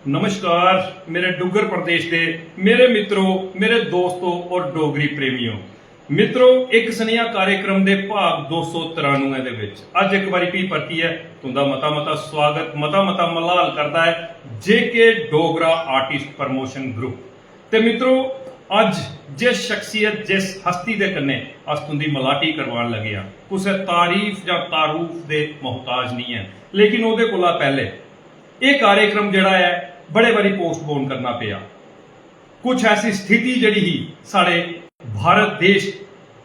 नमस्कार मेरे डुग्गर प्रदेश के मेरे मित्रों, मेरे दोस्तों और डोगरी प्रेमियों। मित्रों, एक स्नेहा कार्यक्रम के भाग 293 ਦੇ ਵਿੱਚ ਅੱਜ ਇੱਕ ਵਾਰੀ ਵੀ ਪਰਤੀ ਹੈ तुंदा मता स्वागत मता मलाल करता है जेके डोगरा आर्टिस्ट प्रमोशन ग्रुप। ते मित्रों, ਅੱਜ जिस शख्सियत जिस हस्ती के कन्ने अस तुंदी मलाटी करवान लगे हाँ, कुछ तारीफ या तारूफ के मोहताज नहीं है, लेकिन ਉਹਦੇ ਕੋਲ पहले ये कार्यक्रम जड़ा है बड़े बारी पोस्टपोन करना पिया। कुछ ऐसी स्थिति जड़ी ही साढ़े भारत देश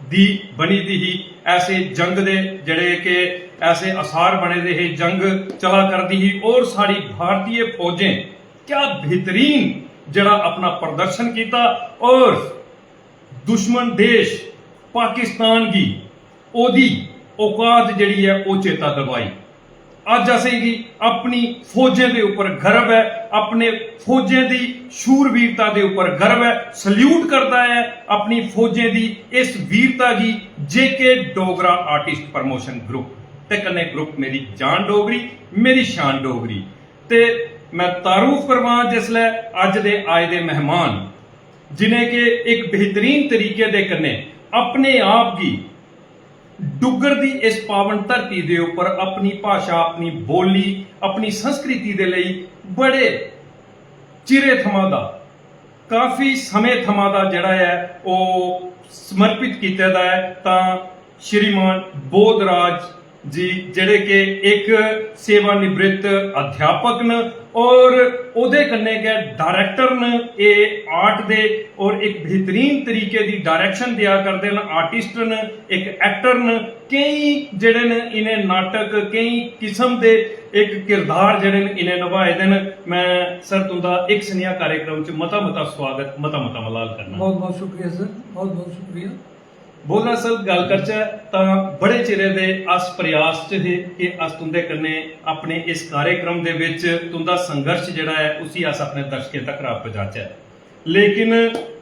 दी बनी दी ही, ऐसे जंग दे जड़े के ऐसे आसार बने दे ही, जंग चला करती ही और साड़ी भारतीय फौजें क्या बेहतरीन जड़ा अपना प्रदर्शन किया और दुश्मन देश पाकिस्तान की ओदी औकात जड़ी है वो चेता दबाई। अज असें की अपनी फौजें के उपर गर्व है, अपने फौजें की शूरवीरता के उपर गर्व है। सल्यूट करता है अपनी फौजें की इस वीरता की जेके डोगरा आर्टिस्ट प्रमोशन ग्रुप ते कन्ने ग्रुप मेरी जान डोगरी, मेरी शान डोगरी। ते मैं तारूफ करवा जिसलै अज दे आए दे मेहमान जिन्हें के एक बेहतरीन तरीके दे कन्ने अपने आप की डुग्गर दी इस पावन धरती दे उपर अपनी भाषा, अपनी बोली, अपनी संस्कृति दे लई बड़े चिरे थमां दा, काफ़ी समय थमां दा जड़ा है वो समर्पित किया दा है। तां श्रीमान बोधराज जी जड़े के एक सेवानिवृत्त अध्यापक न और उहदे कन्ने के डायरैक्टर न, ये आर्ट दे और एक बेहतरीन तरीके की डायरैक्शन दिया करते न, आर्टिस्ट न, एक एक्टर न, कई जड़े न इन्हें नाटक कई किस्म के एक किरदार जड़े न इन्हें निभाए दे न। मैं सर तुंदा एक स्नेहा कार्यक्रम च मता स्वागत मता मलाल करना। बहुत बहुत शुक्रिया सर, बहुत बहुत शुक्रिया। बोलना सर गल करचे तां बड़े चिरे दे अस प्रयास च थे कि अस तुंदे कन्ने अपने इस कार्यक्रम दे विच तुंदा संघर्ष जिहड़ा है उसी अस अपने दर्शकें तक पहुंचाचे, लेकिन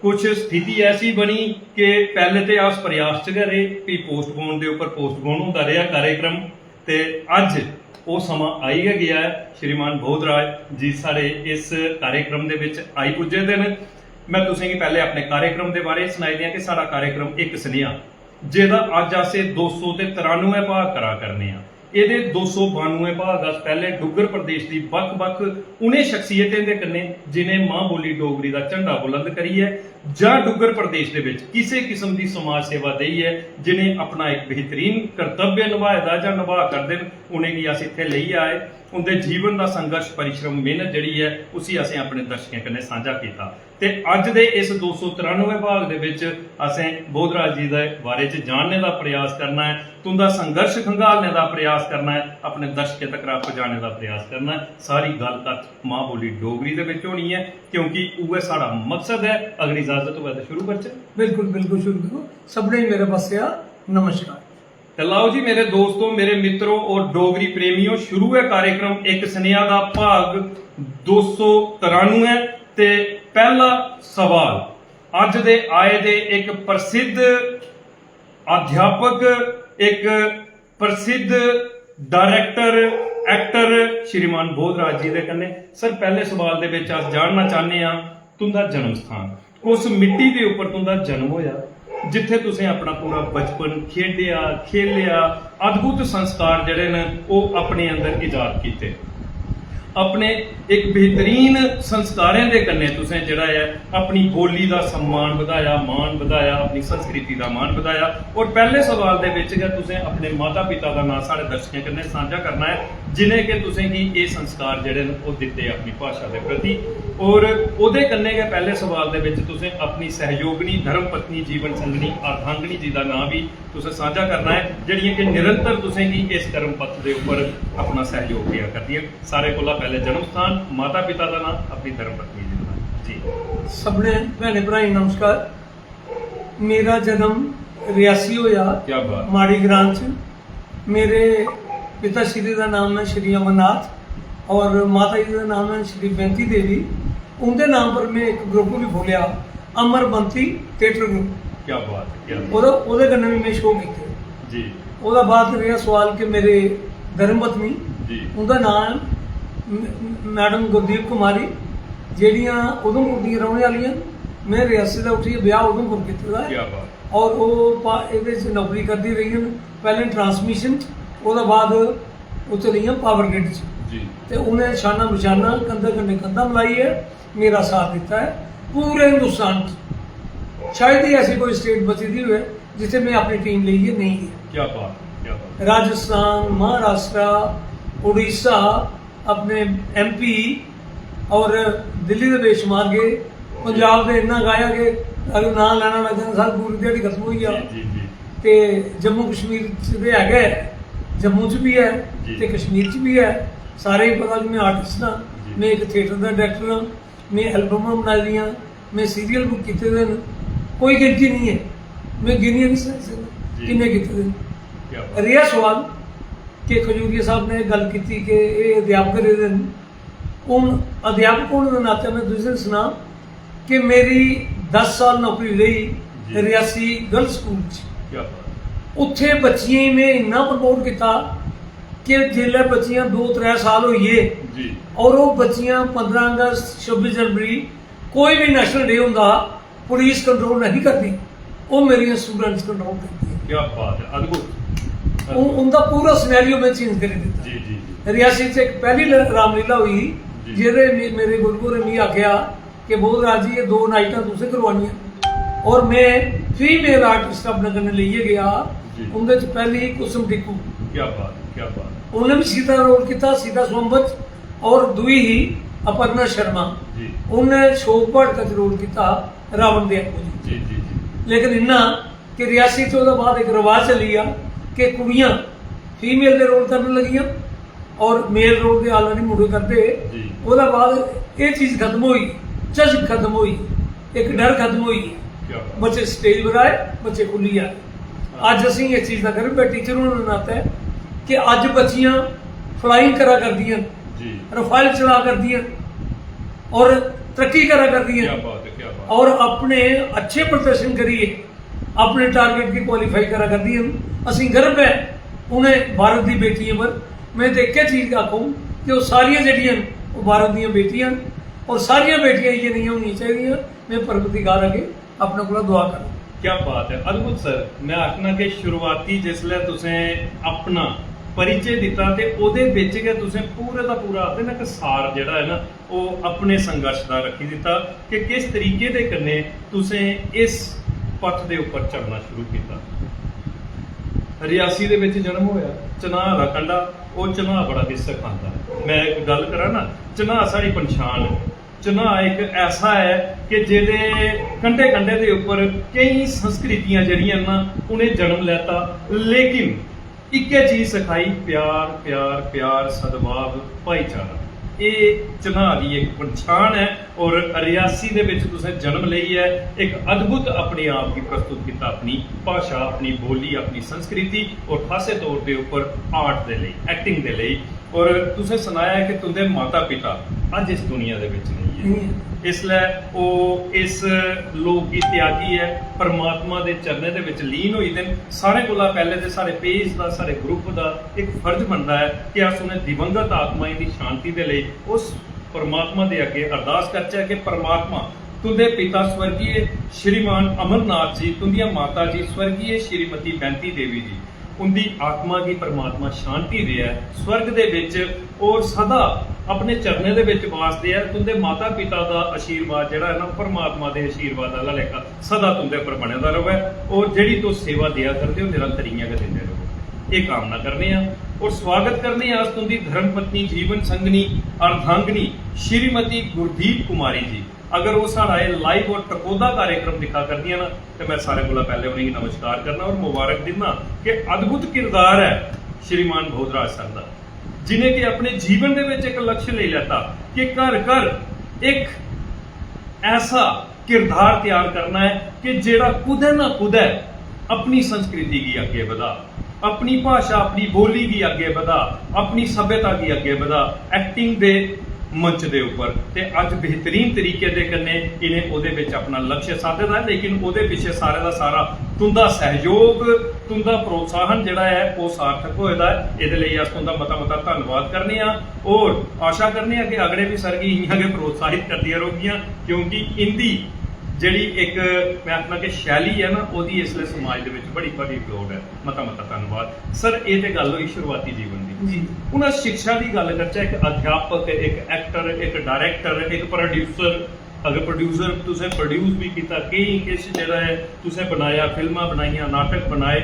कुछ स्थिति ऐसी बनी कि पहले तो अस प्रयास च गए भी पोस्टपोन दे उपर पोस्टपोन होंदा रहा कार्यक्रम, ते अज वो समा आई गया है। श्रीमान बोधराज जी साढ़े इस कार्यक्रम दे विच आई पुजे दे न। मैं तुसें पहले अपने कार्यक्रम के बारे सुनाई दिया कि साड़ा कार्यक्रम एक स्नेहा जिहदा अज अस 293 भाग करा करने आ। ये 292 भाग अस पहले डुग्गर प्रदेश की बख उन्हें शख्सियतें दे कन्ने जिन्हें मां बोली डोगरी का झंडा बुलंद करी है जां डुग्गर प्रदेश के विच किसी किस्म की समाज सेवा दी है, जिन्हें अपना एक बेहतरीन कर्तव्य निभाए दा जां निभा करदे न, उन्हें अस इत्थे लई आए। उनके जीवन का संघर्ष परिश्रम मेहनत जड़ी है उसी असें अपने दर्शकों कन्ने साझा किया। ते अज दे इस 293 भाग दे विच असें बोधराज जी दे बारे च जानने का प्रयास करना है, तुंदा संघर्ष खंगालने का प्रयास करना है, अपने दर्शकों तक पहुंचाने का प्रयास करना है। सारी गलबात मां बोली डोगरी दे विच होनी है क्योंकि वह साड़ा मकसद है। अगर इजाजत हो तो शुरू करचे। बिल्कुल बिल्कुल शुरू करो। सबने मेरे पास नमस्कार। लाओ जी मेरे दोस्तों, मेरे मित्रों और डोगरी प्रेमियों, शुरू है कार्यक्रम एक स्नेहा का भाग 293 ते पहला सवाल अज दे आए दे एक प्रसिद्ध अध्यापक, एक प्रसिद्ध डायरैक्टर, एक्टर श्रीमान बोधराज जी दे कन्ने। सर पहले सवाल दे विच अस जानना चाहते हैं तुंदा जन्म स्थान, उस मिट्टी के उपर तुंदा जन्म होया जिथे तुसें अपना पूरा बचपन खेडिया खेलिया, अद्भुत संस्कार जड़े न वो अपने अंदर इजाद किए, अपने एक बेहतरीन संस्कारें दे कन्ने तुसें जड़ा है अपनी बोली का सम्मान बढ़ाया, मान बढ़ाया, अपनी संस्कृति का मान बढ़ाया। और पहले सवाल दे विच गै तुसें अपने माता पिता का नाम साढ़े दर्शकों कन्ने साझा करना है, जिन्हें कि तुसें की ये संस्कार जड़े न वो दिते अपनी भाषा के प्रति। और उहदे कन्ने गै पहले सवाल दे विच तुसें अपनी सहयोगिनी, धर्म पत्नी, जीवन संगनी अर्धांगिनी जी का नाम भी तुसें साझा करना है, जिहड़ियां कि निरंतर तुसें की इस कर्म पथ के उपर अपना सहयोग दिया करदियां। सारे कोला पहले जन्म स्थान, माता पिता का नाम, अपनी धर्म पत्नी जी का नाम जी। सबने भैने भराई नमस्कार। मेरा जन्म रियासी होया, क्या बात, माड़ी ग्रां च। मेरे पिता श्री का नाम है श्री अमरनाथ और माता जी का नाम है श्री बेंती देवी। उनके नाम पर मैं एक ग्रुप भी खोलिया, अमरबंती थिएटर ग्रुप। क्या बात है, क्या बात ਉਹਦੇ कन्ने भी मैं शो किए जी। ਉਹਦਾ ਬਾਅਦ ਰਿਹਾ सवाल कि मेरे धर्म पत्नी जी उनका नाम मैडम गुरदीप कुमारी ਜਿਹੜੀਆਂ ਉਧਮਪੁਰ ਦੀਆਂ ਰਹਿਣ ਵਾਲੀਆਂ। ਮੈਂ ਰਿਆਸੀ ਦਾ ਉੱਠੀ ਵਿਆਹ ਉਧਮਪੁਰ ਕੀਤਾ ਦਾ ਕੀ ਹੈ ਬਾਤ। ਔਰ ਉਹ ਇਹਦੇ 'ਚ ਨੌਕਰੀ ਕਰਦੀ ਰਹੀਆਂ ਪਹਿਲੇ ਟਰਾਂਸਮਿਸ਼ਨ 'ਚ, ਉਹਦਾ ਬਾਅਦ ਉੱਥੇ ਰਹੀਆਂ ਪਾਵਰ ਗ੍ਰਿਡ 'ਚ ਜੀ ਤੇ ਉਹਨੇ ਸ਼ਾਨਾ ਬਸ਼ਾਨਾ ਕੰਧਾ ਕੰਨੇ ਕੰਧਾ ਮਿਲਾਈ ਹੈ, ਮੇਰਾ ਸਾਥ ਦਿੱਤਾ ਹੈ ਪੂਰੇ ਹਿੰਦੁਸਤਾਨ 'ਚ। ਸ਼ਾਇਦ ਹੀ ਐਸੀ ਕੋਈ ਸਟੇਟ ਬਚੀ ਦੀ ਹੋਵੇ ਜਿੱਥੇ ਮੈਂ ਆਪਣੀ ਟੀਮ ਲਈ ਨਹੀਂ ਗਿਆ। ਕੀ ਬਾਤ, ਕੀ ਬਾਤ। राजस्थान, महाराष्ट्र, उड़ीसा, अपने MP और दिल्ली ਦੇ ਬੇਸ਼ੁਮਾਰ ਗਏ। ਪੰਜਾਬ ਦੇ ਇੰਨਾ ਗਾਇਆ ਕਿ ਅਗਰ ਨਾਂ ਲੈਣਾ ਲੱਗ ਜਾਂਦਾ ਸਾਰੀ ਪੂਰੀ ਦਿਹਾੜੀ ਖਤਮ ਹੋਈ ਆ। ਜੀ ਜੀ ਤੇ ਜੰਮੂ ਕਸ਼ਮੀਰ ਚ ਵੀ ਹੈਗਾ, ਜੰਮੂ ਚ ਵੀ ਹੈ ਜੀ। ਤੇ ਕਸ਼ਮੀਰ ਚ ਵੀ ਹੈ। ਸਾਰੇ ਹੀ ਪਤਾ ਕਿ ਮੈਂ ਆਰਟਿਸਟ ਹਾਂ, ਜੀ। ਮੈਂ ਇੱਕ ਥੀਏਟਰ ਦਾ ਡਾਇਰੈਕਟਰ ਹਾਂ, ਮੈਂ ਐਲਬਮਾਂ ਬਣਾਈ ਦੀਆਂ, ਮੈਂ ਸੀਰੀਅਲ ਬੁੱਕ ਕੀਤੇ ਦੇ ਨੇ, ਕੋਈ ਗਿਣਤੀ ਨਹੀਂ ਹੈ, ਮੈਂ ਗਿਣੀਆਂ ਨਹੀਂ ਸਕਦਾ ਜੀ। ਕਿੰਨੇ ਕੀਤੇ ਦੇ ਨੇ। ਕੀ ਬਾਤ। ਰਿਹਾ ਸਵਾਲ ਕਿ ਖਜੂਰੀਆ ਸਾਹਿਬ ਨੇ ਗੱਲ ਕੀਤੀ ਕਿ ਇਹ ਅਧਿਆਪਕ ਦੇ ਦਿਨ ਹੁਣ ਅਧਿਆਪਕ ਹੋਣ ਦੇ ਨਾਤੇ ਮੈਂ ਦੂਸਰੇ ਸੁਣਾ ਕਿ ਮੇਰੀ 10 ਸਾਲ ਨੌਕਰੀ ਜੀ। ਰਹੀ ਰਿਆਸੀ ਗਰਲ ਸਕੂਲ 'ਚ। ਕੀ ਬਾਤ। ਉੱਥੇ ਬੱਚੀਆਂ ਹੀ ਮੈਂ ਇੰਨਾ ਪ੍ਰਮੋਟ ਕੀਤਾ ਕਿ ਜਿੱਲੇ ਬੱਚੀਆਂ 2-3 ਸਾਲ ਹੋਈਏ ਜੀ ਔਰ ਉਹ ਬੱਚੀਆਂ 15 ਅਗਸਤ 26 ਜਨਵਰੀ ਕੋਈ ਵੀ ਨੈਸ਼ਨਲ ਡੇ ਹੁੰਦਾ ਪੁਲਿਸ ਕੰਟਰੋਲ ਨਹੀਂ ਕਰਦੀ, ਉਹ ਮੇਰੀਆਂ ਸਟੂਡੈਂਟਸ ਕੰਟਰੋਲ ਕਰਦੀ ਹੈ। ਕੀ ਬਾਤ ਹੈ, ਅਦਭੁਤ। ਉਹਦਾ ਪੂਰਾ ਸਿਨੈਰੀਓ ਮੈਂ ਚੇਂਜ ਕਰ ਦਿੱਤਾ। ਜੀ ਜੀ ਜੀ ਰਿਆਸੀ 'ਚ ਇੱਕ ਪਹਿਲੀ ਰਾਮਲੀਲਾ ਹੋਈ ਜੀ। ਜਿਹਦੇ ਮੇਰੇ ਗੁਰੂਗੁਰੂ ਨੇ ਆਖਿਆ ਕਿ ਬਹੁਤ ਰਾਜੀ ਇਹ 2 ਨਾਈਟਾਂ ਤੁਸੀਂ ਕਰਵਾਉਣੀਆਂ ਔਰ ਮੈਂ ਫੀਮੇਲ ਆਰਟਿਸਟ ਆਪਣੇ ਕਨੇ ਲਈਏ ਗਿਆ। ਜੀ। ਉਹਦੇ 'ਚ ਪਹਿਲੀ ਕੁਸਮ ਟਿੱਕੂ, ਕੀ ਬਾਤ, ਕੀ ਬਾਤ। ਉਹਨੇ ਵੀ ਸੀਤਾ ਰੋਲ ਕੀਤਾ, ਸੀਤਾ ਸੋਮਵਤ, ਔਰ ਦੂਈ ਹੀ ਅਪਰਨਾ ਸ਼ਰਮਾ, ਜੀ ਉਹਨੇ ਸ਼ੋਕ ਭਟਕਾ 'ਚ ਰੋਲ ਕੀਤਾ ਰਾਵਣ ਦੇ ਅੱਗੋਂ ਜੀ। ਜੀ ਜੀ ਜੀ। ਲੇਕਿਨ ਇੰਨਾ ਕਿ ਰਿਆਸੀ 'ਚ ਉਹਦਾ ਬਾਅਦ ਇੱਕ ਰਿਵਾਜ ਚੱਲੀ ਆ ਕਿ ਕੁੜੀਆਂ ਫੀਮੇਲ ਦੇ ਰੋਲ ਕਰਨ ਲੱਗੀਆਂ ਔਰ ਮੇਲ ਰੋਲ ਦੇ ਆਲਰੇਡੀ ਮੁੰਡੇ ਕਰਦੇ। ਜੀ। ਉਹਦਾ ਬਾਅਦ ਇਹ ਚੀਜ਼ ਖਤਮ ਹੋਈ, ਝਿਜਕ ਖਤਮ ਹੋਈ, ਇੱਕ ਡਰ ਖਤਮ ਹੋਈ। ਕੀ ਬਾਤ। ਬੱਚੇ ਸਟੇਜ ਪਰ ਆਏ, ਬੱਚੇ ਖੁੱਲੀ ਆਏ। ਅੱਜ ਅਸੀਂ ਇਹ ਚੀਜ਼ ਦਾ ਕਰ ਮੈਂ ਟੀਚਰ ਨੂੰ ਨਾਤਾ ਹੈ ਕਿ ਅੱਜ ਬੱਚੀਆਂ ਫਲਾਈਂਗ ਕਰਾ ਕਰਦੀਆਂ, ਜੀ ਰਫਾਇਲ ਚਲਾ ਕਰਦੀਆਂ ਔਰ ਤਰੱਕੀ ਕਰਾ ਕੀ ਕਰਦੀਆਂ ਬਾਤ ਹੈ, ਕੀ ਬਾਤ। और अपने अच्छे प्रदर्शन करिए, अपने टारगेट की क्वालिफाई करा कर दी। असी गर्व है उन्हें भारत की बेटियों पर। मैं तो एक चीज़ आखूँ कि वो सारिया जड़ियाँ वो भारत दी बेटियां और सारिया बेटियां ये नहीं होनी चाहिए। मैं परवरदिगार अगे अपने को दुआ करूँ। क्या बात है, अद्भुत सर। मैं आखना कि शुरुआती जिसले तुसें अपना परिचय दिता ते ओदे विच के तुसें पूरे दा पूरा आखदे ना कि सार जिहड़ा है ना ਉਹ ਆਪਣੇ ਸੰਘਰਸ਼ ਦਾ ਰੱਖੀ ਦਿੱਤਾ ਕਿ ਕਿਸ ਤਰੀਕੇ ਦੇ ਕੰਨੇ ਤੁਸੀਂ ਇਸ ਪੱਥ ਦੇ ਉੱਪਰ ਚੱਲਣਾ ਸ਼ੁਰੂ ਕੀਤਾ। ਰਿਆਸੀ ਦੇ ਵਿੱਚ ਜਨਮ ਹੋਇਆ, ਚਨਾਹ ਦਾ ਕੰਡਾ, ਉਹ ਚਨਾਹ ਬੜਾ ਵਿਸਕ ਖਾਂਦਾ ਹੈ। ਮੈਂ ਇੱਕ ਗੱਲ ਕਰਾਂ ਨਾ, ਚਨਾਹ ਸਾਡੀ ਪਛਾਣ, ਚਨਾਹ ਇੱਕ ਐਸਾ ਹੈ ਕਿ ਜਿਹਦੇ ਕੰਢੇ ਕੰਢੇ ਦੇ ਉੱਪਰ ਕਈ ਸੰਸਕ੍ਰਿਤੀਆਂ ਜਿਹੜੀਆਂ ਨਾ ਉਹਨੇ ਜਨਮ ਲੈਤਾ, ਲੇਕਿਨ ਇੱਕੇ ਚੀਜ਼ ਸਿਖਾਈ, ਪਿਆਰ ਪਿਆਰ ਪਿਆਰ, ਸਦਭਾਵ, ਭਾਈਚਾਰਾ। ਇਹ ਚਨਾਹ ਦੀ ਇੱਕ ਪਛਾਣ ਹੈ ਔਰ ਰਿਆਸੀ ਦੇ ਵਿੱਚ ਤੁਸੀਂ ਜਨਮ ਲਈ ਹੈ। ਇੱਕ ਅਦਭੁਤ ਆਪਣੇ ਆਪ ਹੀ ਪ੍ਰਸਤੁਤ ਕੀਤਾ, ਆਪਣੀ ਭਾਸ਼ਾ, ਆਪਣੀ ਬੋਲੀ, ਆਪਣੀ ਸੰਸਕ੍ਰਿਤੀ ਔਰ ਖਾਸੇ ਤੌਰ ਦੇ ਉੱਪਰ ਆਰਟ ਦੇ ਲਈ, ਐਕਟਿੰਗ ਦੇ ਲਈ। ਔਰ ਤੁਸੀਂ ਸੁਣਾਇਆ ਕਿ ਤੁਹਾਡੇ ਮਾਤਾ ਪਿਤਾ ਅੱਜ ਇਸ ਦੁਨੀਆ ਦੇ ਵਿੱਚ ਨਹੀਂ ਹੈ, ਇਸ ਲਈ ਉਹ ਇਸ ਲੋਕ ਦੀ ਤਿਆਗੀ ਹੈ, ਪਰਮਾਤਮਾ ਦੇ ਚਰਨਾਂ ਦੇ ਵਿੱਚ ਲੀਨ ਹੋਈ ਦੇ। ਸਾਰੇ ਕੋਲੋਂ ਪਹਿਲੇ ਤੇ ਸਾਡੇ ਪੇਜ ਦਾ, ਸਾਡੇ ਗਰੁੱਪ ਦਾ ਇੱਕ ਫਰਜ਼ ਬਣਦਾ ਹੈ ਕਿ ਅਸ ਉਹਨੇ ਦਿਵੰਗਤ ਆਤਮਾਵਾਂ ਦੀ ਸ਼ਾਂਤੀ ਦੇ ਲਈ ਉਸ ਪਰਮਾਤਮਾ ਦੇ ਅੱਗੇ ਅਰਦਾਸ ਕਰਚਾ ਕਿ ਪਰਮਾਤਮਾ तुंदे पिता स्वर्गीय श्रीमान अमरनाथ जी, तुंदिया माता जी स्वर्गीय श्रीमती बैंती देवी जी, उनकी आत्मा की परमात्मा शांति दे है स्वर्ग दे विच और सदा अपने चरने दे विच वासदे है। तुंदे माता पिता का आशीर्वाद जिहड़ा है ना, परमात्मा के आशीर्वाद दा लेखा सदा तुंदे पर बनेदा रहे और जिहड़ी तो सेवा दिया करदे हो निरंतर इयां गै दिंदे रहो। ये कामना करने और स्वागत करने आज तुंदी धर्मपत्नी, जीवन संगनी, अर्धांगिनी श्रीमती गुरदीप कुमारी जी। अगर वो साड़ा लाइव और टकोदा कार्यक्रम दिखा कर दिया ना, तो मैं सारे को पहले उन्हें नमस्कार करना और मुबारक देना कि अद्भुत किरदार है श्रीमान भोजराज सर का, जिन्हें कि अपने जीवन के विच एक लक्ष्य ले लेता कि घर घर एक ऐसा किरदार तैयार करना है कि जेड़ा कुदै ना कुदै अपनी संस्कृति की अगे बढ़ा, अपनी भाषा, अपनी बोली की अगे बढ़ा, अपनी सभ्यता की अगे बढ़ा, एक्टिंग दे मंच के उपर। तो अज बेहतरीन तरीके के कन्ने इन्हें उहदे विच अपना लक्ष्य साधे दा, लेकिन उहदे पिछे सारे का सारा तुंदा सहयोग तुंदा प्रोत्साहन ਜਿਹੜਾ ਹੈ ਉਹ ਸਾਰਥਕ ਹੋਏਦਾ ਇਹਦੇ ਲਈ ਅਸ तुंदा ਮਤਾ ਮਤਾ ਧੰਨਵਾਦ ਕਰਨੇ ਆ ਔਰ ਆਸ਼ਾ ਕਰਨੇ ਆ ਕਿ ਅਗਲੇ ਵੀ ਸਰਗੀ ਇਹਾਂ ਕੇ ਪ੍ਰੋਤਸਾਹਿਤ ਕਰਦੀਆਂ ਰਹੋਗੀਆਂ ਕਿਉਂਕਿ ਇੰਦੀ ਜਿਹੜੀ ਇੱਕ ਮੈਂ ਆਪਣਾ ਕਿ ਸ਼ੈਲੀ ਹੈ ਨਾ ਉਹਦੀ ਇਸ ਲਈ ਸਮਾਜ ਦੇ ਵਿੱਚ ਬੜੀ ਬੜੀ ਲੋੜ ਹੈ ਮਤਾ ਮਤਾ ਧੰਨਵਾਦ ਸਰ ਇਹ ਤੇ ਗੱਲ ਹੋਈ ਸ਼ੁਰੂਆਤੀ ਜੀਵਨ ਦੀ ਜੀ ਉਹਨਾਂ ਸਿੱਖਿਆ ਦੀ ਗੱਲ ਕਰਚਾ ਇੱਕ ਅਧਿਆਪਕ ਇੱਕ ਐਕਟਰ ਇੱਕ ਡਾਇਰੈਕਟਰ ਇੱਕ ਪ੍ਰੋਡਿਊਸਰ अगर प्रोड्यूसर तुसें प्रोड्यूस भी किया कई किश जिहड़ा है तुसें बनाया फिल्मां बनाईयां नाटक बनाए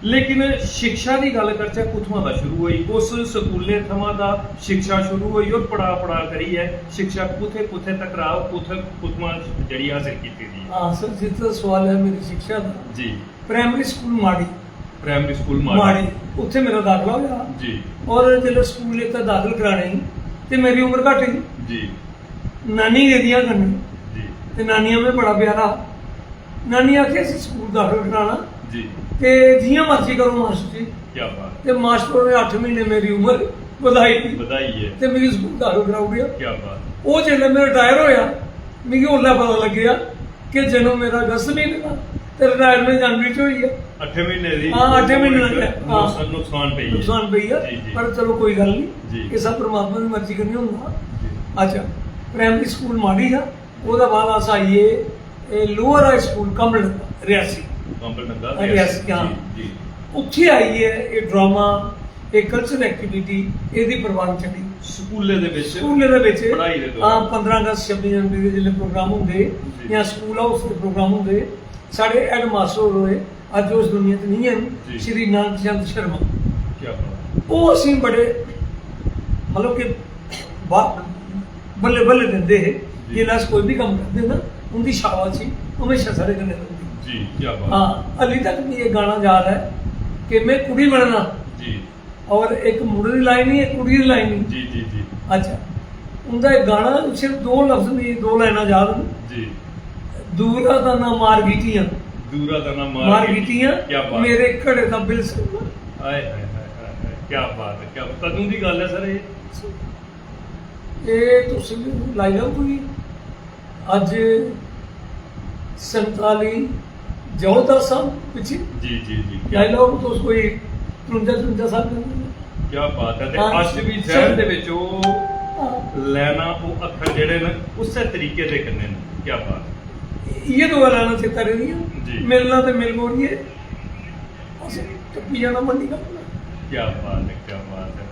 लेकिन शिक्षा की गल करचै कुत्थुआं दा शुरू हुई उस स्कूले थमां दा शिक्षा शुरू हुई और पढ़ा करी है शिक्षा कुत्थे कुत्थे तक रहा कुत्थुआं जड़ी हासिल कीती दी हाँ सर जितना सवाल है मेरी शिक्षा का जी प्राइमरी स्कूल माड़ी उत्थे मेरा दाखला होया जी और जब स्कूल इत्थे दाखल कराने ते मेरी उम्र घट गई जी नानी दे दिया करनी जी ते नानिया में बड़ा प्यारा नानी आखे स्कूल दाखल कराना जी ते जियां मर्जी करो मास्टर जी क्या बात ते मास्टर ने 8 महीने मेरी उम्र बधाई है ते मेरी स्कूल दाखल कराऊ गया क्या बात वो जिसले मैं रिटायर होया मिगी ओल्लै पता लग्गेआ कि जन्म मेरा अगस्त महीने दा ते रिटायरमेंट जनवरी च होई है 8 महीने दी हाँ 8 महीने लग गया हाँ नुकसान पई है जी, जी। पर चलो कोई गल जी। नहीं ये सब परमात्मा की मर्जी करनी होंदा जी। अच्छा प्राइमरी स्कूल माड़ी था ਉਹਦਾ ਬਾਅਦ ਅਸ ਆਈਏ ਲੋਅਰ ਹਾਈ ਸਕੂਲ ਕਮਲ ਰਿਆਸੀ ਰਿਆਸੀ ਹਾਂ ਜੀ ਉੱਥੇ ਆਈ ਹੈ ਇਹ ਡਰਾਮਾ ਇਹ ਕਲਚਰਲ ਐਕਟੀਵਿਟੀ ਇਹਦੀ ਪ੍ਰਵਾਨ ਚੜੀ ਸਕੂਲੇ ਦੇ ਵਿੱਚ ਪੜ੍ਹਾਈ ਦੇ ਹਾਂ 15 ਅਗਸਤ 26 ਜਨਵਰੀ ਦੇ ਜਿਹੜੇ ਪ੍ਰੋਗਰਾਮ ਹੁੰਦੇ ਜਾਂ ਸਕੂਲ ਹਾਊਸ ਦੇ ਪ੍ਰੋਗਰਾਮ ਹੁੰਦੇ ਸਾਡੇ ਹੈਡ ਮਾਸਟਰ ਹੋਏ ਅੱਜ ਉਸ ਦੁਨੀਆ ਤੇ ਨਹੀਂ ਹਨ ਸ਼੍ਰੀ ਨਾਨਕ ਚੰਦ ਸ਼ਰਮਾ ਕੀ ਬਾਤ ਉਹ ਅਸੀਂ ਬੜੇ ਮਤਲਬ ਕਿ ਬੱਲੇ ਬੱਲੇ ਦਿੰਦੇ ਹੈ ਜੇ ਲਾਸ ਕੋਈ ਵੀ ਕੰਮ ਕਰਦੇ ਨਾ उनकी शाबाशी हमेशा सारे करने होती जी क्या बात हाँ अली तक भी ये गाना याद है कि मैं कुड़ी बनना जी और एक मुड़े की लाइन ही एक कुड़ी की लाइन ही जी जी जी अच्छा उनका एक गाना सिर्फ 2 लफ्ज नहीं 2 लाइना याद जी दूरा दा ना मार गीटियां मार गीटियां क्या बात मेरे घड़े दा बिल सुन हाय हाय हाय क्या बात है क्या कदों दी गल है सर ये तुसी लाई लो कोई ਅੱਜ 47 14 ਸਾਲ ਪਿੱਛੇ ਜੀ ਜੀ ਜੀ ਡਾਇਲੌਗ ਤੋਂ ਕੋਈ 53 ਸਾਲ ਕੀ ਬਾਤ ਹੈ ਤੇ ਅੱਜ ਵੀ ਜ਼ਹਿਨ ਦੇ ਵਿੱਚ ਉਹ ਲੈਣਾ ਉਹ ਅੱਖਰ ਜਿਹੜੇ ਨੇ ਉਸੇ ਤਰੀਕੇ ਦੇ ਕਰਨੇ ਨੇ ਕੀ ਬਾਤ ਇਹ ਦੋ ਲੈਣਾ ਚੇਤਾ ਰਹਿੰਦੀਆਂ ਜੀ ਮਿਲਣਾ ਤੇ ਮਿਲ ਗੋਣੀਏ ਅਸੀਂ ਟੱਪੀ ਜਾਣਾ ਮੰਡੀ ਦਾ ਕੀ ਬਾਤ ਹੈ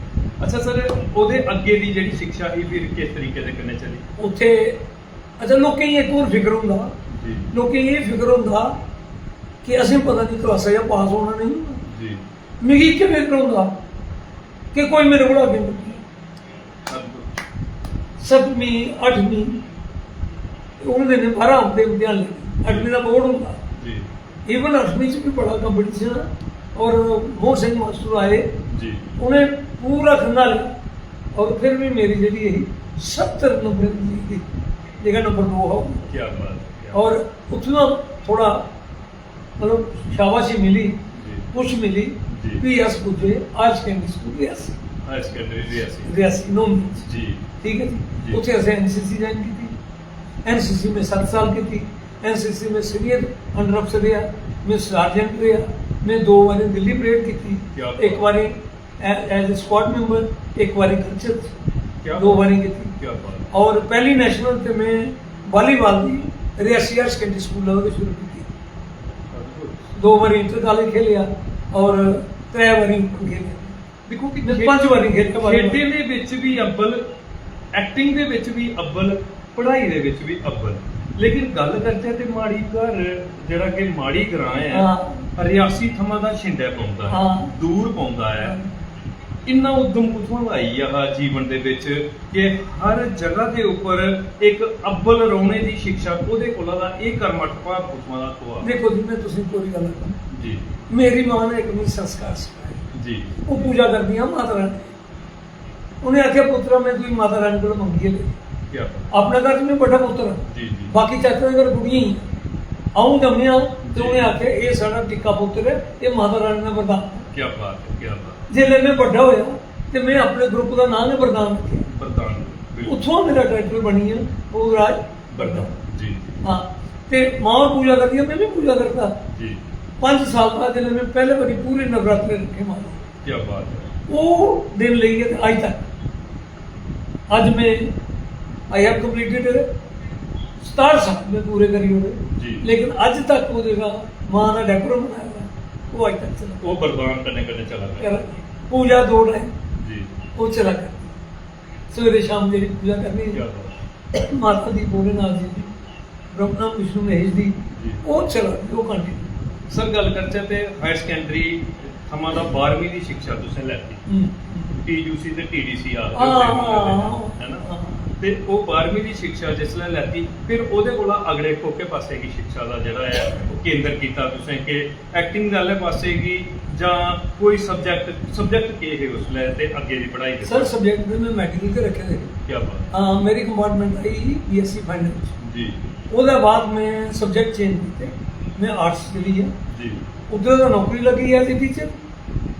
ਅੱਛਾ ਸਰ ਉਹਦੇ ਅੱਗੇ ਦੀ ਜਿਹੜੀ ਸਿੱਖਿਆ ਸੀ ਫਿਰ ਕਿਸ ਤਰੀਕੇ ਦੇ ਕਰਨੇ ਚੱਲੀ ਉੱਥੇ अच्छा लोकें एक और फिक्र होंदा लोकें ये फिक्र होंदा कि असें पता नहीं क्लासा या पास होना नहीं जी मिगी क्या फिक्र होंदा कि कोई मेरे को आगे निकले 7वीं 8वीं उन्होंने 12 हफ्ते इम्तिहान ले 8वीं का बोर्ड होंदा जी इवन 8वीं च भी बड़ा कंपटीशन और मोहन सिंह मास्टर आए जी उन्हें पूरा खंदा लिया और फिर भी मेरी जी यही 70 नंबर थी जगह नंबर 2 हो क्या बात और उतना थोड़ा मतलब शाबाशी मिली पुश मिली पीएस पूछे आज सेकेंडरी स्कूल रियासी नो जी ठीक है जी उसे ऐसे एनसीसी ज्वाइन की थी एनसीसी में 7 साल की थी एनसीसी में सीनियर अंडर अफसर रहा मैं सार्जेंट रहा मैं 2 बार दिल्ली परेड की थी एक बार एज ए स्क्वाड मेंबर एक बार कल्चर 2 बार की थी क्या बात और पहली नेशनल ते मैं वॉलीबॉल की रियासी हायर सेकेंडरी स्कूल शुरू की 2 बार इंटर कॉलेज खेलिया और 3 बार खेलिया देखो कि 5 बार खेलिया खेडे ਦੇ ਵਿੱਚ ਵੀ ਅੱਬਲ ਐਕਟਿੰਗ ਦੇ ਵਿੱਚ ਵੀ ਅੱਬਲ ਪੜ੍ਹਾਈ ਦੇ ਵਿੱਚ ਵੀ ਅੱਬਲ ਲੇਕਿਨ ਗੱਲ ਕਰਦੇ ਤੇ ਮਾੜੀ ਘਰ ਜਿਹੜਾ ਕਿ ਮਾੜੀ ਗਰਾਂ ਹੈ ਰਿਆਸੀ ਥਮਾਂ ਦਾ ਛਿੰਡਾ ਪਾਉਂਦਾ ਹੈ ਦੂਰ ਪਾਉਂਦਾ ਹੈ ਇੰਨਾ ਉਦਮ ਕੁਥੋਂ ਆਈ ਆ ਜੀਵਨ ਦੇ ਵਿੱਚ ਕਿ ਹਰ ਜਗ੍ਹਾ ਦੇ ਉੱਪਰ ਇੱਕ ਅੱਬਲ ਰੋਣੇ ਦੀ ਸਿੱਖਿਆ ਉਹਦੇ ਕੋਲ ਦਾ ਇਹ ਕਰਮਠ ਭਾਵ ਕੁਥੋਂ ਦਾ ਹੋਆ ਦੇਖੋ ਜੀ ਮੈਂ ਤੁਸੀਂ ਕੋਈ ਗੱਲ ਕਰਾਂ ਜੀ ਮੇਰੀ ਮਾਂ ਨੇ ਇੱਕ ਵੀ ਸੰਸਕਾਰ ਸਿਖਾਇਆ ਜੀ ਉਹ ਪੂਜਾ ਕਰਦੀਆਂ ਮਾਤਾ ਰਾਣੀ ਉਹਨੇ ਆਖਿਆ ਪੁੱਤਰਾ ਮੈਂ ਤੂੰ ਮਾਤਾ ਰਾਣੀ ਕੋਲ ਮੰਗੀ ਲੈ ਕੀ ਆਪਣੇ ਘਰ ਚ ਮੈਂ ਵੱਡਾ ਪੁੱਤਰ ਜੀ ਜੀ ਬਾਕੀ ਚਾਚੇ ਦੇ ਘਰ ਕੁੜੀਆਂ ਹੀ ਆਉਂ ਜੰਮਿਆ ਤੇ ਉਹਨੇ ਆਖਿਆ ਇਹ ਸਾਡਾ ਟਿੱਕਾ ਪੁੱਤਰ ਹੈ ਇਹ ਮਾਤਾ ਰਾਣੀ ਦਾ ਵਰਦਾਨ ਕੀ ਬਾਤ ਹੈ ਕੀ ਬਾਤ जिले में बड़ा होया तो मैं अपने ग्रुप का नाम है प्रधान रखा उतों मेरा टाइटल बनी है वो राज प्रधान जी हाँ तो माँ पूजा करती है मैं भी पूजा करता जी 5 ਸਾਲ ਬਾਅਦ ਜਦੋਂ ਮੈਂ ਪਹਿਲੇ ਵਾਰੀ ਪੂਰੇ ਨਵਰਾਤਰੇ ਰੱਖੇ ਮਾਤਾ ਕੀ ਬਾਤ ਹੈ। ਉਹ ਦਿਨ ਲਈ ਹੈ ਅੱਜ ਤੱਕ। ਅੱਜ ਮੈਂ ਆਈ ਹੈਵ ਕੰਪਲੀਟਡ 67 ਸਾਲ ਮੈਂ ਪੂਰੇ ਕਰੀ ਜੀ। ਉਹਦੇ, ਲੇਕਿਨ ਅੱਜ ਤੱਕ ਉਹ ਜਿਹੜਾ ਮਾਂ ਦਾ ਡੈਕੋਰੇਸ਼ਨ ਬਣਾਇਆ ਹੋਇਆ, ਉਹ ਅੱਜ ਤੱਕ ਚਲਾ ਉਹ ਬਰਦਾਨ ਕਰਨੇ ਚੱਲ ਰਿਹਾ ਕਰ ਪੂਜਾ ਦੌੜ ਹੈ ਜੀ। ਉਹ ਚਲਾ ਕਰ ਸਵੇਰੇ ਸ਼ਾਮ ਜਿਹੜੀ ਪੂਜਾ ਕਰਨੀ ਕੀ ਹੈ ਬਾਤ ਮਾਤਾ ਦੀ ਭੋਲੇਨਾਥ ਜੀ ਦੀ, ਬ੍ਰਹਮਾ ਵਿਸ਼ਨੂੰ ਮਹੇਸ਼ ਦੀ, ਜੀ। ਉਹ ਚਲਾ ਉਹ ਕੰਟੀਨਿਊ। ਸਰ ਗੱਲ ਕਰਚੇ ਤੇ ਹਾਇਰ ਸੈਕੰਡਰੀ ਥਮਾਂ ਦਾ 12ਵੀਂ ਦੀ ਸਿੱਖਿਆ ਤੁਸੀਂ ਲੈਤੀ TUC ਤੇ TDC ਆ ਹੈ ਨਾ, ਤੇ ਉਹ 12ਵੀਂ ਦੀ ਸਿੱਖਿਆ ਜਿਸਲੇ ਲੈਤੀ ਫਿਰ ਉਹਦੇ ਕੋਲ ਅਗਲੇ ਕੋਕੇ ਪਾਸੇ ਦੀ ਸਿੱਖਿਆ ਦਾ ਜਿਹੜਾ ਹੈ ਉਹ ਕੇਂਦਰ ਕੀਤਾ ਤੁਸੀਂ ਕਿ ਐਕਟਿੰਗ ਵਾਲੇ ਪਾਸੇ ਕੀ ਜਾਂ ਕੋਈ ਸਬਜੈਕਟ ਕੀ ਹੈ ਉਸਲੇ ਤੇ ਅੱਗੇ ਦੀ ਪੜ੍ਹਾਈ ਦੇ ਸਰ ਸਬਜੈਕਟ में मैडिकल के रखे थे। ਕੀ ਬਾਤ हाँ मेरी कंपार्टमेंट आई BSc फाइनेंस। ਜੀ ਉਹਦੇ ਬਾਅਦ मैं सब्जेक्ट चेंज ਕੀਤੇ, मैं आर्ट्स चली है, ਜੀ। उधर तो नौकरी लगी है टीचर,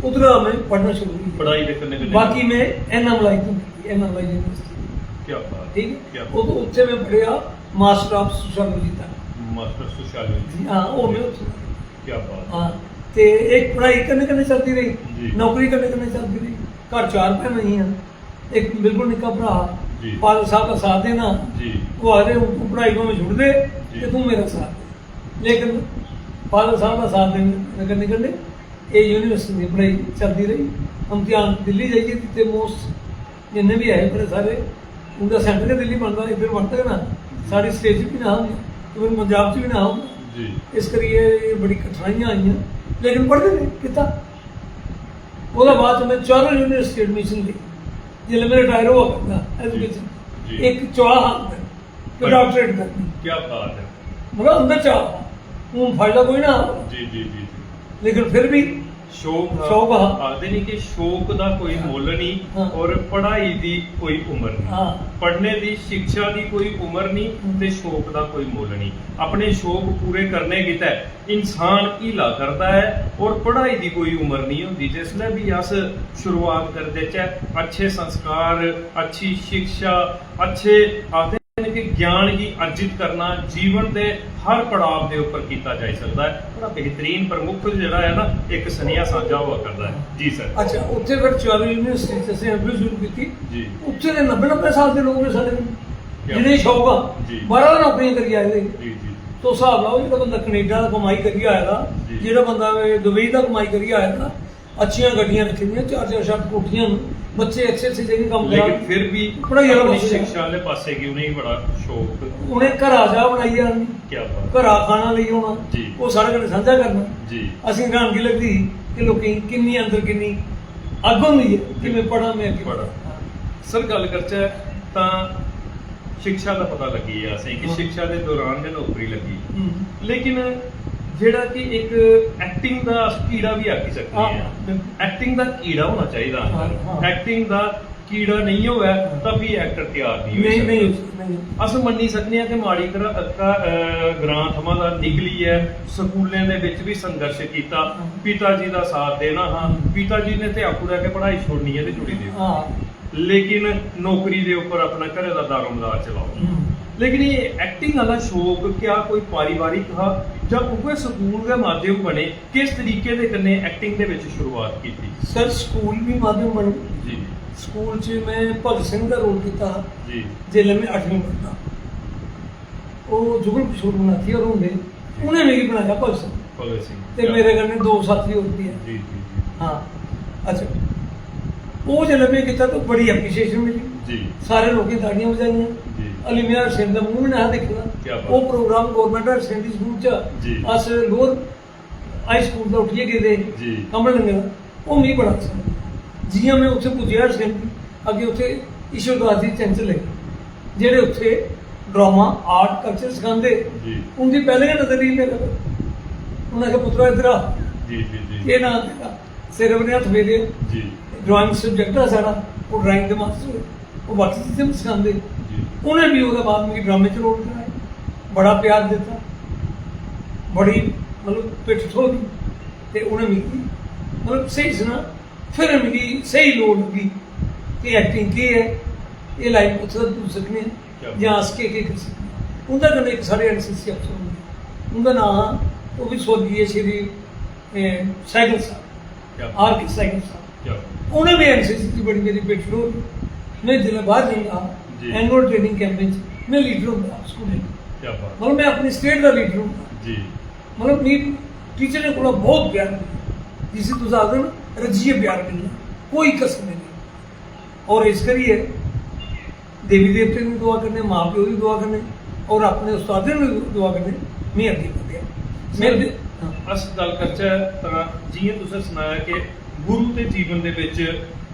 उधर मैं पढ़ना शुरू की। पढ़ाई भी करने के बाकी मैं NMLI यूनिवर्सिटी, क्या बात ठीक क्या है, वो उत्थे मैं पढ़िया मास्टर ऑफ सोशियोलॉजी तक। मास्टर सोशियोलॉजी हाँ वो मैं उत्थे क्या बात हाँ ते एक पढ़ाई करने चलती जी। रही, नौकरी करने चलती रही। घर 4 भैन ही हैं, एक बिल्कुल निक्का भरा, जी। फादर साहब का साथ देना, जी वो आखते तू पढ़ाई को छुड़ दे जी। ते तू मेरा साथ दे, लेकिन फादर साहब का साथ देने करने ये यूनिवर्सिटी की पढ़ाई चलती रही। हम ध्यान दिल्ली जाइए जितने मोस्ट जिन्ने भी है बड़े सारे उनका सेंटर दिल्ली बनता, इधर बनता है ना, सारी स्टेट भी ना होंगे, इवन पंजाब च भी ना होंगे। जी इस करिए बड़ी कठिनाइयां आई, लेकिन पढ़ते रहे किता। ਉਹਦਾ ਬਾਅਦ ਮੈਂ ਚਾਰਲ यूनिवर्सिटी एडमिशन ली, जिसले मैं रिटायर हुआ करना जी। एजुकेशन एक चाह कि डॉक्टरेट करनी, क्या बात है। मगर अंदर चाह हूँ फायदा कोई ना, जी जी जी लेकिन फिर भी ਸ਼ੌਕ ਸ਼ੌਕ ਹਾਂ। ਆਖਦੇ ਨਹੀਂ ਕਿ ਸ਼ੌਕ ਦਾ ਕੋਈ ਮੁੱਲ ਨਹੀਂ ਹਾਂ। ਔਰ ਪੜ੍ਹਾਈ ਦੀ ਕੋਈ ਉਮਰ ਨਹੀਂ। ਹਾਂ। ਪੜ੍ਹਨੇ ਦੀ ਸਿੱਖਿਆ ਦੀ ਕੋਈ ਉਮਰ ਨਹੀਂ ਤੇ ਸ਼ੌਕ ਦਾ ਕੋਈ ਮੁੱਲ ਨਹੀਂ। ਆਪਣੇ ਸ਼ੌਕ ਪੂਰੇ ਕਰਨੇ ਕਿਤੇ ਇਨਸਾਨ ਹੀਲਾ ਕਰਦਾ ਹੈ ਔਰ ਪੜ੍ਹਾਈ ਦੀ ਕੋਈ ਉਮਰ ਨਹੀਂ ਹੁੰਦੀ। ਜਿਸ ਲਈ ਵੀ ਅਸ ਸ਼ੁਰੂਆਤ ਕਰਦੇ ਚ ਅੱਛੇ ਸੰਸਕਾਰ, ਅੱਛੀ ਸਿੱਖਿਆ, ਅੱਛੇ ਆਖਦੇ ਨੇ ਕਿ ਗਿਆਨ ਦੀ ਅਰਜਿਤ ਕਰਨਾ ਜੀਵਨ ਦੇ ਹਰ ਪੜਾਅ ਦੇ ਉੱਪਰ ਕੀਤਾ ਜਾ ਸਕਦਾ ਹੈ। ਬੜਾ ਬਿਹਤਰੀਨ ਪ੍ਰਮੁੱਖ ਜਿਹੜਾ ਹੈ ਨਾ ਇੱਕ ਸੁਨੇਹਾ ਸਾਂਝਾ ਹੋਇਆ ਕਰਦਾ ਹੈ। ਜੀ ਸਰ। अच्छा उत्थे फिर चारल यूनिवर्सिटी से ਅਸੀਂ ਐਮਬੀ ਸ਼ੁਰੂ ਕੀਤੀ। ਜੀ ਉੱਥੇ ਦੇ 90 ਸਾਲ ਦੇ ਲੋਕ ਨੇ ਸਾਡੇ ਕਿਆ ਜਿਹੜੇ ਸ਼ੌਕ ਆ ਜੀ। 12 ਨੌਕਰੀਆਂ ਕਰੀ ਆਏ ਨੇ। ਜੀ ਜੀ ਤੋ ਹਿਸਾਬ ਲਾਓ ਜਿਹੜਾ ਬੰਦਾ ਕੈਨੇਡਾ ਦਾ ਕਮਾਈ ਕਰੀ ਆਏਗਾ, ਜੀ। ਜਿਹੜਾ ਬੰਦਾ ਦੁਬਈ ਦਾ ਕਮਾਈ ਕਰੀ ਆਏਗਾ, ਅੱਛੀਆਂ ਗੱਡੀਆਂ ਰੱਖੀਆਂ, 4-4 ਛੱਤ ਕੋਠੀਆਂ ਨੂੰ, ਬੱਚੇ ਅੱਛੇ ਜਗ੍ਹਾ ਕੰਮ ਲੇਕਿਨ ਕਰਾ, ਫਿਰ ਵੀ ਪੜ੍ਹਾਈ ਵਾਲਾ ਆਪਣੀ ਪਾਸੇ ਸਿੱਖਿਆ ਵਾਲੇ ਪਾਸੇ ਕਿਉਂ ਨਹੀਂ ਬੜਾ ਸ਼ੌਕ। ਉਹਨੇ ਘਰਾਂ ਜਾ ਬਣਾਈ ਜਾਣੀ, ਕੀ ਬਾਤ ਘਰਾਂ ਖਾਣਾ ਲਈ ਆਉਣਾ, ਜੀ। ਉਹ ਸਾਰਾ ਕੁਝ ਸਾਂਝਾ ਕਰਨਾ। ਜੀ ਅਸੀਂ ਹੈਰਾਨਗੀ ਲੱਗਦੀ ਕਿ ਲੋਕੀ ਕਿੰਨੀ ਅੰਦਰ ਕਿੰਨੀ ਅੱਗ ਹੁੰਦੀ ਹੈ ਕਿ ਮੈਂ ਪੜਾਂ, ਮੈਂ ਅੱਗੇ ਪੜ੍ਹਾਂ। ਸਰ ਗੱਲ ਕਰਚੇ ਤਾਂ ਸਿੱਖਿਆ ਦਾ ਪਤਾ ਲੱਗੀ ਆ ਅਸੀਂ ਕਿ ਹਾਂ। ਸਿੱਖਿਆ ਦੇ ਦੌਰਾਨ ਜੇ ਨੌਕਰੀ ਲੱਗੀ, ਹੂੰ। ਲੇਕਿਨ ਜਿਹੜਾ ਕਿ ਇੱਕ ਐਕਟਿੰਗ ਦਾ ਕੀੜਾ ਵੀ ਆਖੀ ਸਕਦੀ ਹਾਂ, ਹੈ। ਬਿਲਕੁਲ। ਐਕਟਿੰਗ ਦਾ ਕੀੜਾ ਹੋਣਾ ਚਾਹੀਦਾ ਹਾਂ, ਅੰਦਰ। ਹਾਂ। ਐਕਟਿੰਗ ਦਾ ਕੀੜਾ ਨਹੀਂ ਹੋਇਆ ਤਾਂ ਵੀ ਐਕਟਰ ਤਿਆਰ ਨਹੀਂ ਨਹੀਂ ਨਹੀਂ ਸਕਦਾ। ਨਹੀਂ ਅਸ ਮੰਨੀ ਸਕਦੇ ਹਾਂ ਕਿ ਮਾੜੀ ਗ੍ਰਾਂ ਥਮਾਂ ਦਾ ਨਿਕਲੀ ਹੈ। ਸਕੂਲਾਂ ਦੇ ਵਿੱਚ ਵੀ ਸੰਘਰਸ਼ ਕੀਤਾ, ਪਿਤਾ ਜੀ ਦਾ ਸਾਥ ਦੇਣਾ। ਹਾਂ, ਪਿਤਾ ਜੀ ਨੇ ਤੇ ਆਪੂ ਰਹਿ ਕੇ ਪੜ੍ਹਾਈ ਛੋੜਨੀ ਹੈ ਤੇ ਜੁੜੀ ਦੇ, ਹਾਂ। ਲੇਕਿਨ ਨੌਕਰੀ ਦੇ ਉੱਪਰ ਆਪਣਾ ਘਰੇ ਦਾ ਦਾਰੋਮਦਾਰ ਚਲਾਓ। ਹੂੰ। लेकिन ये एक्टिंग वाला शौक क्या कोई पारिवारिक था ਜਾਂ ਉਹ ਸਕੂਲ ਦੇ ਮਾਧਿਅਮ ਬਣੇ? ਕਿਸ ਤਰੀਕੇ ਦੇ ਕੰਨੇ ਐਕਟਿੰਗ ਦੇ ਵਿੱਚ ਸ਼ੁਰੂਆਤ ਕੀਤੀ? ਸਰ ਸਕੂਲ ਵੀ ਮਾਧਿਅਮ ਬਣੇ। ਜੀ ਸਕੂਲ 'ਚ ਮੈਂ ਭਗਤ ਸਿੰਘ ਦਾ ਰੋਲ ਕੀਤਾ ਜੀ ਜਿਲ੍ਹੇ ਮੈਂ 8ਵੀਂ ਪੜ੍ਹਦਾ। ਉਹ ਜੁਗਲ ਕਿਸ਼ੋਰ ਬਣਾਤੀ ਔਰ ਉਹਨੇ ਮੇਰੀ ਬਣਾਇਆ ਭਗਤ ਸਿੰਘ, ਭਗਤ ਸਿੰਘ ਤੇ ਮੇਰੇ ਕੰਨੇ 2 ਸਾਥੀ ਹੋਰ ਵੀ ਹੈ। ਜੀ ਜੀ ਹਾਂ ਅੱਛਾ, ਉਹ ਜਿਲ੍ਹੇ ਮੈਂ ਕੀਤਾ ਤਾਂ ਬੜੀ ਐਪਰੀਸ਼ੀਏਸ਼ਨ ਮਿਲੀ, ਜੀ ਸਾਰੇ ਲੋਕੀ ਤਾੜੀਆਂ ਵਜਾਈਆਂ। ਜੀ ਅਲੀ ਮਿਆਂ ਸਿੰਘ ਦਾ ਮੂੰਹ ਨਾ ਦੇਖਣਾ। ਕਿਆ ਬਾਤ। ਉਹ program government higher secondary school ਜੀ। ਚ ਅਸ ਲੋਰ ਹਾਈ ਸਕੂਲ ਦਾ ਉੱਠੀਏ ਕਿਤੇ ਜੀ ਕਮਲ ਲੰਗਰ, ਉਹ ਮੀਂਹ ਬੜਾ ਸੀ। ਜੀਆਂ ਮੈਂ ਉੱਥੇ ਪੁੱਜਿਆ ਸੈਕੰਡਰੀ, ਅੱਗੇ ਉੱਥੇ ਈਸ਼ਵਰਦਾਸ ਜੀ ਚੰਚਲ ਹੈ ਜਿਹੜੇ ਉੱਥੇ ਡਰਾਮਾ ਆਰਟ ਕਲਚਰ ਸਿਖਾਉਂਦੇ। ਜੀ ਉਹਦੀ ਪਹਿਲੇ ਨਜ਼ਰ ਹੀ ਮੇਰੇ ਉਹਨਾਂ ਕੇ ਪੁੱਤਰਾ ਇਧਰ ਆ, ਜੀ ਜੀ ਇਹ ਨਾਮ ਤੇਰਾ ਸਿਰ ਬਨੇ ਹੱਥ ਮੇਰੇ ਜੀ ਡਰਾਇੰਗ ਸਬਜੈਕਟ ਆ ਸਾਡਾ, ਉਹ ਡਰਾਇੰਗ ਦੇ ਮਾਸਟਰ, ਉਹ ਬਾਕੀ ਚੀਜ਼ਾਂ ਸਿਖਾਉਂਦੇ। ਜੀ ਉਹਨੇ ਵੀ ਉਹਦੇ ਬਾਅਦ ਮੇਰੀ ਡਰਾਮੇ 'ਚ ਰੋਲ ਕਰਾਇਆ, ਬੜਾ ਪਿਆਰ ਦਿੱਤਾ, ਬੜੀ ਮਤਲਬ ਪਿੱਠ ਠੋਕੀ, ਤੇ ਉਹਨੇ ਮੈਨੂੰ ਮਤਲਬ ਸਹੀ ਸੁਣਾ। ਫਿਰ ਮੇਰੀ ਸਹੀ ਲੋੜ ਲੱਗੀ ਕਿ ਐਕਟਿੰਗ ਕੀ ਹੈ, ਇਹ ਲਾਈਫ ਉੱਥੇ ਤੱਕ ਪੁੱਜ ਸਕਨੇ ਜਾਂ ਹੱਸ ਕੇ ਕਰ ਸਕਨੇ। ਉਹਦਾ ਕੋਲ ਇੱਕ ਸਾਡੇ ਐਨਸੀਸੀ ਅਫਸਰ ਹੁੰਦੇ, ਉਹਦਾ ਨਾਮ ਉਹ ਵੀ ਸਵਰਗੀ ਸ਼੍ਰੀ सैगल साहब, क्या आर के सैगल साहब, क्या उन्हें भी एनसीसी की बड़ी मेरी पेट हो मैं जिले बाद जी। जाऊँगा एनुअल ट्रेनिंग कैंप में मैं लीडर हूँ स्कूल क्या बात मतलब मैं अपनी स्टेट का लीडर हूँ जी मतलब मेरी टीचर ने कोला बहुत प्यार मिला जिसे तुझ आखते ना रजिए प्यार मिलना कोई कसर नहीं और इस करिए देवी देवते की दुआ करने माँ प्यो की दुआ करने और अपने उस्तादों की दुआ करने मैं अगे बढ़ ਸਰ गया ਅਸ ਗੱਲ ਕਰਚਾ ਤਾਂ ਜਿਵੇਂ ਤੁਸੀਂ ਸੁਣਾਇਆ ਕਿ ਗੁਰੂ ਦੇ ਜੀਵਨ ਦੇ ਵਿੱਚ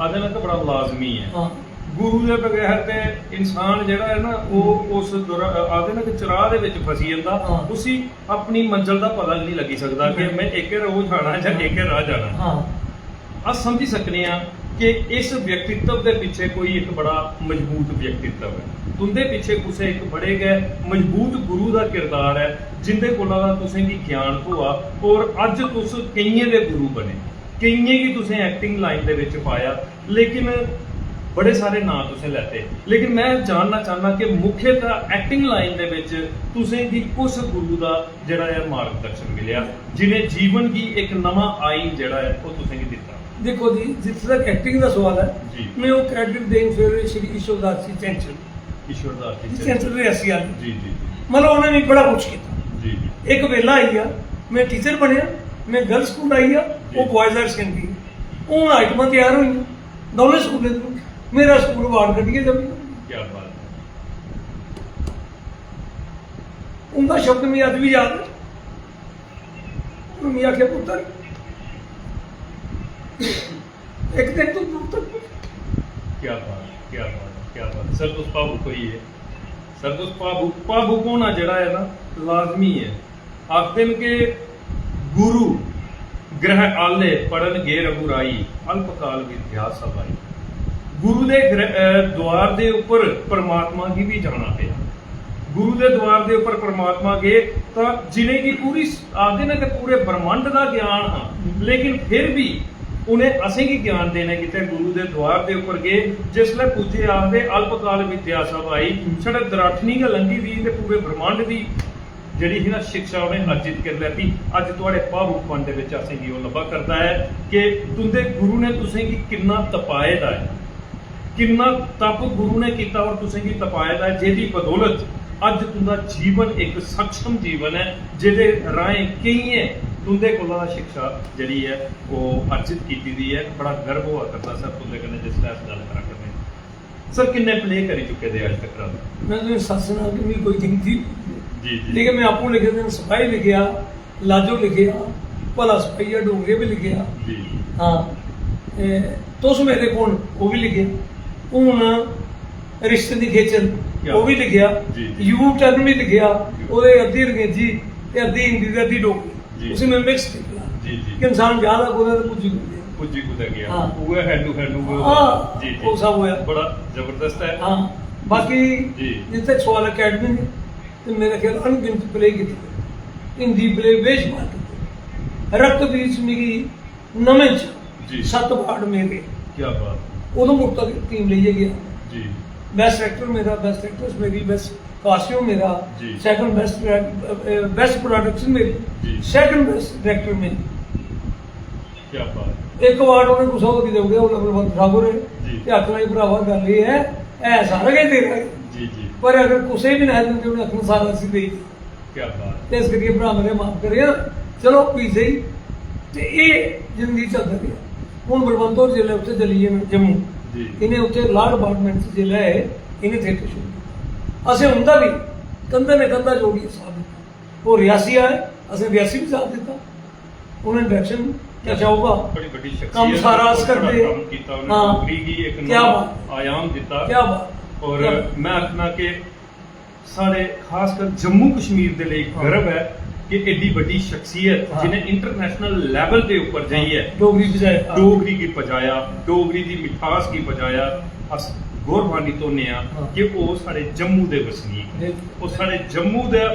ਆਦੇ ਨਾਲ ਤਾਂ ਬੜਾ ਲਾਜ਼ਮੀ ਹੈ हाँ ਗੁਰੂ ਦੇ ਬਗੈਰ ਤੇ ਇਨਸਾਨ ਜਿਹੜਾ ਹੈ ਨਾ ਉਹ ਉਸ ਆਦੇ ਨਾਲ ਕਿ ਚਰਾਹ ਦੇ ਵਿੱਚ ਫਸੀ ਜਾਂਦਾ ਹਾਂ। ਉਸੇ ਆਪਣੀ ਮੰਜ਼ਿਲ ਦਾ ਪਤਾ ਨਹੀਂ ਲੱਗੀ ਸਕਦਾ ਕਿ ਮੈਂ ਇੱਕ ਰੋਜ਼ ਜਾਣਾ ਜਾਂ ਇੱਕ ਰਾਹ ਜਾਣਾ हाँ ਅਸ ਸਮਝੀ ਸਕਨੇ ਆ ਕਿ ਇਸ ਵਿਅਕਤੀਤਵ ਦੇ ਪਿੱਛੇ ਕੋਈ ਇੱਕ ਬੜਾ ਮਜ਼ਬੂਤ ਵਿਅਕਤੀਤਵ ਹੈ ਤੁੰਦੇ ਪਿੱਛੇ ਕਿਸੇ ਇੱਕ ਬੜੇ ਗਏ ਮਜ਼ਬੂਤ ਗੁਰੂ ਦਾ ਕਿਰਦਾਰ ਹੈ ਜਿੰਦੇ ਕੋਲੋਂ ਦਾ ਤੁਸੀਂ ਕੀ ਗਿਆਨ ਹੋਆ ਔਰ ਅੱਜ ਤੁਸੀਂ ਕਈਆਂ ਦੇ ਗੁਰੂ ਬਣੇ ਕਈਆਂ ਕੀ ਤੁਸੀਂ ਐਕਟਿੰਗ ਲਾਈਨ ਦੇ ਵਿੱਚ ਪਾਇਆ ਲੇਕਿਨ ਬੜੇ ਸਾਰੇ ਨਾਂ ਤੁਸੀਂ ਲੈਤੇ ਲੇਕਿਨ ਮੈਂ ਜਾਣਨਾ ਚਾਹਨਾ ਕਿ ਮੁੱਖਤਾ ਐਕਟਿੰਗ ਲਾਈਨ ਦੇ ਵਿੱਚ ਤੁਸੀਂ ਕੀ ਉਸ ਗੁਰੂ ਦਾ ਜਿਹੜਾ ਹੈ ਮਾਰਗਦਰਸ਼ਨ ਮਿਲਿਆ ਜਿਨੇ ਜੀਵਨ ਦੀ ਇੱਕ ਨਵਾਂ ਆਈਨ ਜਿਹੜਾ ਹੈ ਉਹ ਤੁਸੀਂ ਕੀ ਦਿੱਤਾ देखो जी जिस तक एक्टिंग का सवाल है जी। मैं वो क्रेडिट दें फिर श्री ईश्वरदास जी चंचल ईश्वरदास जी चंचल रियासी वाले जी जी मतलब उन्होंने बड़ा कुछ किया जी जी एक वेला आई आ मैं टीचर बनया मैं गर्ल्स स्कूल आई आ वो बॉयज हायर सेकेंडरी हूँ आइटमां तैयार हुई दोनों स्कूलों थ्रू मेरा स्कूल वार्ड कटिए जब क्या बात उनका शब्द मैं अज भी याद है मैं आख्या पुत्र एक दिन तू दूर तक क्या बात क्या बात क्या बात सर तो भावुक कोई है सर तो भावुक होना जड़ा है ना लाजमी है आखते हैं कि गुरु ग्रह आले पढ़न गे रघुराई अल्पकाल विद्या सभाई गुरु दे द्वार दे ऊपर परमात्मा की भी जाना पिया गुरु दे द्वार दे ऊपर परमात्मा गए तो जिन्हें की पूरी आखते ना कि पूरे ब्रह्मांड का ज्ञान हाँ लेकिन फिर भी उन्हें असें की ज्ञान देने किते गुरु दे द्वार दे ऊपर गए जिसले पूजे आखदे अल्पकाल विद्या सब आई छड़े दराठनी का लंघी दी ते पूरे ब्रह्मांड दी ਜਿਹੜੀ ਸੀ ਨਾ ਸਿੱਖਿਆ ਉਹਨੇ ਅਰਜਿਤ ਕਰ ਲੈਤੀ ਅੱਜ ਤੁਹਾਡੇ ਭਾਵੁਕਪਨ ਦੇ ਵਿੱਚ ਅਸੀਂ ਕੀ ਉਹ ਲੱਭਾ ਕਰਦਾ ਹੈ ਕਿ ਤੁੰਦੇ ਗੁਰੂ ਨੇ ਤੁਸੀਂ ਕੀ ਕਿੰਨਾ ਤਪਾਏ ਦਾ ਹੈ ਕਿੰਨਾ ਤਪ ਗੁਰੂ ਨੇ ਕੀਤਾ ਔਰ ਤੁਸੀਂ ਕੀ ਤਪਾਏ ਦਾ ਜਿਹਦੀ ਬਦੌਲਤ ਅੱਜ ਤੁੰਦਾ ਜੀਵਨ ਇੱਕ ਸક્ષਮ ਜੀਵਨ ਹੈ ਜਿਹਦੇ ਰਾਹੀਂ ਕਈਏ ਤੁੰਦੇ ਕੋਲੋਂ ਦਾ ਸਿੱਖਿਆ ਜਿਹੜੀ ਹੈ ਉਹ ਅਰਜਿਤ ਕੀਤੀ ਦੀ ਹੈ ਬੜਾ ਗਰਵ ਹੋਆ ਕਰਦਾ ਸਰ ਤੁੰਦੇ ਕਨੇ ਜਿਸ ਤਰ੍ਹਾਂ ਇਸ ਗੱਲ ਕਰਾ ਕਰਦੇ ਸਰ ਕਿੰਨੇ ਪਲੇ ਕਰੀ ਚੁੱਕੇ ਦੇ ਅੱਜ ਤੱਕ मैं तो सस ना कि मेरी कोई गिनती जी जी लेकिन मैं आपको लिखे दिन सिपाही लिखिया लाजो लिखिया भला सिपाही डोंगरे भी लिखिया जी हाँ तुस मेरे कौन वो भी लिखे हूँ रिश्ते की खेचल वो भी लिखिया जी। यू टर्न भी लिखिया ਉਹਦੇ ਅੱਧੀ ਅੰਗਰੇਜ਼ੀ ਤੇ ਅੱਧੀ ਹਿੰਦੀ ਤੇ ਅੱਧੀ जी। ਡੋਗਰੀ ਉਸੇ में मिक्स लिखिया जी जी कि इंसान ज्यादा बोले तो कुछ ही ਪੁੱਜੀ ਕੁਦਾ ਗਿਆ हाँ। ਉਹ ਹੈਂਡੂ हाँ, ਜੀ वो सब होया ਬੜਾ ਜ਼ਬਰਦਸਤ ਹੈ हाँ बाकी जी। जिस तक सवाल अकेडमी ने तो मेरा ख्याल अनगिनत प्ले की हिंदी प्ले बेशुमार की रक्त बीच मेरी नमें जी। 7 वार्ड मेरे ਕੀ ਬਾਤ उदो मुक्ता टीम ले गया ਜੀ बेस्ट एक्टर मेरा बेस्ट एक्ट्रेस मेरी बेस्ट कास्ट्यूम मेरा जी। सेकंड बेस्ट प्रोडक्शन जी। मेरी सेकंड बेस्ट डायरेक्टर मेरी ਕੀ ਬਾਤ एक अवार्ड उन्हें कुछ और दे गया वो बलवंत ठाकुर है जी। ते आखना ही भरावा गल ये है ऐ सारा गै तेरा है ਜੀ ਜੀ पर अगर कुछ भी ना दिंदे उन्हें आखना सारा असीं दे दित्ता। ਕੀ ਬਾਤ ਤੇ ਇਸ ਕਰਕੇ ਭਰਾ ਮੇਰੇ ਮਾਫ ਕਰਿਆ ਚਲੋ ਪੀ ਸਹੀ ਤੇ ਇਹ ਜ਼ਿੰਦਗੀ ਚੱਲਦੀ ਰਹੀ ਹੁਣ ਬਲਵੰਤੌਰ ਜ਼ਿਲ੍ਹੇ ਉੱਤੇ ਚਲੀਏ ਜੰਮੂ ਜੀ ਇਹਨੇ ਉੱਤੇ ਲਾਅ ਡਿਪਾਰਟਮੈਂਟ ਚ ਜ਼ਿਲ੍ਹਾ ਹੈ ਇਹਨੇ ਥੀਏਟਰ ਸ਼ੁਰੂ ਕੀਤਾ ਅਸੀਂ ਹੁੰਦਾ ਵੀ ਕੰਧੇ ਨੇ ਕੰਧਾ ਜੋੜੀ ਸਾਥ ਦਿੱਤਾ ਉਹ ਰਿਆਸੀ ਆਏ ਅਸੀਂ ਰਿਆਸੀ ਵੀ ਸਾਥ ਦਿੱਤਾ ਉਹਨੇ ਡਾਇਰੈਕਸ਼ਨ ਕਿਆ ਚਾਹੂਗਾ ਬੜੀ ਵੱਡੀ ਸ਼ਖਸੀਅਤ ਕੰਮ ਸਾਰਾ ਅਸ ਬੜਾ ਕਰਦੇ ਕੰਮ ਕੀਤਾ ਉਹਨੇ ਹਾਂ। ਨੌਕਰੀ ਦੀ ਇੱਕ ਕਿਆ ਨਵਾਂ ਬਾਤ। ਆयाम ਦਿੱਤਾ ਕਿਆ ਬਾਤ ਔਰ ਕਿਆ ਬਾਤ। ਮੈਂ ਆਖਣਾ ਕਿ ਸਾਡੇ ਖਾਸ ਕਰ ਜੰਮੂ ਕਸ਼ਮੀਰ ਦੇ ਲਈ ਹਾਂ। ਗਰਵ ਹੈ ਕਿ ਐਡੀ ਵੱਡੀ ਸ਼ਖਸੀਅਤ ਹਾਂ। ਜਿਹਨੇ ਇੰਟਰਨੈਸ਼ਨਲ ਲੈਵਲ ਦੇ ਉੱਪਰ ਜਾਈ ਹੈ ਡੋਗਰੀ ਬਜਾਏ डोगरी की पजाया डोगरी की मिठास की पजाया अस गौरवान्वित होने हाँ। कि वो साढ़े जम्मू के वसनीक जी। वो साढ़े जम्मू का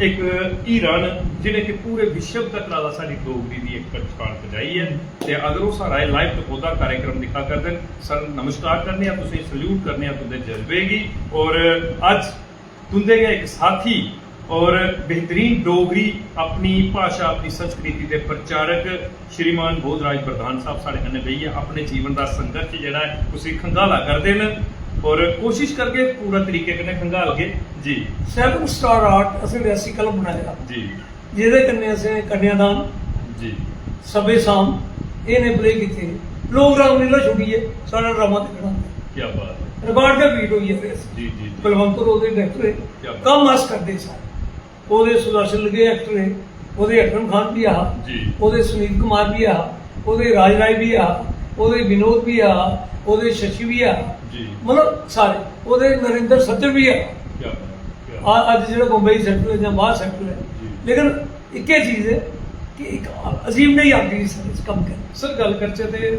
एक हीरा न जिन्हें कि पूरे विश्व तक लादा साड़ी डोगरी की एक पहचान पजाई है ते अगर वो सारा लाइव टपोदा कार्यक्रम दिखा करते सर नमस्कार करने तुझे सल्यूट करने तुंदे जज्बे की और अज तुंदे गए एक साथी ਔਰ ਬਿਹਤਰੀਨ ਡੋਗਰੀ ਆਪਣੀ ਭਾਸ਼ਾ ਆਪਣੀ ਸੰਸਕ੍ਰਿਤੀ ਦੇ ਪ੍ਰਚਾਰਕ ਸ਼੍ਰੀਮਾਨ ਬੋਧਰਾਜ ਪ੍ਰਧਾਨ ਸਾਹਿਬ ਸਾਡੇ ਕन्ने ਬਈ ਹੈ ਆਪਣੇ ਜੀਵਨ ਦਾ ਸੰਘਰਸ਼ ਜਿਹੜਾ ਹੈ ਤੁਸੀਂ ਖੰਗਾਲਾ ਕਰਦੇ ਨੇ ਔਰ ਕੋਸ਼ਿਸ਼ ਕਰਕੇ ਪੂਰਾ ਤਰੀਕੇ ਕन्ने ਖੰਗਾਲ ਕੇ ਜੀ 7 ਸਟਾਰ ਆਰਟ ਅਸੀਂ ਰਿਆਸੀ ਕਲਬ ਬਣਾਇਆ ਜੀ ਜਿਹਦੇ ਕੰਨੇ ਅਸੀਂ ਕੰਨਿਆਦਾਨ ਜੀ ਸਭੇ ਸਾਮ ਇਹਨੇ ਪਲੇ ਕੀਤੇ ਲੋਕ ਰਾਮ ਲੀਲਾ ਛੁੱਟੀਏ ਸਾਡਾ ਡਰਾਮਾ ਦੇਖਣਾ ਕੀ ਬਾਤ ਹੈ ਰਿਕਾਰਡ ਦਾ ਬੀਟ ਹੋਈ ਹੈ ਫਿਰ ਅਸੀਂ ਜੀ ਜੀ ਬਲਵੰਤਰ ਉਹਦੇ ਡਾਇਰੈਕਟਰ ਕਿਆ ਬਾਤ। ਕੰਮ ਮਸ ਕਰਦੇ ਸਾਰੇ ਉਹਦੇ ਸੁਦਰਸ਼ਨ ਲਗੇ ਐਕਟਰ ਨੇ ਉਹਦੇ ਅਕਰਮ ਖਾਨ ਵੀ ਆ ਜੀ ਉਹਦੇ ਸੁਨੀਲ ਕੁਮਾਰ ਵੀ ਆ ਉਹਦੇ ਰਾਜ ਰਾਏ ਵੀ ਆ ਉਹਦੇ ਵਿਨੋਦ ਵੀ ਆ ਉਹਦੇ ਸ਼ਸ਼ੀ ਵੀ ਆ ਜੀ ਮਤਲਬ ਸਾਰੇ ਉਹਦੇ ਨਰਿੰਦਰ ਸੱਜਣ ਵੀ ਆ ਕੀ ਬਾਤ ਅੱਜ ਜਿਹੜਾ ਬੰਬਈ ਸੈਟਲ ਹੈ ਜਾਂ ਬਾਹਰ ਸੈਟਲ ਹੈ ਜੀ। ਲੇਕਿਨ ਇੱਕੇ ਚੀਜ਼ ਹੈ ਕਿ ਇੱਕ ਅਜੀਬ ਨਹੀਂ ਆਉਂਦੀ ਇਸ ਕੰਮ ਕਰ ਸਰ ਗੱਲ ਕਰਚੇ ਤੇ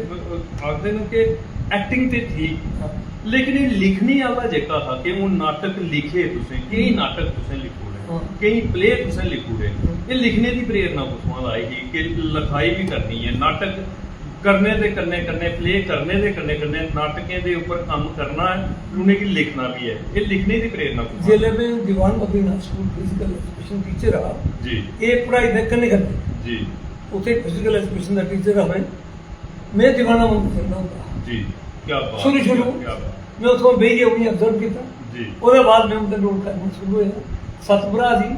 ਆਖਦੇ ਨੇ ਕਿ ਐਕਟਿੰਗ ਤੇ ਠੀਕ ਲੇਕਿਨ ਇਹ ਲਿਖਣੀ ਵਾਲਾ जेका था कि वो नाटक लिखे तुसें कई नाटक तुसें लिखोड़े हाँ। कई प्ले तुसें लिखोड़े ये लिखने की प्रेरणा कुथों आई ही कि लिखाई भी करनी है नाटक करने दे कन्ने प्ले करने दे कन्ने नाटकें दे ऊपर काम करना है उन्हें की लिखना भी है ये लिखने की प्रेरणा कुथों जिले में Diwan Badrinath school physical education teacher रहा जी ये पढ़ाई देख करने करते जी उसे फिजिकल एजुकेशन का टीचर रहा मैं दीवाना मंदिर करना होता जी क्या बात शुरू शुरू क्या बात मैं उतो बही अपनी ऑब्जर्व किया जी ਉਹਦੇ ਬਾਅਦ ਮੈਂ ਉਹਦੇ ਨੋਟ ਕਰਨਾ ਸ਼ੁਰੂ ਹੋਇਆ ਸਤਿਭਰਾ ਜੀ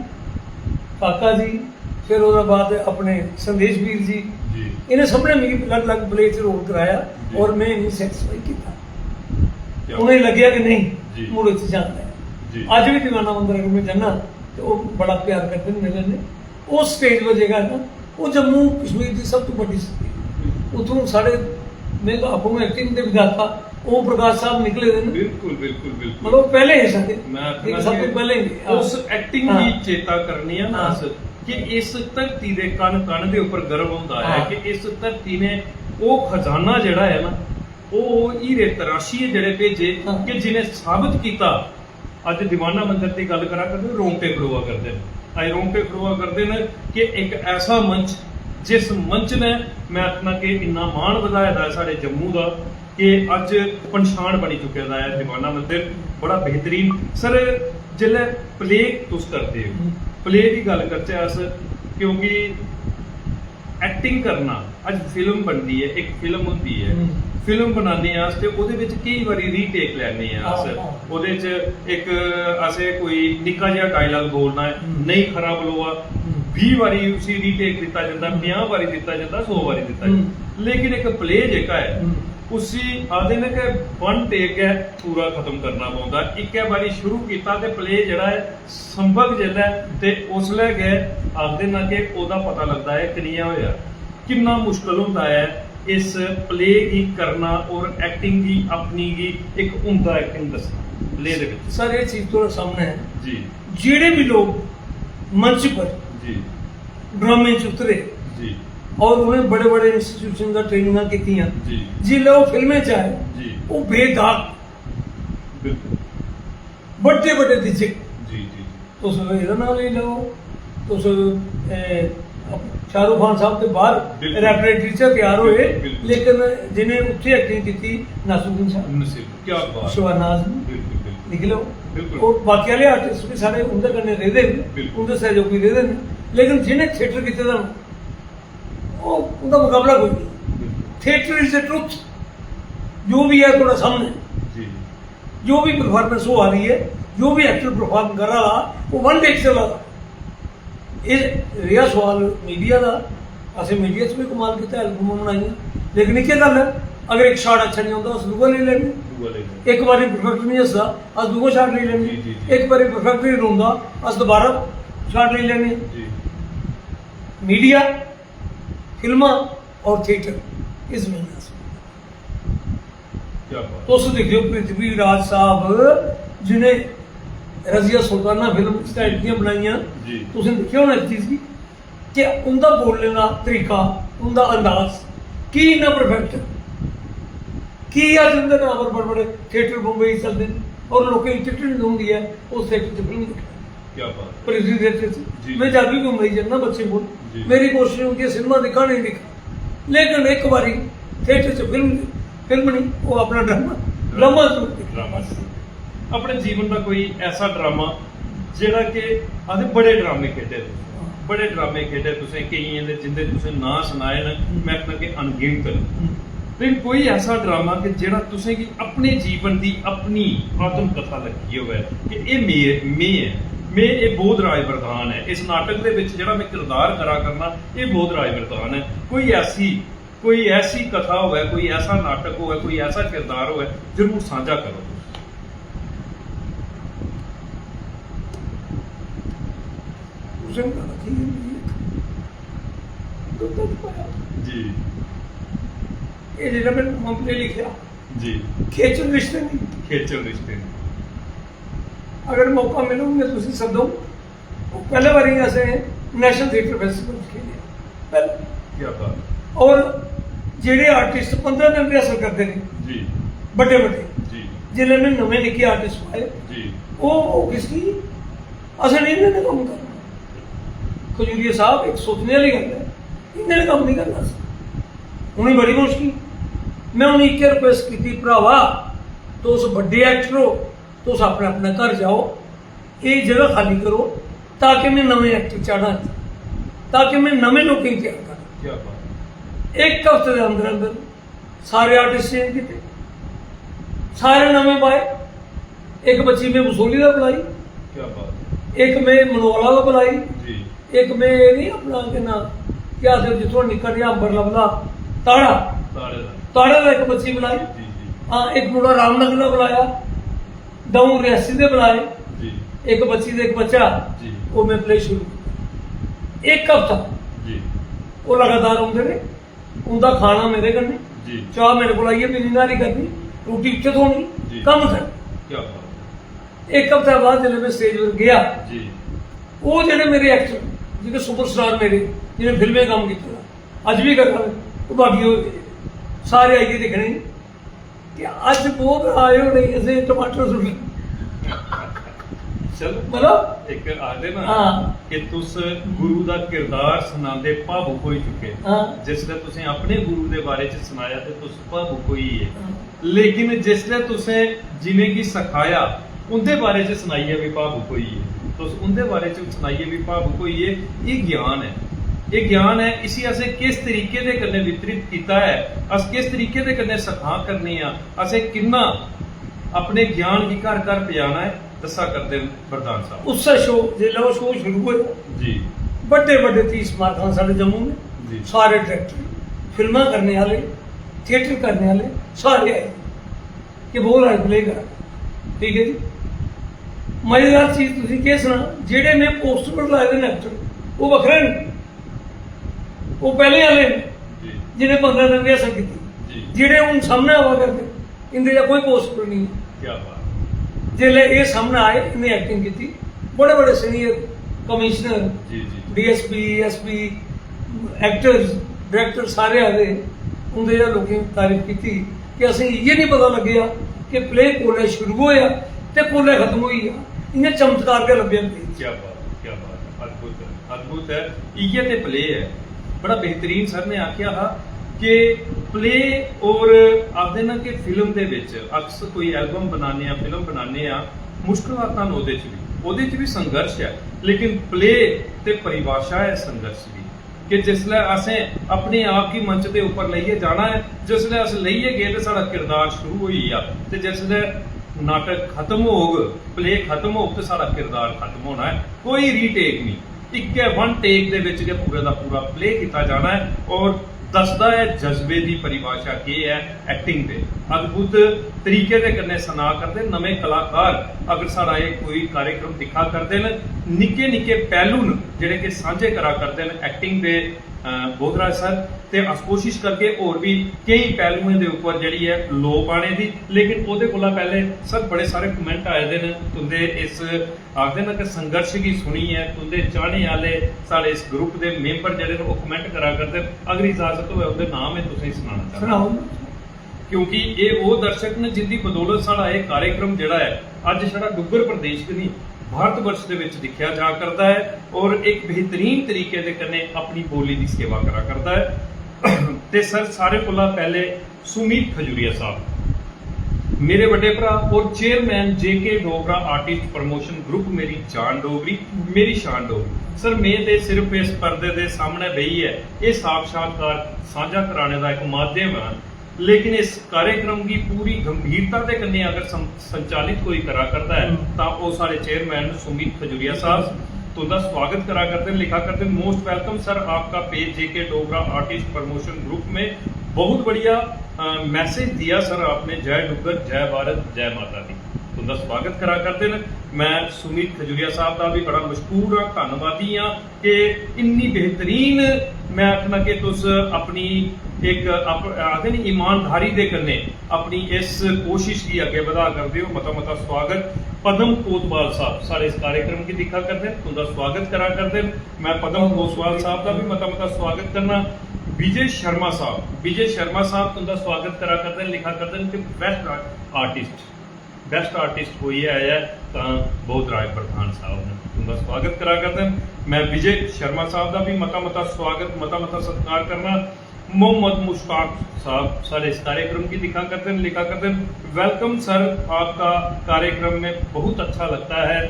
ਕਾਕਾ ਜੀ ਫਿਰ ਉਹਦੇ ਬਾਅਦ ਆਪਣੇ ਸੰਦੇਸ਼ ਵੀਰ ਜੀ जी ਇਹਨੇ ਸਭ ਨੇ ਮੇਰੀ ਅਲੱਗ-ਅਲੱਗ ਪਲੇ 'ਚ ਰੋਲ ਕਰਾਇਆ ਜੀ। ਔਰ ਮੈਂ ਇਹਨੂੰ ਸੈਟੀਸਫਾਈ ਕੀਤਾ क्या ਉਹਨੇ ਲੱਗਿਆ ਕਿ ਜੀ। ਨਹੀਂ ਮੁੜੇ 'ਚ ਜਾਂਦਾ ਹੈ जी ਅੱਜ ਵੀ ਦੀਵਾਨਾ ਮੰਦਰ ਅਗਰ ਮੈਂ ਜਾਣਾ ਤੇ ਉਹ ਬੜਾ ਪਿਆਰ ਕਰਦੇ ਨੇ ਮੇਰੇ ਨੇ ਉਹ ਸਟੇਜ ਵਜੇਗਾ ਨਾ ਉਹ ਜੰਮੂ ਕਸ਼ਮੀਰ ਦੀ ਸਭ ਤੋਂ ਵੱਡੀ ਸਟੇਜ ਉਥੋਂ ਸਾਡੇ ਮੈਂ ਤਾਂ ਆਪੋ ਮੈਂ ਐਕਟਿੰਗ ਦੇ ਵਿਦਾਤਾ ਉਹ ਪ੍ਰਕਾਸ਼ ਸਾਹਿਬ ਨਿਕਲੇ ਦੇ ਨੇ बिल्कुल बिल्कुल बिल्कुल ਮਤਲਬ ਪਹਿਲੇ ਹੈ ਸਾਡੇ मैं ਇੱਕ आखना ਸਭ ਤੋਂ कि ਪਹਿਲੇ ਹੀ उस एक्टिंग हाँ। की चेता करनी है ना हाँ। अस कि इस धरती दे कण कण दे ऊपर गर्व होता है हाँ। कि इस धरती ने वो खजाना जड़ा है ना ਉਹ ਹੀਰੇ ਤਰਾਸ਼ੀ ਜਿਹੜੇ ਭੇਜੇ हाँ। ਕਿ ਜਿਨੇ ਸਾਬਤ ਕੀਤਾ ਅੱਜ ਦੀਵਾਨਾ ਮੰਦਰ ਦੀ ਗੱਲ ਕਰਾ ਕਰਦੇ ਰੋਂਗਟੇ ਖੜੋਆ ਕਰਦੇ ਨੇ ਆਏ ਰੋਂਗਟੇ ਖੜੋਆ ਕਰਦੇ ਨੇ ਕਿ ਇੱਕ ਐਸਾ ਮੰਚ ਜਿਸ ਮੰਚ ਨੇ ਮੈਂ ਆਖਣਾ ਕਿ ਇੰਨਾ ਮਾਣ ਵਧਾਇਆ ਦਾ ਸਾਡੇ ਜੰਮੂ ਦਾ ਕਿ ਅੱਜ ਪਛਾਣ ਬਣੀ ਚੁੱਕਿਆ ਦਾ ਹੈ ਦੀਵਾਨਾ ਮੰਦਿਰ ਬੜਾ ਬਿਹਤਰੀਨ ਸਰ ਜਿਲੇ ਪਲੇ ਤੁਸੀਂ ਕਰਦੇ ਹੋ ਪਲੇ ਦੀ ਗੱਲ ਕਰਚੇ ਅਸ ਕਿਉਂਕਿ ਐਕਟਿੰਗ ਕਰਨਾ ਅੱਜ ਫਿਲਮ ਬਣਦੀ ਹੈ ਇੱਕ ਫਿਲਮ ਹੁੰਦੀ ਹੈ ਫਿਲਮ ਬਣਾਉਂਦੇ ਆ ਤੇ ਉਹਦੇ ਵਿੱਚ ਕਈ ਵਾਰੀ ਰੀਟੇਕ ਲੈਣੇ ਆ ਅਸ ਉਹਦੇ ਚ ਇੱਕ ਅਸੇ ਕੋਈ ਨਿੱਕਾ ਜਿਹਾ ਡਾਇਲੌਗ ਬੋਲਣਾ ਹੈ ਨਹੀਂ ਖਰਾ ਬਲੋਆ 20 ਵਾਰੀ ਉਸੇ ਰੀਟੇਕ ਦਿੱਤਾ ਜਾਂਦਾ 50 ਵਾਰੀ ਦਿੱਤਾ ਜਾਂਦਾ 100 ਵਾਰੀ ਦਿੱਤਾ ਜਾਂਦਾ ਲੇਕਿਨ ਇੱਕ ਪਲੇ ਜਿਹੜਾ ਹੈ ਉਸੇ ਆਦੇ ਨੇ ਕਿ ਵਨ ਟੇਕ ਹੈ ਪੂਰਾ ਖਤਮ ਕਰਨਾ ਪਉਂਦਾ ਇੱਕੇ ਵਾਰੀ ਸ਼ੁਰੂ ਕੀਤਾ ਤੇ ਪਲੇ ਜਿਹੜਾ ਹੈ ਸੰਭਵ ਜਿਹੜਾ ਤੇ ਉਸ ਲੈ ਗਏ ਆਖਦੇ ਨਾ ਕਿ ਉਹਦਾ ਪਤਾ ਲੱਗਦਾ ਹੈ ਕਿੰਨੀਆਂ ਹੋਇਆ ਕਿੰਨਾ ਮੁਸ਼ਕਲ ਹੁੰਦਾ ਹੈ ਇਸ ਪਲੇ ਦੀ ਕਰਨਾ ਔਰ ਐਕਟਿੰਗ ਦੀ ਆਪਣੀ ਦੀ ਇੱਕ ਹੁੰਦਾ ਐਕਟਿੰਗ ਦੱਸਣਾ ਪਲੇ ਦੇ ਵਿੱਚ सर ये चीज तो सामने है ਜੀ जेड़े भी लोग मंच पर ਜੀ ड्रामे च उतरे ਜੀ और उन्हें बड़े बड़े इंस्टीट्यूशन का ट्रेनिंग की ਜੀ जिले वो फिल्में चाहे ਜੀ वो बेदाग ਬਿਲਕੁਲ बड़े बड़े दिजे ਜੀ ਜੀ तुस ਇਹਦਾ ਨਾਮ ਲੈ ਲਓ ਤੁਸ ਸ਼ਾਹਰੁਖ ਖਾਨ ਸਾਹਿਬ ਦੇ ਬਾਹਰ ਬਿਲਕੁਲ। ਰੈਪਰੇਟਰੀ ਚ ਤਿਆਰ ਹੋਏ ਬਿਲਕੁਲ। ਲੇਕਿਨ ਜਿਹਨੇ ਉੱਥੇ ਐਕਟਿੰਗ ਕੀਤੀ ਨਾਸੁਦੀਨ ਸਾਹਿਬ ਨਸੀਬ ਕੀ ਬਾਤ ਸ਼ਵਾਨਾਜ਼ ਬਿਲਕੁਲ ਬਿਲਕੁਲ ਲਿਖ ਲਓ ਬਿਲਕੁਲ। ਉਹ ਬਾਕੀ ਵਾਲੇ ਆਰਟਿਸਟ ਵੀ ਸਾਰੇ ਉਹਦੇ ਕੰਨੇ ਰਹਿੰਦੇ ਨੇ ਬਿਲਕੁਲ। ਉਹਦੇ ਸਹਿਯੋਗੀ ਰਹਿੰਦੇ ਨੇ ਲੇਕਿਨ ਜਿਹਨੇ ਥੀਏਟਰ ਕੀਤੇ ਦਾ ਉਹ ਉਹਦਾ ਮੁਕਾਬਲਾ ਕੋਈ ਨਹੀਂ थिएटर इज द ट्रुथ जो भी है थोड़ा सामने जी जो भी परफॉर्मेंस हो आ रही है जो भी एक्टर परफॉर्म कर रहा वो वन टेक चला ये रिया सवाल मीडिया का असं मीडिया च भी कमाल किया एल्बम बनाई लेकिन एक गल है अगर एक शॉट अच्छा नहीं होता उस दूगा ले लेंगे दुआ ले लेंगे। एक बार परफेक्ट नहीं हसदा अस दूगा शॉट ले लेंगे जी, जी, जी। एक बार परफेक्ट नहीं रोंदा अस दोबारा शॉट ले लेंगे जी मीडिया फिल्मा और थिएटर इस महीने क्या बात तुस देखियो पृथ्वी राज साहब जिन्हें रजिया सुल्ताना फिल्म स्टाइल ਦੀਆਂ ਬਣਾਈਆਂ जी ਤੁਸੀਂ ਦੇਖਿਆ ਹੋਣਾ ਇਸ ਚੀਜ਼ ਦੀ ਕਿ ਉਹਦਾ ਬੋਲਣ ਦਾ ਤਰੀਕਾ ਉਹਦਾ ਅੰਦਾਜ਼ ਕੀ ਨਾ ਪਰਫੈਕਟ ਕੀ ਅੱਜ ਉਹਦੇ ਨਾਲ ਬੜੇ ਬੜੇ ਥੀਏਟਰ ਬੰਬਈ ਚੱਲਦੇ ਨੇ ਔਰ ਲੋਕਾਂ ਦੀ ਟਿਕਟ ਨਹੀਂ ਹੁੰਦੀ ਹੈ ਉਸ ਥੀਏਟਰ 'ਚ ਫਿਲਮ ਦੇਖਣ क्या बात पृथ्वी थीएटर जी। मैं जब भी मुंबई जाना बच्चे को जी। मेरी कोशिश होती है सिनेमा दिखा नहीं दिखा लेकिन एक बारी थिएटर से फिल्म नहीं वो अपना ड्रामा ड्रामा ड्रामा अपने जीवन का कोई ऐसा ड्रामा ਜਿਹੜਾ ਕਿ ਆਦੇ बड़े ड्रामे खेडे तुसें, बड़े ड्रामे खेडे तुसें, कई जिंदे तुसें ना सुनाए न मैं आखना कि अनगिनत न, लेकिन कोई ऐसा ड्रामा कि जेड़ा तुसें कि अपने जीवन की अपनी आत्म कथा लगी होवे कि ये मैं ये बोध राय प्रधान है, इस नाटक दे विच जेड़ा मैं किरदार करा करना ये बोध राय प्रधान है। कोई ऐसी कथा होवे, कोई ऐसा नाटक होवे, कोई ऐसा किरदार होवे, जरूर साझा करो। जी ये जेड़ा मैं हमने लिखा जी खेचल रिश्ते नहीं, खेचल रिश्ते अगर मौका मिले मैं तुझे सदो पहले बार ऐसे नेशनल थिएटर फेस्टिवल खेले पहले, क्या बात, और जेडे आर्टिस्ट 15 दिन रिहर्सल करते हैं जी बड़े बड़े जी जिले में नवे निके आर्टिस्ट पाए जी वो किसकी असल इन्होंने काम करना। खजूरिया साहब एक सोचने वाली गल है, इन्होंने काम नहीं करना उन्हें बड़ी मुश्किल, मैं उन्हें एक रिक्वेस्ट की भरावा तो उस बड़े एक्टर हो तो उस अपने अपने घर जाओ, ये जगह खाली करो ताकि मैं नवे एक्टर चाड़ा, ताकि मैं नवे लोगों की तैयार करा। क्या बात, एक हफ्ते के अंदर अंदर सारे आर्टिस्ट चेंज किए, सारे नवे पाए, एक बच्ची में बसोली का बुलाई, क्या बात, एक में मनोला का बुलाई, जी एक में नहीं अपना के ना क्या जिथों निकल गया अंबर लभदा ताड़ा तारे ताड़े का एक बच्ची बुलाई, जी जी हाँ एक मुंडा रामनगर का बुलाया, दऊं रियासी दे बुलाए, जी एक बच्ची दे एक बच्चा जी वो मैं प्ले शुरू किया। एक हफ्ता जी वो लगातार आते रहे, उनका खाना मेरे कन्ने, जी चाह मेरे को आइए पीनी नारी करनी, रोटी उच्चे धोनी, जी। कम कर। क्या बात, एक हफ्ते बाद जब मैं स्टेज पर गया जी वो जेडे मेरे एक्टर जिन्हें सुपरस्टार मेरे जिन्हें फिल्में काम किया अज भी कर रहा वो बाकी हो गए सारे आइए देखने कि अज बहुत आए हो नहीं ऐसे टमाटर सुनी चलो मतलब एक आखदे ना हाँ। कि तुस गुरु दा किरदार सुनांदे भावुक होई चुके, हाँ। जिसले तुसें अपने गुरु दे बारे च सुनाया ते तुस भावुक होई है, हाँ। लेकिन जिसले तुसें जिन्हें की सिखाया उनके बारे च सुनाइए भी भावुक होई है, तुस उनके बारे च सुनाइए भी भावुक होई है। ये ज्ञान है, ये ज्ञान है, इसी असें किस तरीके दे कन्नै वितरित किया है, अस किस तरीके दे कन्नै सखा करने आ, असें किन्ना अपने ज्ञान की घर घर पजाना है, दसा करते प्रधान साहब। उसका शो जिसले वो शो शुरू हुआ जी बड़े बड़े 30 मार्क साढ़े जम्मू में जी सारे डायरेक्टर फिल्मा करने वाले थिएटर करने वाले सारे आए कि बोल रहा प्ले करा, ठीक है जी। मजेदार चीज तुझे क्या सुना, जेडे मैं पोस्टर पर लाए थे एक्टर वो बखरे ने, वो पहले वाले ने जी जिन्हें 15 दिन रिहर्सल की, जी जेडे हूँ सामने आवा करते इनके कोई पोस्टर नहीं है। क्या बात, जिसले ये सामने आए इन्हें एक्टिंग की, बड़े बड़े सीनियर कमिश्नर जी जी डीएसपी एसपी एक्टर्स डायरेक्टर सारे आ गए, उनके जो लोगों ने तारीफ की कि असें ये नहीं पता लग्या कि प्ले कोले शुरू होया ते कोले खत्म हुई है, इन्हें चमत्कार के लभ्या नहीं। क्या बात, अद्भुत है, अद्भुत है। इये ते प्ले है, बड़ा बेहतरीन सर ने आख्या हा कि प्ले और आखदे ना कि फिल्म दे विच अक्सर कोई एल्बम बनाने आ फिल्म बनाने आ मुश्किलात ओहदे च भी संघर्ष है, लेकिन प्ले ते परिभाषा है संघर्ष की कि जिसले असें अपने आप की मंच के ऊपर लेइए जाना है, जिसले अस लेइए गए तो साड़ा किरदार शुरू होई आ ते जिसले नाटक खत्म होग प्ले खत्म होग तो साड़ा किरदार खत्म होना है, कोई रीटेक नहीं, इक्के वन टेक दे विच के पूरे दा पूरा प्ले किया जाना है। और दसदा है जज्बे की परिभाषा की है एक्टिंग दे, अद्भुत तरीके दे कन्नै सुना करते नवे कलाकार अगर साड़ा ये कोई कार्यक्रम दिखा करते हैं, निक्के निक्के पहलू न जिहड़े कि सांझे करा करते हैं एक्टिंग दे बोधराज सर, ते अस कोशिश करके और भी कई पहलुओं के ऊपर जिहड़ी है लो पाने की, लेकिन ਉਹਦੇ कोला पहले सर बड़े सारे कमेंट आए दे न तुंदे इस आखदे ना कि संघर्ष की सुनी है, तुंदे चाहने वाले साढ़े इस ग्रुप के मेंबर जिहड़े ने वो कमेंट करा करते, अगर इजाजत हो उनके नाम है तुसीं सुनाना चाहो, क्योंकि ये वो दर्शक ने जिंदी बदौलत साड़ा ये कार्यक्रम जिहड़ा है अज साड़ा डुग्गर प्रदेश के नहीं भारत वर्ष के विच दिखिया जा करता है और एक बेहतरीन तरीके दे कन्ने अपनी बोली की सेवा करा करता है। ते सर सारे कोला पहले सुमीत खजूरिया साहब मेरे बड़े भरा और चेयरमैन जेके डोगरा आर्टिस्ट प्रमोशन ग्रुप मेरी जान डोगरी मेरी शान डोगरी। सर मैं ते सिर्फ इस पर्दे दे सामने बही है ये साक्षात्कार साझा कराने का एक माध्यम है, लेकिन इस कार्यक्रम की पूरी गंभीरता के कन्ने अगर संचालित कोई करा करता है तो वो सारे चेयरमैन सुमित खजूरिया साहब तुंदा स्वागत करा करते हैं, लिखा करते हैं मोस्ट वेलकम सर आपका पेज जेके डोगरा आर्टिस्ट प्रमोशन ग्रुप में बहुत बढ़िया मैसेज दिया सर आपने, जय डुग्गर जय भारत जय माता दी। तुंदा स्वागत करा करते हैं। मैं सुमित खजूरिया साहब का भी बड़ा मशहूर हाँ धन्नवादी हाँ कि इन्नी बेहतरीन मैं आखना कि तुस अपनी एक आखिर ईमानदारी दे कन्ने अपनी इस कोशिश की अगे बढ़ा करते हो। मता मता स्वागत। पदम कोतवाल साहब सारे इस कार्यक्रम की दिखा करते हैं, तुंदा स्वागत करा करते हैं। मैं पदम कोतवाल साहब का भी मता मता स्वागत करना। विजय शर्मा साहब तुंदा स्वागत करा करते हैं, लिखा करते हैं कि बेस्ट आर्टिस्ट कोई आया तो बहुत राय प्रधान साहब ने तुंदा स्वागत करा करते हैं। मैं विजय शर्मा साहब का भी मता मता स्वागत मता मता सत्कार करना। मोहम्मद मुश्ताक साहब सारे इस कार्यक्रम की दिखा करते हैं, लिखा करते हैं वेलकम सर आपका कार्यक्रम में बहुत अच्छा लगता है,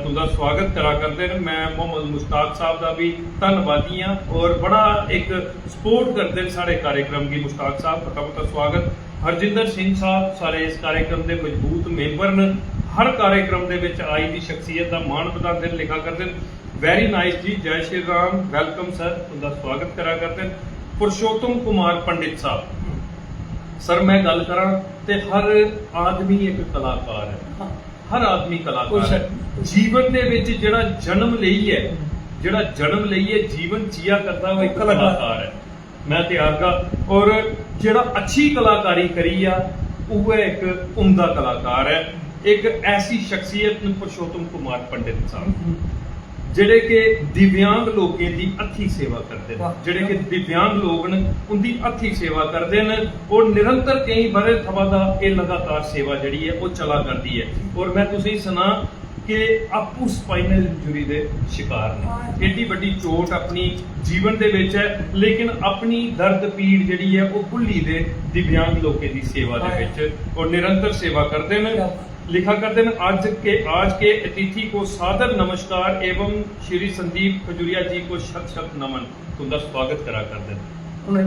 तुंदा स्वागत करा करते हैं। मैं मोहम्मद मुश्ताक साहब का भी धन्नवादी हाँ और बड़ा एक सपोर्ट करते हैं सारे कार्यक्रम की। मुश्ताक साहब मता मता स्वागत। हरजिंदर सिंह साहब सारे इस कार्यक्रम के मजबूत मेंबर ने, हर कार्यक्रम के विच आई दी शख्सियत का मान बताते हैं, लिखा करते हैं वेरी नाइस जी जय श्री राम वेलकम सर तुंदा स्वागत करा करते हैं। पुरुषोत्तम कुमार पंडित साहब सर मैं गल करा ते हर आदमी एक कलाकार है, हर आदमी कलाकार है। जीवन दे विच जेड़ा जन्म लई है जीवन जिया करता वो एक कलाकार है। मैं ते आगा और जेड़ा अच्छी कलाकारी करी आ वो एक उम्दा कलाकार है। एक ऐसी शख्सियत पुरुषोत्तम कुमार पंडित साहब ਜਿਹੜੇ ਕਿ दिव्यांग लोगों की अथी सेवा करते हैं, ਜਿਹੜੇ कि दिव्यांग लोग ने उनकी अथी सेवा करते हैं और निरंतर कई बड़े थवा दा ये लगातार सेवा जड़ी है वो चला करती है। और मैं तुसीं सुना कि आपू स्पाइनल इंजरी दे शिकार ने, एडी बड़ी चोट अपनी जीवन दे विच है लेकिन अपनी दर्द पीड़ जड़ी है वो भुल्ली दे दिव्यांग लोगों की सेवा दे विच और निरंतर सेवा करते हैं, लिखा करते हैं। आज के अतिथि को सादर नमस्कार एवं श्री संदीप खजूरिया जी को शत शत नमन तुंदा स्वागत करा करते हैं।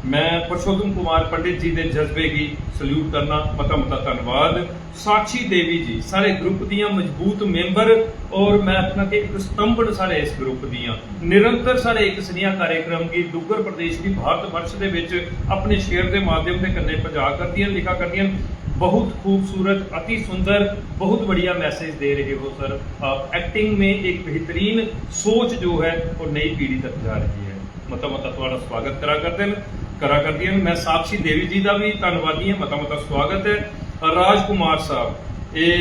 मैं पुरुषोत्तम कुमार पंडित जी के जज्बे की सल्यूट करना मता मता धन्यवाद। साक्षी देवी जी सारे ग्रुप दियां मजबूत मेंबर और मैं अपना कि एक स्तंभन सारे इस ग्रुप दियां निरंतर सारे एक स्नेहा कार्यक्रम की डुग्गर प्रदेश की भारत वर्ष के विच अपने शेयर के माध्यम से कन्ने पहुंचा करदियां, लिखा करदियां बहुत खूबसूरत अति सुंदर बहुत बढ़िया मैसेज दे रहे हो सर आप। एक्टिंग में एक बेहतरीन सोच जो है वो नई पीढ़ी तक जा रही है। मता मता तुम्हारा स्वागत करा करती हैं। मैं साक्षी देवी जी का भी धन्नवादी है, मता मता स्वागत है। राजकुमार साहब ये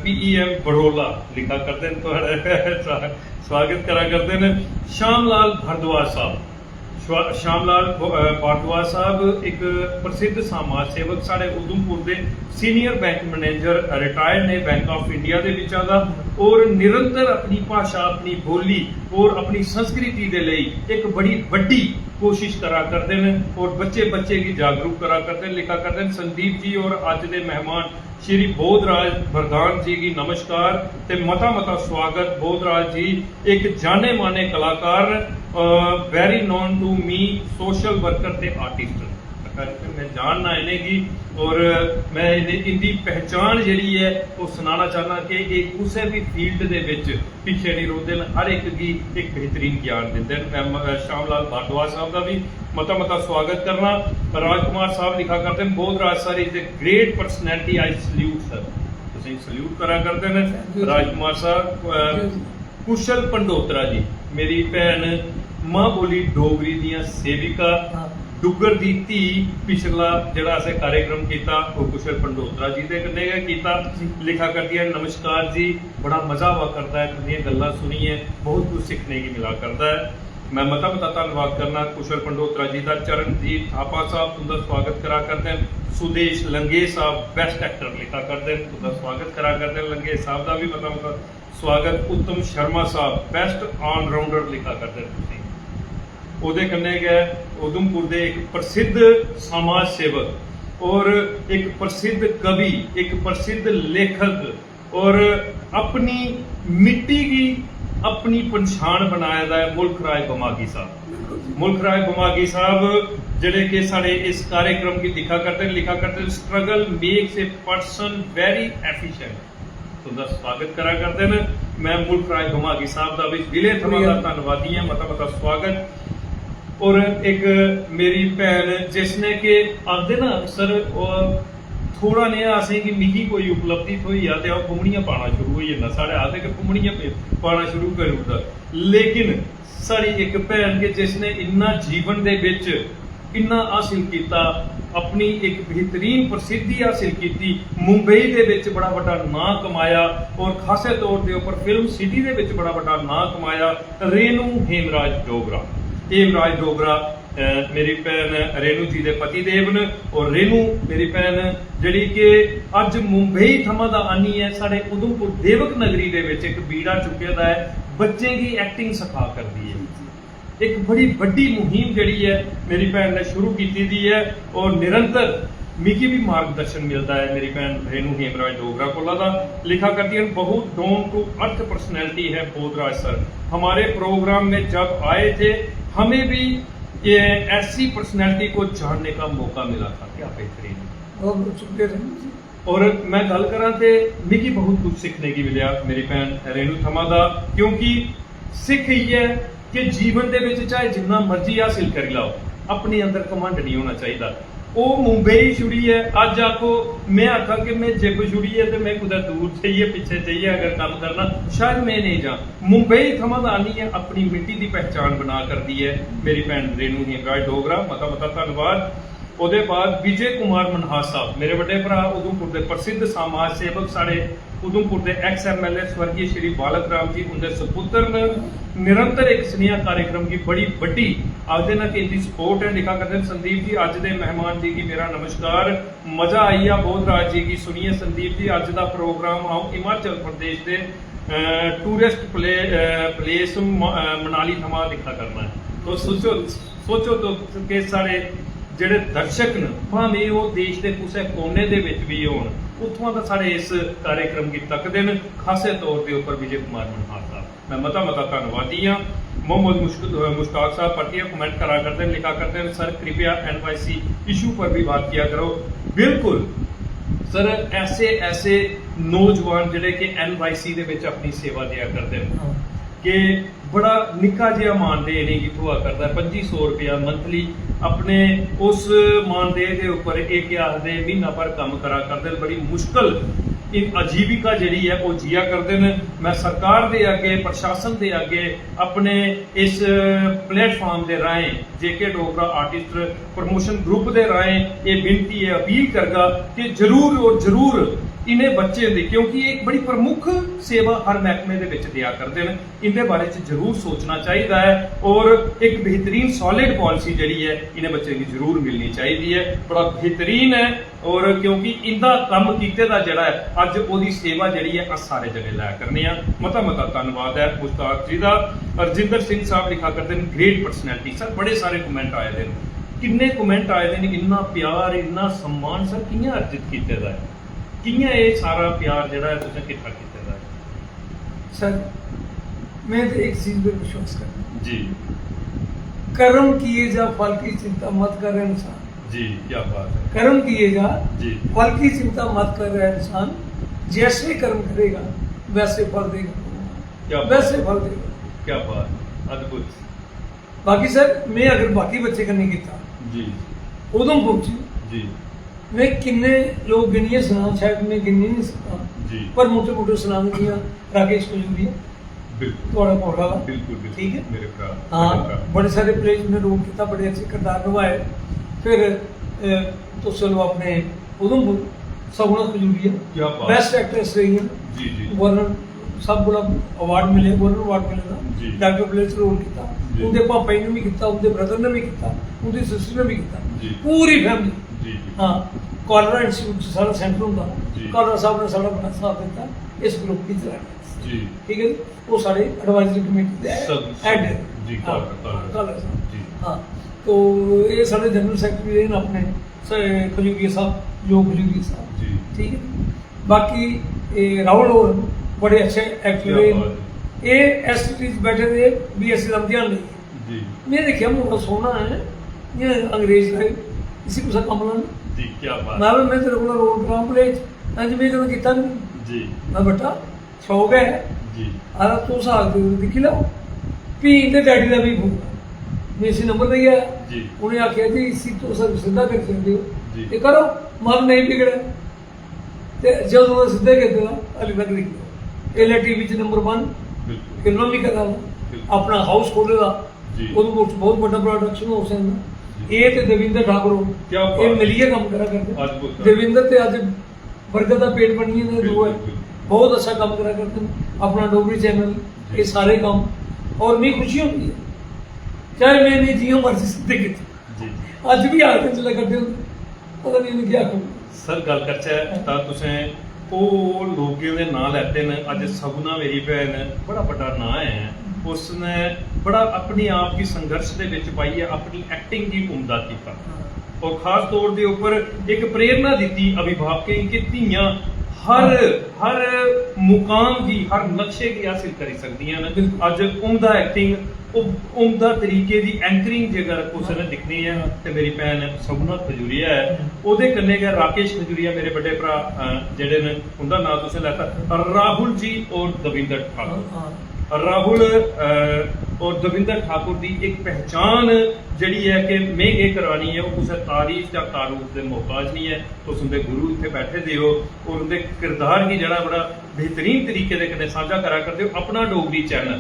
PEM बड़ोला लिखा करते हैं तो स्वागत करा करते हैं। श्यामलाल भारद्वाज साहब एक प्रसिद्ध समाज सेवक साढ़े उधमपुर के सीनियर बैंक मैनेजर रिटायर्ड ने बैंक ऑफ इंडिया के विच और निरंतर अपनी भाषा अपनी बोली और अपनी संस्कृति के लिए एक बड़ी वड्डी कोशिश करा करते हैं और बच्चे की जागरूक करा करते हैं, लिखा करते हैं। संदीप जी और अज के मेहमान श्री बोधराज प्रधान जी की नमस्कार ते मता मता स्वागत। बोधराज जी एक जाने माने कलाकार very known to me social worker ते आर्टिस्ट मैं जानना इन्हें की और मैं इनकी पहचान जी है वो सुनाना चाहना कि एक किसी भी फील्ड के पिछे नहीं रोते हैं, हर एक की एक बेहतरीन ज्ञान देते हैं। श्यामलाल भारद्वाज साहब का भी मता मता स्वागत करना। राजकुमार साहब लिखा करते हैं Bodhraj sir is a great personality I salute sir, तुसीं सल्यूट करा करते हैं राजकुमार साहब। कुशल पंडोत्रा जी मेरी भैन मां बोली डोगरी दियां सेविका डुग्गर दी धी पिछला जिहड़ा असें कार्यक्रम किया वो कुशल पंडोत्रा जी दे कन्नै किया, लिखा करती है नमस्कार जी बड़ा मजा हुआ करता है तुहाडीआं गल्लां सुनिए बहुत कुछ सीखने की मिला करता है। मैं मता मता धन्नवाद करना कुशल पंडोत्रा जी का। चरणजीत थापा साहब तुंदा स्वागत करा करते हैं। सुदेश लंगे साहब बेस्ट एक्टर लिखा करते हैं तुंदा स्वागत करा करते हैं, लंगे साहब का भी मता मता स्वागत। उत्तम शर्मा साहब बेस्ट ऑलराउंडर लिखा करते हैं। ਉਹਦੇ कन्ने गए उधमपुर के एक प्रसिद्ध समाज सेवक और एक प्रसिद्ध कवि, एक प्रसिद्ध लेखक और अपनी मिट्टी की अपनी पहचान बनाया है मुल्क राय बमागी साहब। मुल्क राय बमागी साहब जड़े के साढ़े इस कार्यक्रम की लिखा करते struggle makes a person very efficient. तुंदा स्वागत करा करते हैं। मैं मुल्क राय बमागी साहब का भी दिले थमां दा धन्नवादी हां। मता स्वागत। और एक मेरी भैन जिसने के आखदे ना सर थोड़ा नेहा असें कि मिगी कोई उपलब्धि थोई आ ते फुमड़ियां पाना शुरू हो जांदा। साढ़े आखदे कि फुमड़ियां पाना शुरू करी ओड़दा, लेकिन साड़ी एक भैन के जिसने इन्ना जीवन दे विच इन्ना हासिल किया, अपनी एक बेहतरीन प्रसिद्धि हासिल की, मुंबई दे विच बड़ा बड़ा नां कमाया और खासे तौर के उपर फिल्म सिटी दे विच बड़ा बड़ा नां कमाया। रेनू हेमराज डोगरा। हेमराज डोगरा मेरी भैन रेनू जी के पति देव न और रेनू मेरी भैन जड़ी कि अज मुंबई थमां दा आनी है साढ़े उधमपुर देवक नगरी दे विच एक बीड़ा चुके दा है, बच्चे की एक्टिंग सिखा करती है। एक बड़ी बड़ी मुहिम जड़ी है मेरी भैन ने शुरू की दी है और निरंतर मिगी भी मार्गदर्शन मिलता है। मेरी भैन रेनू हेमराज डोगरा कोला दा लिखा करती है। बहुत डाउन टू अर्थ पर्सनैलिटी है बोधराज सर। हमारे प्रोग्राम में जब आए थे हमें भी ये ऐसी पर्सनैलिटी को जानने का मौका मिला था। क्या बेहतरीन। और मैं गल करा तो मिगी बहुत कुछ सीखने की मिला मेरी भैन रेनू थमा दा, क्योंकि सिख ये है कि जीवन दे विच चाहे जिन्ना मर्जी हासिल करी लाओ, अपने अंदर घमंड नहीं होना चाहिए। वो मुंबई छुड़ी है, अज आखो मैं आखा कि मैं जिब छुड़ी है तो मैं कुछ दूर चाहिए पीछे चाहिए अगर काम करना, शायद मैं नहीं जा। मुंबई थमां आनी है, अपनी मिट्टी की पहचान बना कर दी है मेरी भैन रेनू हेमराज डोगरा। मता धन्यवाद। ਉਹਦੇ बाद विजय कुमार मनहास साहब मेरे बड़े भरा उधमपुर के प्रसिद्ध समाज सेवक, साढ़े उधमपुर के एक्स MLA स्वर्गीय श्री बालक राम जी उनके सपुत्र ने निरंतर एक स्नेहा कार्यक्रम की बड़ी बड़ी आखते ना कि इनकी सपोर्ट है। लिखा करते हैं संदीप जी अज के मेहमान जी की मेरा नमस्कार, मजा आई आ बोधराज जी की सुनिए। संदीप जी अज का प्रोग्राम आओ हिमाचल प्रदेश के टूरिस्ट प्लेस मनाली थमा लिखा करना है। तो सोचो तो कि सारे ਜਿਹੜੇ ਦਰਸ਼ਕ ਨੇ ਭਾਵੇਂ ਉਹ ਦੇਸ਼ ਦੇ ਕਿਸੇ ਕੋਨੇ ਦੇ ਵਿੱਚ ਵੀ ਹੋਣ, ਉੱਥੋਂ ਦਾ ਸਾਡੇ ਇਸ कार्यक्रम की तकते हैं, खासे तौर के ऊपर विजय कुमार मनहास साहब। मैं मता धन्यवादी हाँ। मोहम्मद मुश्ताक साहब पटिया कमेंट करा करते हैं, लिखा करते हैं सर कृपया NYC इशू पर भी बात किया करो। बिल्कुल सर, ऐसे नौजवान जिहड़े कि NYC दे विच अपनी सेवा दिया करते हैं कि बड़ा निक्का जिहा मानदेय नहीं कि हुआ करता है 2500 रुपया मंथली अपने उस मानदेय के उपर एक आखते महीना भर काम करा करते, बड़ी मुश्किल आजीविका जी है वो जिया करते हैं। मैं सरकार के अगे प्रशासन के अगे अपने इस प्लेटफॉर्म के राहें JK Dogra artist promotion group के राहें ये विनती है, अपील करगा कि जरूर और जरूर इन्हें बच्चे दी, क्योंकि एक बड़ी प्रमुख सेवा हर महकमे के विच दिया करते हैं, इनके बारे में जरूर सोचना चाहिए है और एक बेहतरीन सॉलिड पॉलिसी जी है इन्हें बच्चे की जरूर मिलनी चाहिए है। बड़ा बेहतरीन है और क्योंकि इनका काम कीते दा जड़ा है अज ओदी सेवा जी है अस सारे जने लै करने। मता धन्यवाद है मुश्ताक जी का। रजिंदर सिंह साहब लिखा करते हैं ग्रेट पर्सनैलिटी। सर बड़े सारे कमेंट आए थे, किन्ने कमेंट आए थे, इन्ना प्यार इन्ना सम्मान सर कियां अर्जित किया है, कियां ये सारा प्यार जड़ा है तुसें किट्ठा कीता है? सर मैं तो एक चीज पर विश्वास करता हूं जी, कर्म किए जा फल की चिंता मत कर इंसान। जी क्या बात है। कर्म किए जा जी, फल की चिंता मत कर इंसान, जैसे कर्म करेगा वैसे फल देगा, क्या वैसे फल देगा। क्या बात, अद्भुत। बाकी सर मैं अगर बाकी बच्चे का नहीं किया जी उधमपुर जी मैं किन्ने लोग गिनिए सलाम, शायद मैं गिनी नहीं सकता जी, पर मोटे मोटे सलाम दिया राकेश कजूरिया बिल्कुल थोड़ा पौड़ा बिल्कुल ठीक है मेरे भरा। हाँ बड़े सारे प्लेज में रोल किया, बड़े अच्छे किरदार निभाए। फिर तो चलो अपने उधमपुर सगुना क्या कजूरिया बात। बेस्ट एक्ट्रेस रही है जी जी गवर्नर सब बड़ा अवार्ड मिले, गवर्नर अवार्ड मिले जी। था डॉक्टर प्लेस रोल किया, जी। उनके पापा ने भी किया, उनके ब्रदर ने भी किया, उनकी सिस्टर ने भी जी। किया, पूरी फैमिली। जी जी हाँ कॉलरा इंस्टीट्यूट सारा सेंटर होंगे, जी। कॉलरा साहब ने सारा बड़ा साथ दिता इस ग्रुप की तरह। जी ठीक है जी, वो सारे एडवाइजरी कमेटी के सब- हेड है जी, हाँ, कॉलरा साहब। कॉलरा साहब। जी। हाँ तो ये सारे जनरल सेक्रेटरी रहे अपने खजूरिया साहब जो खजूरिया साहब जी ठीक है। बाकी राहुल और बड़े अच्छे एक्टर क्या है बात है। ये एसटीज बैठे थे भी ऐसे हम ध्यान नहीं जी मैं देखिए मुंडा सोना है ये अंग्रेज है इसी को सा कमला जी क्या बात मैं तेरे को रोल ड्राम प्ले आज मैं कदों किया नहीं जी मैं बेटा शौक है जी आला तू साग दे दिखी लो भी ते डैडी का भी फोन मैं इसी नंबर नहीं आया जी उन्हें आखिया जी इसी तो सर सीधा कर सकते हो जी। ये करो मन नहीं बिगड़े ते जब वो सीधे कहते हो अली तक लिख लो एल टीवी च नंबर 1 बिल्कुल फिल्म भी करा अपना हाउस खोलेगा जी बहुत बड़ा प्रोडक्शन हो सकता ये ते देविंਦਰ ठाकुर क्या बात। ये मिलिए काम करा करते अद्भुत। देविंਦਰ ते आज बरगद का पेट बनी है दो है बिल्कुल। बहुत अच्छा काम करा करते हैं अपना डोगरी चैनल ये सारे काम और मैं खुशी होती है चाहे मैं नहीं जियो मर्जी सीधे किते जी ਅੱਜ ਵੀ ਆਖਦੇ ਚਲੇ ਕਰਦੇ ਹੁੰਦੇ ਪਤਾ ਨਹੀਂ ਇਹਨੂੰ ਕੀ ਆਖੂ ਸਰ ਗੱਲ ਕਰਚਾ ਤਾਂ ਤੁਸੀਂ ਉਹ ਲੋਕਾਂ ਦੇ ਨਾਂ ਲੈਤੇ ਨੇ ਅੱਜ ਸਗੁਨਾ ਮੇਰੀ ਭੈਣ ਬੜਾ ਵੱਡਾ ਨਾਂ ਹੈ ਉਸਨੇ ਬੜਾ ਆਪਣੇ ਆਪ ਦੀ ਸੰਘਰਸ਼ ਦੇ ਵਿੱਚ ਪਾਈ ਹੈ ਆਪਣੀ ਐਕਟਿੰਗ ਦੀ ਉਮਦਾ ਕੀਤਾ और खास तौर के ऊपर एक प्रेरणा दी अभिभावकें कि धीयां हर मुकाम की हर नक्शे की हासिल करी सकदियां ने अज उमदा एक्टिंग उमदा तरीके की एंकरिंग जेकर उसने दिखनी है तो मेरी भैन सगुना खजूरिया है ਉਹਦੇ कन्ने गया राकेश खजूरिया मेरे बड़े भरा जेडे ने उनका नाम तुसें लैता राहुल जी और दविंदर ठाकुर राहुल और दविंदर ठाकुर की एक पहचान ਜਿਹੜੀ ਹੈ ਕਿ ਮੈਂ ਇਹ ਕਰਾਣੀ ਹੈ ਉਹ ਕਿਸੇ ਤਾਰੀਫ ਜਾਂ ਤਾਰੂਫ ਦੇ ਮੁਹਤਾਜ ਨਹੀਂ ਹੈ ਉਸ ਦੇ ਗੁਰੂ ਇੱਥੇ ਬੈਠੇ ਦੇ ਹੋ ਔਰ ਉਹਦੇ ਕਿਰਦਾਰ ਕੀ ਜਿਹੜਾ ਬੜਾ ਬਿਹਤਰੀਨ ਤਰੀਕੇ ਦੇ ਕਨੇ ਸਾਂਝਾ ਕਰਾ ਕਰਦੇ ਹੋ ਆਪਣਾ ਡੋਗਰੀ ਚੈਨਲ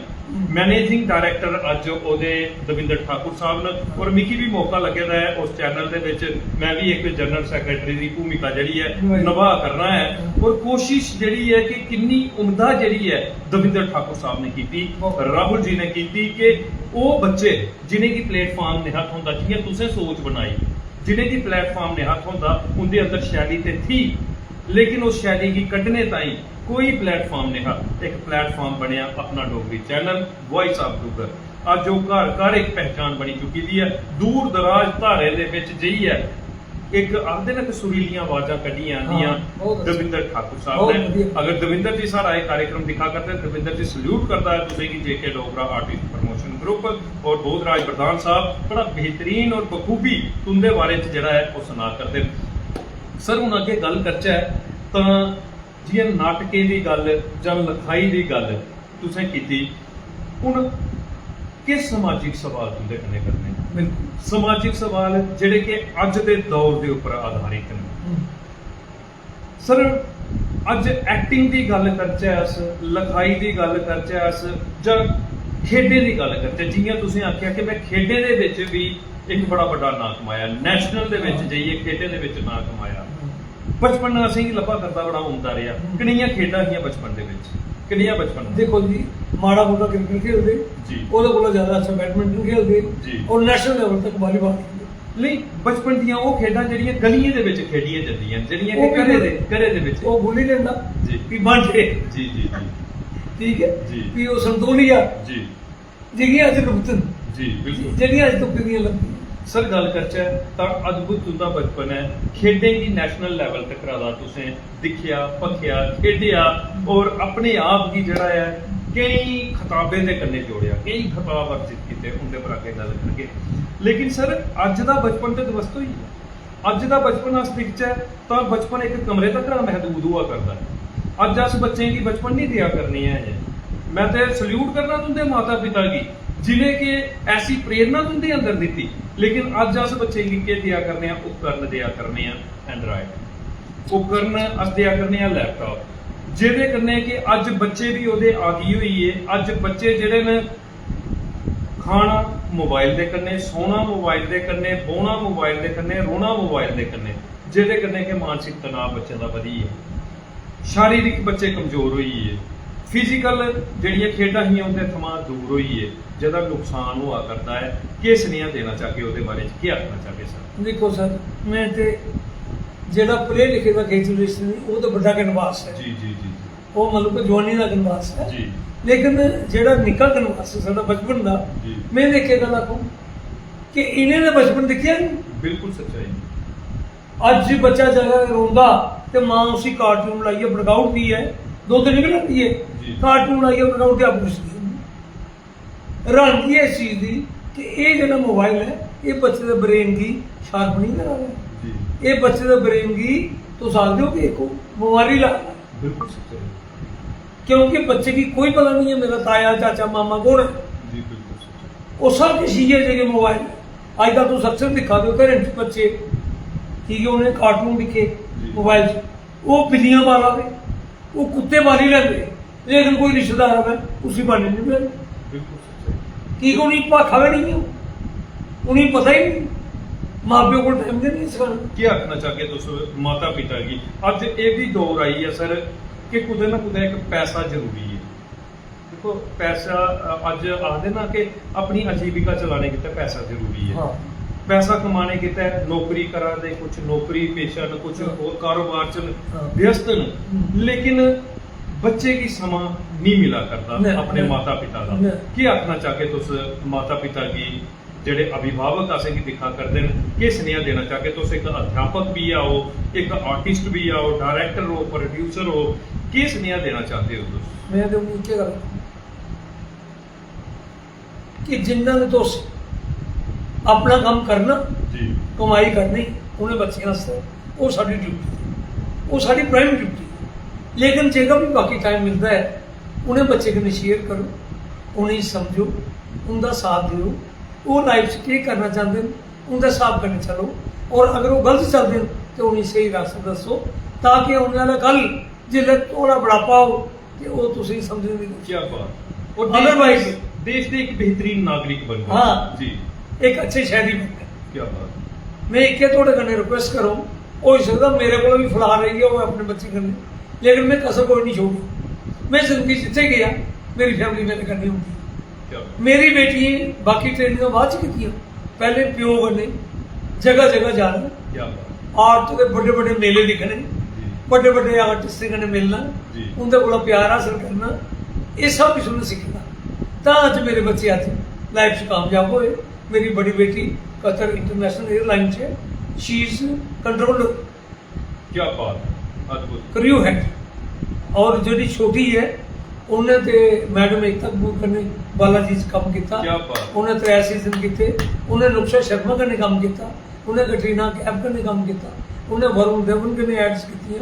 ਮੈਨੇਜਿੰਗ ਡਾਇਰੈਕਟਰ ਅੱਜ ਉਹਦੇ ਦਵਿੰਦਰ ਠਾਕੁਰ ਸਾਹਿਬ ਨੇ ਔਰ ਮਿਕੀ ਵੀ ਮੌਕਾ ਲੱਗਿਆ ਦਾ ਹੈ ਉਸ ਚੈਨਲ ਦੇ ਵਿੱਚ ਮੈਂ ਵੀ ਇੱਕ ਜਨਰਲ ਸੈਕਟਰੀ ਦੀ ਭੂਮਿਕਾ ਜਿਹੜੀ ਹੈ ਨਿਭਾ ਕਰਨਾ ਹੈ ਔਰ ਕੋਸ਼ਿਸ਼ ਜਿਹੜੀ ਹੈ ਕਿ ਕਿੰਨੀ ਉਮਦਾ ਜਿਹੜੀ ਹੈ ਦਵਿੰਦਰ ਠਾਕੁਰ ਸਾਹਿਬ ਨੇ ਕੀਤੀ ਰਾਹੁਲ ਜੀ ਨੇ ਕੀਤੀ ਕਿ ਉਹ ਬੱਚੇ ਜਿਨ੍ਹਾਂ ਦੀ ਪਲੇਟਫਾਰਮ ਨਿਹਤ ਹੁੰਦਾ ਜਿਵੇਂ ਤੁਸੀਂ ਸੋਚ ਬਣਾਈ जिन्हें की प्लेटफॉर्म ने हाथ होंदा उनके अंदर शैली ते थी लेकिन उस शैली की कड्ढने ताई कोई प्लेटफॉर्म नहीं हा एक प्लेटफॉर्म बनया अपना Dogri channel voice of Duggar आज जो घर एक पहचान बनी चुकी दी है दूर दराज धारे दे विच जई है एक आखदे ना कि सुरीलियां आवाज़ां कड्ढियां आंदियां दविंदर ठाकुर साहब ने अगर दविंदर जी सारा ये कार्यक्रम दिखा करते हैं दविंदर जी सल्यूट करता है तुझे कि जेके डोगरा आर्टिस्ट प्रमोशन ग्रुप और बोधराज प्रधान साहब बड़ा बेहतरीन और बखूबी तुंदे बारे च जिहड़ा है वो सुना करते सर हुण अगे गल करचै तां जियां नाटके दी गल जां लिखाई दी गल तुसें कीती हुण किस समाजिक सवाल तुंदे कन्नै करने बिल्कुल समाजिक सवाल ਜਿਹੜੇ ਕਿ ਅੱਜ ਦੇ ਦੌਰ ਦੇ ਉੱਪਰ ਆਧਾਰਿਤ ਨੇ ਸਰ ਅੱਜ ਐਕਟਿੰਗ ਦੀ ਗੱਲ ਕਰਚੈ ਅਸ ਲਿਖਾਈ ਦੀ ਗੱਲ ਕਰਚੈ ਅਸ ਜਾਂ ਖੇਡੇ ਦੀ ਗੱਲ ਕਰਚੈ ਜਿਵੇਂ ਤੁਸੀਂ ਆਖਿਆ ਕਿ ਮੈਂ ਖੇਡੇ ਦੇ ਵਿੱਚ ਵੀ ਇੱਕ ਬੜਾ ਵੱਡਾ ਨਾਂ ਕਮਾਇਆ ਨੈਸ਼ਨਲ ਦੇ ਵਿੱਚ ਜਾਈਏ ਖੇਡੇ ਦੇ ਵਿੱਚ ਨਾਂ ਕਮਾਇਆ ਬਚਪਨ ਨਾਲ ਅਸੀਂ ਲੱਭਾ ਕਰਦਾ ਬੜਾ ਹੁੰਦਾ ਰਿਹਾ ਕਿੰਨੀਆਂ ਖੇਡਾਂ ਸੀਆਂ ਬਚਪਨ ਦੇ ਵਿੱਚ ਕਿੰਨੀਆਂ ਬਚਪਨ देखो जी माड़ा मोटा क्रिकेट खेलते जी ਉਹਦੇ ਕੋਲੋਂ ਜ਼ਿਆਦਾ ਅੱਛਾ ਬੈਡਮਿੰਟਨ ਖੇਲਦੇ ਜੀ ਔਰ ਨੈਸ਼ਨਲ ਲੈਵਲ ਤੱਕ ਵਾਲੀਬਾਲ ਖੇਲਦੇ ਨਹੀਂ ਬਚਪਨ ਦੀਆਂ ਉਹ ਖੇਡਾਂ ਜਿਹੜੀਆਂ ਗਲੀਆਂ ਦੇ ਵਿੱਚ ਖੇਡੀਆਂ ਜਾਂਦੀਆਂ ਜਿਹੜੀਆਂ ਕਿ ਘਰੇ ਦੇ ਵਿੱਚ ਉਹ ਗੁੱਲੀ ਡੰਡਾ ਜੀ ਵੀ ਬਾਂਟੇ ਜੀ ਜੀ ਜੀ ਠੀਕ ਹੈ ਜੀ। ਵੀ ਉਹ ਸੰਤੋਲੀਆ ਜੀ ਜਿਹੜੀਆਂ ਅੱਜ ਰੁਕਤਨ ਜੀ ਬਿਲਕੁਲ ਜਿਹੜੀਆਂ ਅੱਜ ਤੋਂ ਕਿੰਨੀਆਂ ਲੱਗਦੀਆਂ ਸਰ ਗੱਲ ਕਰਚੈ ਤਾਂ ਅਦਭੁਤ ਹੁੰਦਾ ਬਚਪਨ ਹੈ ਖੇਡੇਗੀ ਨੈਸ਼ਨਲ ਲੈਵਲ ਤੱਕ ਰਾਦਾ ਤੁਸੀਂ ਦਿਖਿਆ ਪੱਖਿਆ ਖੇਡਿਆ ਔਰ ਆਪਣੇ ਆਪ ਦੀ ਜਿਹੜਾ ਹੈ ਕਈ ਖਿਤਾਬੇ ਦੇ ਕੰਨੇ ਜੋੜਿਆ ਕਈ ਖਿਤਾਬ ਅਰਜਿਤ ਕੀਤੇ ਉਹਦੇ ਪਰ ਅੱਗੇ ਗੱਲ ਕਰਾਂਗੇ ਲੇਕਿਨ ਸਰ ਅੱਜ ਦਾ ਬਚਪਨ ਤੇ ਦਵਸਤੋ ਹੀ ਹੈ ਅੱਜ ਦਾ ਬਚਪਨ ਅਸ ਦਿਖਚੈ ਤਾਂ ਬਚਪਨ ਇੱਕ ਕਮਰੇ ਤੱਕ ਰਾ ਮਹਦੂਦ ਹੁਆ ਕਰਦਾ ਅੱਜ ਅਸ ਬੱਚੇ ਦੀ ਬਚਪਨ ਨਹੀਂ ਦਿਆ ਕਰਨੀ ਹੈ मैं तो सल्यूट करना तुंदे माता पिता की जिन्हें के ऐसी प्रेरणा तुंदे अंदर दी लेकिन अज अस बच्चे की के दिया करने उपकरण दिया करने एंड्रॉयड उपकरण अस दिया करने लैपटॉप जिहदे कन्ने कि अज बच्चे भी ओहदे आदी हुई है अज बच्चे जिहड़े ने खाना मोबाइल दे कन्ने सोना मोबाइल दे कन्ने बोना मोबाइल दे कन्ने रोना मोबाइल दे कन्ने जिहदे कन्ने कि मानसिक तनाव बच्चों का वधी है शारीरिक बच्चे कमजोर हुई है फिजिकल ਜਿਹੜੀਆਂ ਖੇਡਾਂ ਹੀ ਉਹਦੇ ਥਮਾਂ ਦੂਰ ਹੋਈ ਹੈ ਜਿਹਦਾ ਨੁਕਸਾਨ ਹੋਆ ਕਰਦਾ ਹੈ ਕੀ ਸੁਨੇਹਾ ਦੇਣਾ ਚਾਹਕੇ ਉਹਦੇ ਬਾਰੇ ਚ ਕੀ ਆਖਣਾ ਚਾਹਕੇ ਸਰ ਦੇਖੋ ਸਰ ਮੈਂ ਤੇ ਜਿਹੜਾ ਪੜ੍ਹੇ ਲਿਖੇ ਦਾ ਗ੍ਰੈਜੂਏਸ਼ਨ ਨਹੀਂ ਉਹ ਤਾਂ ਵੱਡਾ ਕਨਵਾਸ ਹੈ ਜੀ ਜੀ ਜੀ ਉਹ ਮਤਲਬ ਕਿ ਜਵਾਨੀ ਦਾ ਕਨਵਾਸ ਹੈ ਜੀ ਲੇਕਿਨ ਜਿਹੜਾ ਨਿੱਕਾ ਕਨਵਾਸ ਹੈ ਸਾਡਾ ਬਚਪਨ ਦਾ ਮੈਂ ਦੇਖੇ ਗੱਲ ਆਖੂ ਕਿ ਇਹਨੇ ਦਾ ਬਚਪਨ ਦੇਖਿਆ ਨਹੀਂ ਬਿਲਕੁਲ ਸੱਚਾਈ ਅੱਜ ਬੱਚਾ ਜਗ੍ਹਾ ਰੋਂਦਾ ਤੇ ਮਾਂ ਉਸੇ ਕਾਰਟੂਨ ਲਾਈਏ ਬਰਕਆਊਟ ਦੀ ਹੈ ਦੋ ਦਿਨ ਨਿਕਲ ਆती है ਜੀ। ਕਾਰਟੂਨ ਲਾਈਏ ਬਰਕਆਊਟ ਦੀ ਆਪ ਪੁੱਛਦੀ ਹੈਰਾਨਗੀ ਹੈ ਇਸ ਚੀਜ਼ ਦੀ ਕਿ ਇਹ ਜਿਹੜਾ ਮੋਬਾਈਲ ਹੈ ਇਹ ਬੱਚੇ ਦੇ ਬ੍ਰੇਨ ਦੀ ਸ਼ਾਰਪ ਨਹੀਂ ਕਰਾ ਰਿਹਾ ਜੀ ਇਹ ਬੱਚੇ ਦੇ ਬ੍ਰੇਨ ਦੀ तो समझते हो कि एक बीमारी ला बिल्कुल सच्चाई क्योंकि बच्चे की कोई पता नहीं है मेरा ताया चाचा मामा कौन है जी बिल्कुल सच्चाई वो सब चीजें जगह मोबाइल आज तक तो सक्सेस दिखा दो घर बच्चे ठीक है उन्हें कार्टून दिखे जी। मोबाइल से वो बिल्लियां पाला रहे वो कुत्ते पाली लेते लेकिन कोई रिश्तेदार है उसी पाने नहीं मिले बिल्कुल सच्चाई ठीक है उन्हें भाखा भी नहीं हो उन्हें पता ही नहीं माँ प्यो को टाइम दे नहीं सिखाना ਕੀ ਆਖਣਾ ਚਾਹਗੇ ਤੁਸੀਂ ਮਾਤਾ ਪਿਤਾ ਦੀ ਅੱਜ ਇਹ ਵੀ ਦੌਰ ਆਈ ਹੈ ਸਰ ਕਿ ਕੁਦੇ ਨਾ ਕੁਦੇ ਇੱਕ ਪੈਸਾ ਜ਼ਰੂਰੀ ਹੈ ਦੇਖੋ ਪੈਸਾ ਅੱਜ ਆਖਦੇ ਨਾ ਕਿ ਆਪਣੀ ਆਜੀਵਿਕਾ ਚਲਾਣੇ ਕਿਤੇ ਪੈਸਾ ਜ਼ਰੂਰੀ ਹੈ हाँ ਪੈਸਾ ਕਮਾਣੇ ਕਿਤੇ ਨੌਕਰੀ ਕਰਾ ਦੇ ਕੁਝ ਨੌਕਰੀ ਪੇਸ਼ਾ ਨੂੰ ਕੁਝ ਹੋਰ ਕਾਰੋਬਾਰ ਚ हाँ। ਵਿਅਸਤ ਨੇ ਲੇਕਿਨ ਬੱਚੇ ਕੀ ਸਮਾਂ ਨਹੀਂ ਮਿਲਾ ਕਰਦਾ नहीं, ਆਪਣੇ नहीं। ਮਾਤਾ ਪਿਤਾ ਦਾ नहीं। ਕੀ ਆਖਣਾ ਚਾਹਗੇ ਤੁਸੀਂ ਮਾਤਾ ਪਿਤਾ ਦੀ ਜਿਹੜੇ ਅਭਿਭਾਵਕ ਆਸੇ ਕੀ ਦਿਖਾ ਕਰਦੇ ਨੇ ਕੀ ਸੁਨੇਹਾ ਦੇਣਾ ਚਾਹਗੇ ਤੁਸੀਂ ਇੱਕ ਅਧਿਆਪਕ ਵੀ ਆਓ ਇੱਕ ਆਰਟਿਸਟ ਵੀ ਆਓ ਡਾਇਰੈਕਟਰ ਹੋ ਪ੍ਰੋਡਿਊਸਰ ਹੋ ਕੀ ਸੁਨੇਹਾ ਦੇਣਾ ਚਾਹते हो ਤੁਸੀਂ मैं तो नीचे कर कि जिन्होंने तो अपना काम करना ਜੀ कमाई करनी उन्हें बच्चों वास्ते वो साडी ड्यूटी वो साडी प्राइम ड्यूटी लेकिन जेकर भी बाकी टाइम मिलता है उन्हें बच्चे कन्नै शेयर करो उन्हें समझो उनका साथ दो वो लाइफ च केह् करना चाहते हैं उनके हिसाब कन्नै चलो और अगर वो गलत चलते हैं तो उन्हें सही रास्ता दसो ताकि आने वाला कल जिसलै थोड़ा बुढ़ापा हो ते वो तुसीं समझने दी कोशिश ਕੀ ਬਾਤ और Otherwise- देश ਦੇ ਇੱਕ बेहतरीन नागरिक बन गए हाँ। जी एक अच्छे शहरी बनना क्या बात मैं एक थोड़े कन्नै रिक्वेस्ट करूँ हो सकता मेरे को भी फला रही है वो अपने बच्चे कन्नै लेकिन मैं कसर कोई नहीं छोड़ी मैं जिंदगी जिथे गया मेरी फैमिली मेरे कन्नै होंगी क्या बात मेरी बेटी बाकी ट्रेनिंग बाद च कीतियां पहले प्यो कन्नै जगह जगह जाना क्या बात आर्ट के बड़े बड़े मेले दिखने जी बड़े बड़े आर्टिस्ट कन्नै मिलना जी। उनके कोला प्यार हासिल करना ये सब कुछ उन्हें सीखना तां अज मेरे बच्चे अज लाइफ च कामयाब होए मेरी बड़ी बेटी कतर इंटरनेशनल एयरलाइन च शी इज कंट्रोलर क्या बात अद्भुत क्रू हेड और जी छोटी है उन्हें ते मैडम एकता कपूर कन्नै बालाजी च काम किया क्या बात उन्हें 3 सीजन किए उन्हें नुक्शा शर्मा कन्नै काम किया उन्हें कटरीना कैफ कन्नै काम किया उन्हें वरुण धवन कन्नै एड्स की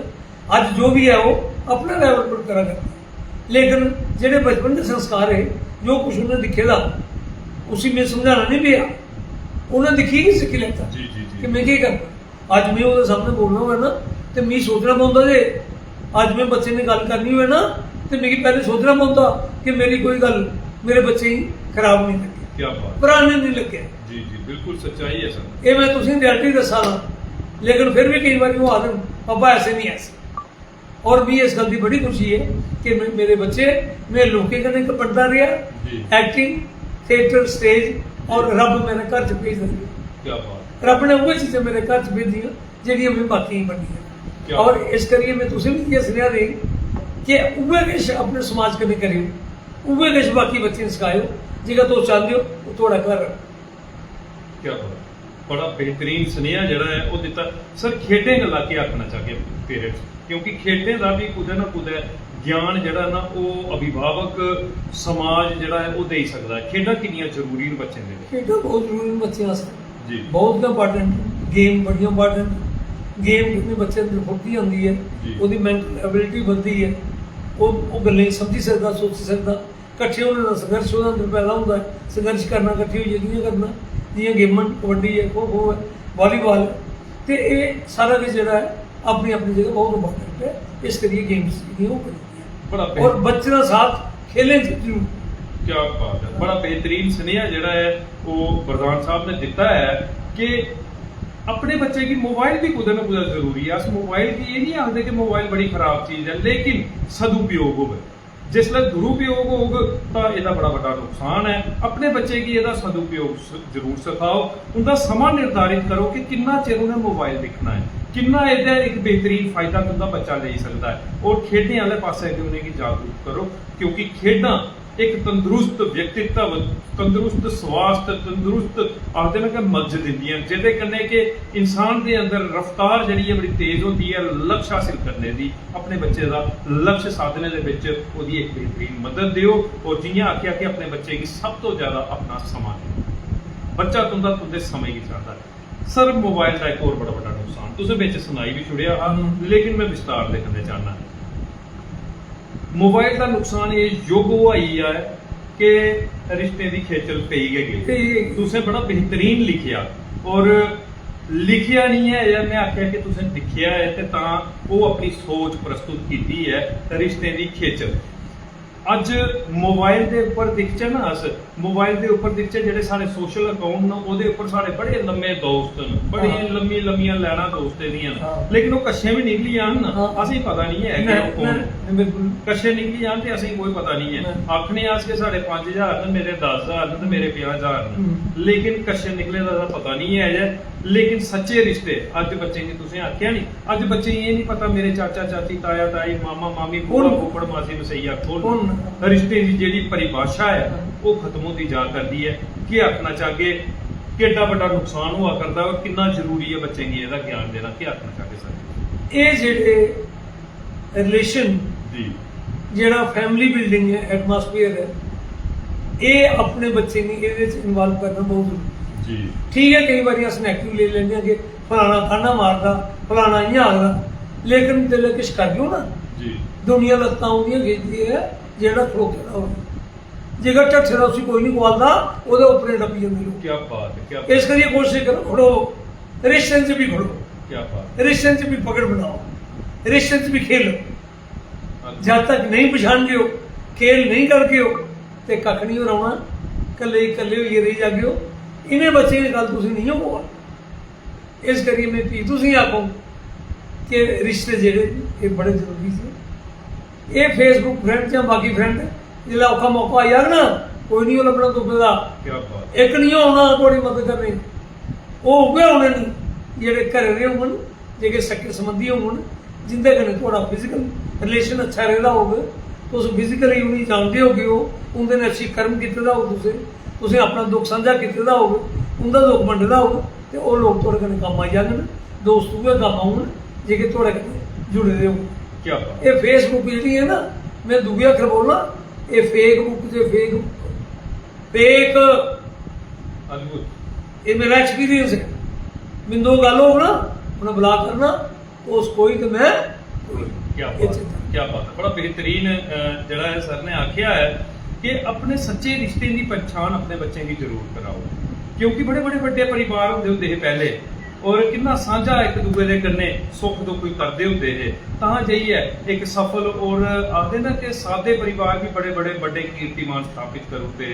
अज जो भी है वो अपने लेवल पर करा करता है लेकिन जेडे बचपन के संस्कार है जो कुछ उन्हें दिखे दा उसी में समझाना नहीं पिया उन्हें दिखी ही सीखी लेता जी जी कि जी मैं क्या करना अज मैं वो सामने बोलना हुआ ना तो मैं सोचना पौंदा जे अज मैं बच्चे ने गल करनी हुए ना तो मेरी पहले सोचना पौंदा कि मेरी कोई गल मेरे बच्चे ही खराब नहीं लगे क्या बात पुराने नहीं लगे जी जी बिल्कुल सच्चाई है सर ये मैं तुझे रियलिटी दसा ना लेकिन फिर भी कई बार वो आदम पापा ऐसे नहीं ऐसे और भी इस गल की बड़ी खुशी है कि मेरे बच्चे मैं लोकें कन्नै पढ़ता रहा जी एक्टिंग थिएटर स्टेज और रब मेरे घर च भेज दिया क्या बात रब ने वो चीज़ें मेरे घर च भेजियां जेह्ड़ियां मैं बाकी बनियां क्या और इस करिए मैं तुसें भी इयै सनेहा दें कि उ'ऐ किश अपने समाज कन्नै करियो उ'ऐ किश बाकी बच्चें गी सखाओ जेकर तुस चाहते हो वो थोड़ा घर क्या बात बड़ा बेहतरीन सुनेहा ਜਿਹੜਾ ਹੈ ਉਹ ਦਿੱਤਾ ਸਰ ਖੇਡਾਂ ਗੱਲਾਂ ਕੀ ਆਖਣਾ ਚਾਹਗੇ ਪੇਰੈਂਟਸ ਕਿਉਂਕਿ ਖੇਡਾਂ ਦਾ ਵੀ ਕੁਦੇ ਨਾ ਕੁਦੇ ਗਿਆਨ ਜਿਹੜਾ ਨਾ ਉਹ ਅਭਿਭਾਵਕ ਸਮਾਜ ਜਿਹੜਾ ਹੈ ਉਹ ਦੇ ਹੀ ਸਕਦਾ ਹੈ ਖੇਡਾਂ ਕਿੰਨੀਆਂ ਜ਼ਰੂਰੀ ਨੇ ਬੱਚੇ ਦੇ ਲਈ खेडा बहुत जरूरी ने बच्चों वास्ते जी बहुत इंपॉर्टेंट गेम बड़ी इंपॉर्टेंट गेम कितने बच्चे अंदर फुर्ती आती है जी। ਉਹਦੀ मैंटल एबिलिटी बढ़ती है ਉਹ ਗੱਲਾਂ ਸਮਝੀ ਸਕਦਾ ਸੋਚ ਸਕਦਾ ਇਕੱਠੇ ਉਹਨਾਂ ਦਾ ਸੰਘਰਸ਼ ਉਹਦੇ ਅੰਦਰ ਪੈਦਾ ਹੁੰਦਾ ਹੈ ਸੰਘਰਸ਼ ਕਰਨਾ ਇਕੱਠੇ ਹੋਈਏ ਕਿਵੇਂ ਕਰਨਾ ਜਿਵੇਂ ਗੇਮਾਂ ਕਬੱਡੀ ਹੈ ਖੋ ਖੋ ਹੈ ਵਾਲੀਬਾਲ ਹੈ ਤੇ ਇਹ ਸਾਰਾ ਕੁਝ ਜਿਹੜਾ ਹੈ ਆਪਣੀ ਆਪਣੀ ਜਗ੍ਹਾ ਬਹੁਤ ਇੰਪੋਰਟੈਂਟ ਹੈ ਇਸ ਕਰੀਏ ਗੇਮਸ ਜਿਹੜੀਆਂ ਉਹ ਕਰੀਏ ਬੜਾ ਔਰ ਬੱਚੇ ਦਾ ਸਾਥ ਖੇਲਣ ਚ ਜ਼ਰੂਰ क्या बात है बड़ा बेहतरीन सुनेहा ਜਿਹੜਾ ਹੈ ਉਹ ਪ੍ਰਧਾਨ ਸਾਹਿਬ ਨੇ ਦਿੱਤਾ ਹੈ कि अपने बच्चे की मोबाइल भी कुछ ना कुछ जरूरी है अस मोबाइल की ये नहीं आखते कि मोबाइल बड़ी खराब चीज़ है लेकिन सदुपयोग होवे जिसले दुरुपयोग होगा तो यदा बड़ा बड़ा नुकसान है अपने बच्चे की यदा सदुपयोग जरूर सिखाओ उनका समा निर्धारित करो कि कितना चिर उन्हें मोबाइल दिखना है कितना ਇਹਦਾ एक बेहतरीन फायदा उनका बच्चा ले सकता है और खेडने वाले पासे भी उन्हें जागरूक करो क्योंकि खेडां ਇੱਕ ਤੰਦਰੁਸਤ ਵਿਅਕਤੀਤਵ, ਤੰਦਰੁਸਤ ਸਵਾਸਥ, ਤੰਦਰੁਸਤ ਆਖਦੇ ਨੇ ਕਿ ਮਗਜ ਦਿੰਦੀਆਂ, ਜਿਹਦੇ ਕन्नै ਕਿ ਇਨਸਾਨ ਦੇ ਅੰਦਰ ਰਫ਼ਤਾਰ ਜਿਹੜੀ ਹੈ ਬੜੀ ਤੇਜ਼ ਹੁੰਦੀ ਹੈ ਲਕਸ਼ ਹਾਸਿਲ ਕਰਨੇ ਦੀ। ਆਪਣੇ ਬੱਚੇ ਦਾ ਲਕਸ਼ ਸਾਧਨੇ ਦੇ ਵਿੱਚ ਉਹਦੀ ਇੱਕ ਬਿਹਤਰੀਨ ਮਦਦ ਦਿਓ। ਔਰ ਜਿ'यां ਆਖਿਆ ਕਿ ਆਪਣੇ ਬੱਚੇ ਦੀ ਸਭ ਤੋਂ ਜ਼ਿਆਦਾ ਆਪਣਾ ਸਮਾਂ ਦਿਓ। ਬੱਚਾ ਤੁੰਦੇ ਸਮੇਂ ਹੀ ਚਾਹੁੰਦਾ ਹੈ। ਸਰ ਮੋਬਾਈਲ ਦਾ ਇੱਕ ਹੋਰ ਬੜਾ ਵੱਡਾ ਨੁਕਸਾਨ ਤੁਸੀਂ ਵਿੱਚ ਸੁਣਾਈ ਵੀ ਛੁੜਿਆ ਲੇਕਿਨ ਮੈਂ ਵਿਸਤਾਰ ਦੇਖਣਾ ਚਾਹੁੰਦਾ। मोबाइल का नुकसान ये युग हुई है कि रिश्ते की खेचल पई गई। तुसें बड़ा बेहतरीन लिखिया और लिखिया नहीं है या मैं आख्या कि तुसें लिखिया है ते तां वो अपनी सोच प्रस्तुत की है रिश्ते की खेचल। अज मोबाइल के उपर दिखचे ना अस मोबाइल के उपर दिखचे जेडे सारे सोशल अकाउंट ने ਉਹਦੇ ਉੱਪਰ ਸਾਡੇ बड़े लम्मे दोस्त ने बड़ी लम्मी लम्मियां लैना दोस्ते दियां लेकिन वो कच्छे भी निकली आन ना असं पता नहीं है कि कौन बिल्कुल कच्छे निकली आन ते असं कोई पता नहीं है। आखने आस के साढ़े 5000 ने मेरे 10000 ने मेरे 50000 ने लेकिन कच्छे निकले का पता नहीं है। लेकिन सच्चे रिश्ते अज बच्चे की तुसें आख्या नहीं अज बच्चे ये नहीं पता मेरे चाचा चाची ताया ताई मामा मामी बुआ फुफड़ मासी मसैया कौन रिश्ते की जी परिभाषा है वो खत्म होती जा करती है। कि आखना चाहगे कितना बड़ा नुकसान हुआ करता है और कितना जरूरी है बच्चे की ਇਹਦਾ ज्ञान देना। क्या आखना चाहगे सर ये जेडे रिलेशन जी जेड़ा फैमिली बिल्डिंग है एटमॉस्फेयर है ये अपने बच्चे ने इन्वॉल्व करना बहुत जरूरी जी। ठीक है कई बार अस नैगेटिव ले लेंगे कि फलाना खाना मारदा फलाना इ'यां आखदा लेकिन जेल्लै किश कर दियो ना जी दुनिया लत्तां उंदियां खिचदी है जेड़ा खलोके दा होवे जेकर ढट्ठे दा उसी कोई नहीं गवालदा ओहदे उपरे टप्पी जंदे लोग। क्या बात है क्या इस करिए कोशिश करो खड़ो रिश्ते च भी खड़ो क्या बात रिश्ते च भी पकड़ बनाओ रिश्ते च भी खेलो। जब तक नहीं पछाणगे हो खेल नहीं करके हो तो कख नहीं हो रहा कल्ले कल्ले होइए रही जागे हो इन्हें बच्चे की गल तुसीं नहीं हो। इस करिए मैं भी तुसीं आखो कि रिश्ते जेह्ड़े ये बड़े जरूरी से ये फेसबुक फ्रेंड या बाकी फ्रेंड जिसलै औखा मौका आई जाग ना कोई नहीं लभना तुप्पे दा क्या बात एक नहीं होना थोड़ी मदद करनी वो उ'ऐ होने नहीं जेह्ड़े घरे दे होङन जेह्के सक्के संबंधी होङन जिंदे कन्नै थोड़ा फिजिकल रिलेशन अच्छा रैंह्दा होग तुस फिजिकली उ'नेंगी जानदे होगे हो उं'दे ने अच्छी कर्म कीते दा होग तुसें अपना दुख सांझा कीते दा होग उं'दा दुख बंडे दा होग ते ओह् लोग थुआढ़े कन्नै कम्म आई जाङन दोस्त उ'ऐ कम्म औङन जेह्के थुआढ़े कन्नै जुड़े दे होग। क्या बात ये फेसबुक जेह्ड़ी है ना मैं दूए अक्खर बोलना ये फेक बुक ते फेक अद्भुत ये मेरा एक्सपीरियंस है। मैं दो गल होग ना उन्हें बुला करना उस कोई तो मैं क्या बात है बड़ा बेहतरीन जड़ा है सर ने आख्या है कि अपने सच्चे रिश्ते की पहचान अपने बच्चे की जरूर कराओ क्योंकि बड़े बड़े बड़े परिवार होंदे पहले और कितना साझा एक दूसरे के कन्ने सुख दुख करते होंगे है तां जाइए एक सफल और आखते ना कि सादे परिवार भी बड़े बड़े बड़े कीर्तिमान स्थापित करूते।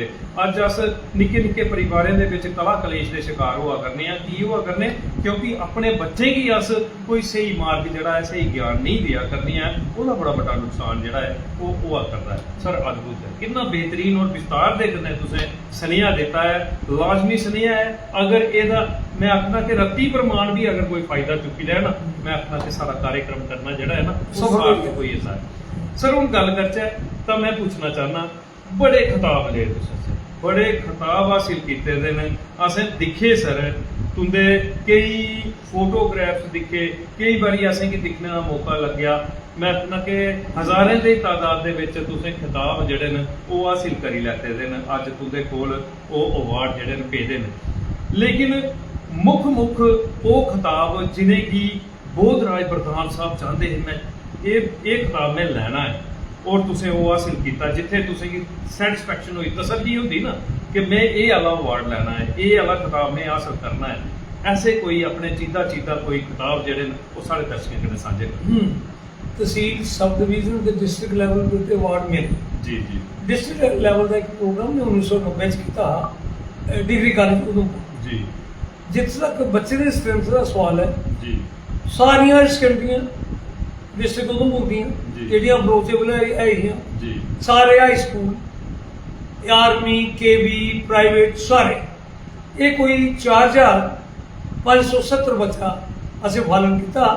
अज अस निक्के निक्के परिवारों के विच कला कलेश के शिकार हुआ करने की हुआ करने क्योंकि अपने बच्चे की अस कोई सही मार्ग जड़ा है सही ज्ञान नहीं दिया करनी है वह बड़ा बड़ा नुकसान जड़ा है वो हुआ करता है। सर अद्भुत है कितना बेहतरीन और विस्तार के कन्ने तुसें सनेहा देता है लाजमी सनेहा है। अगर एदा मैं आखना कि रत्ती प्रमाण भी अगर कोई फायदा चुकी जाए ना मैं आखना कि सारा कार्यक्रम करना जड़ा है ना सार्थक कोई ऐसा है। सर हम गल करचे तो मैं पूछना चाहना बड़े खिताब ले तुसें बड़े खिताब हासिल किए ने असें दिखे सर तुंदे कई फोटोग्राफ्स दिखे कई बारी असें कि दिखने का मौका लग्या मैं आखना कि हज़ारें की तादाद के तुसें खिताब जड़े ने वो हासिल करी लैते दे अज तुंदे कोल वो अवार्ड जड़े ने पेदे ने लेकिन मुख वो खिताब जिन्हें कि बोधराज प्रधान साहब चाहते हैं मैं ये खिताब मैं लैना है और तुसें वो हासिल किया जिथे तुसें सैटिस्फैक्शन हुई तसल्ली होती ना कि मैं ये आला अवार्ड लैना है ये आला खिताब मैं हासिल करना है। ऐसे कोई अपने चीता चीता कोई खिताब जड़े वो साढ़े दर्शकों कन्नै साझे कर तहसील सब डिवीजन के डिस्ट्रिक्ट लेवल पर अवार्ड मिले जी जी डिस्ट्रिक्ट लेवल का एक प्रोग्राम ने 1990 किया डिग्री कॉलेज उधमपुर जी जिस तक बच्चे के स्ट्रेंथ का सवाल है जी सारिया सेकेंडरियां डिस्ट्रिक्ट उधमपुर जी। दियां अप्रोचेबल है जी सारे हाई स्कूल आर्मी केवी प्राइवेट सारे ये कोई 4570 बच्चा असें फालन किया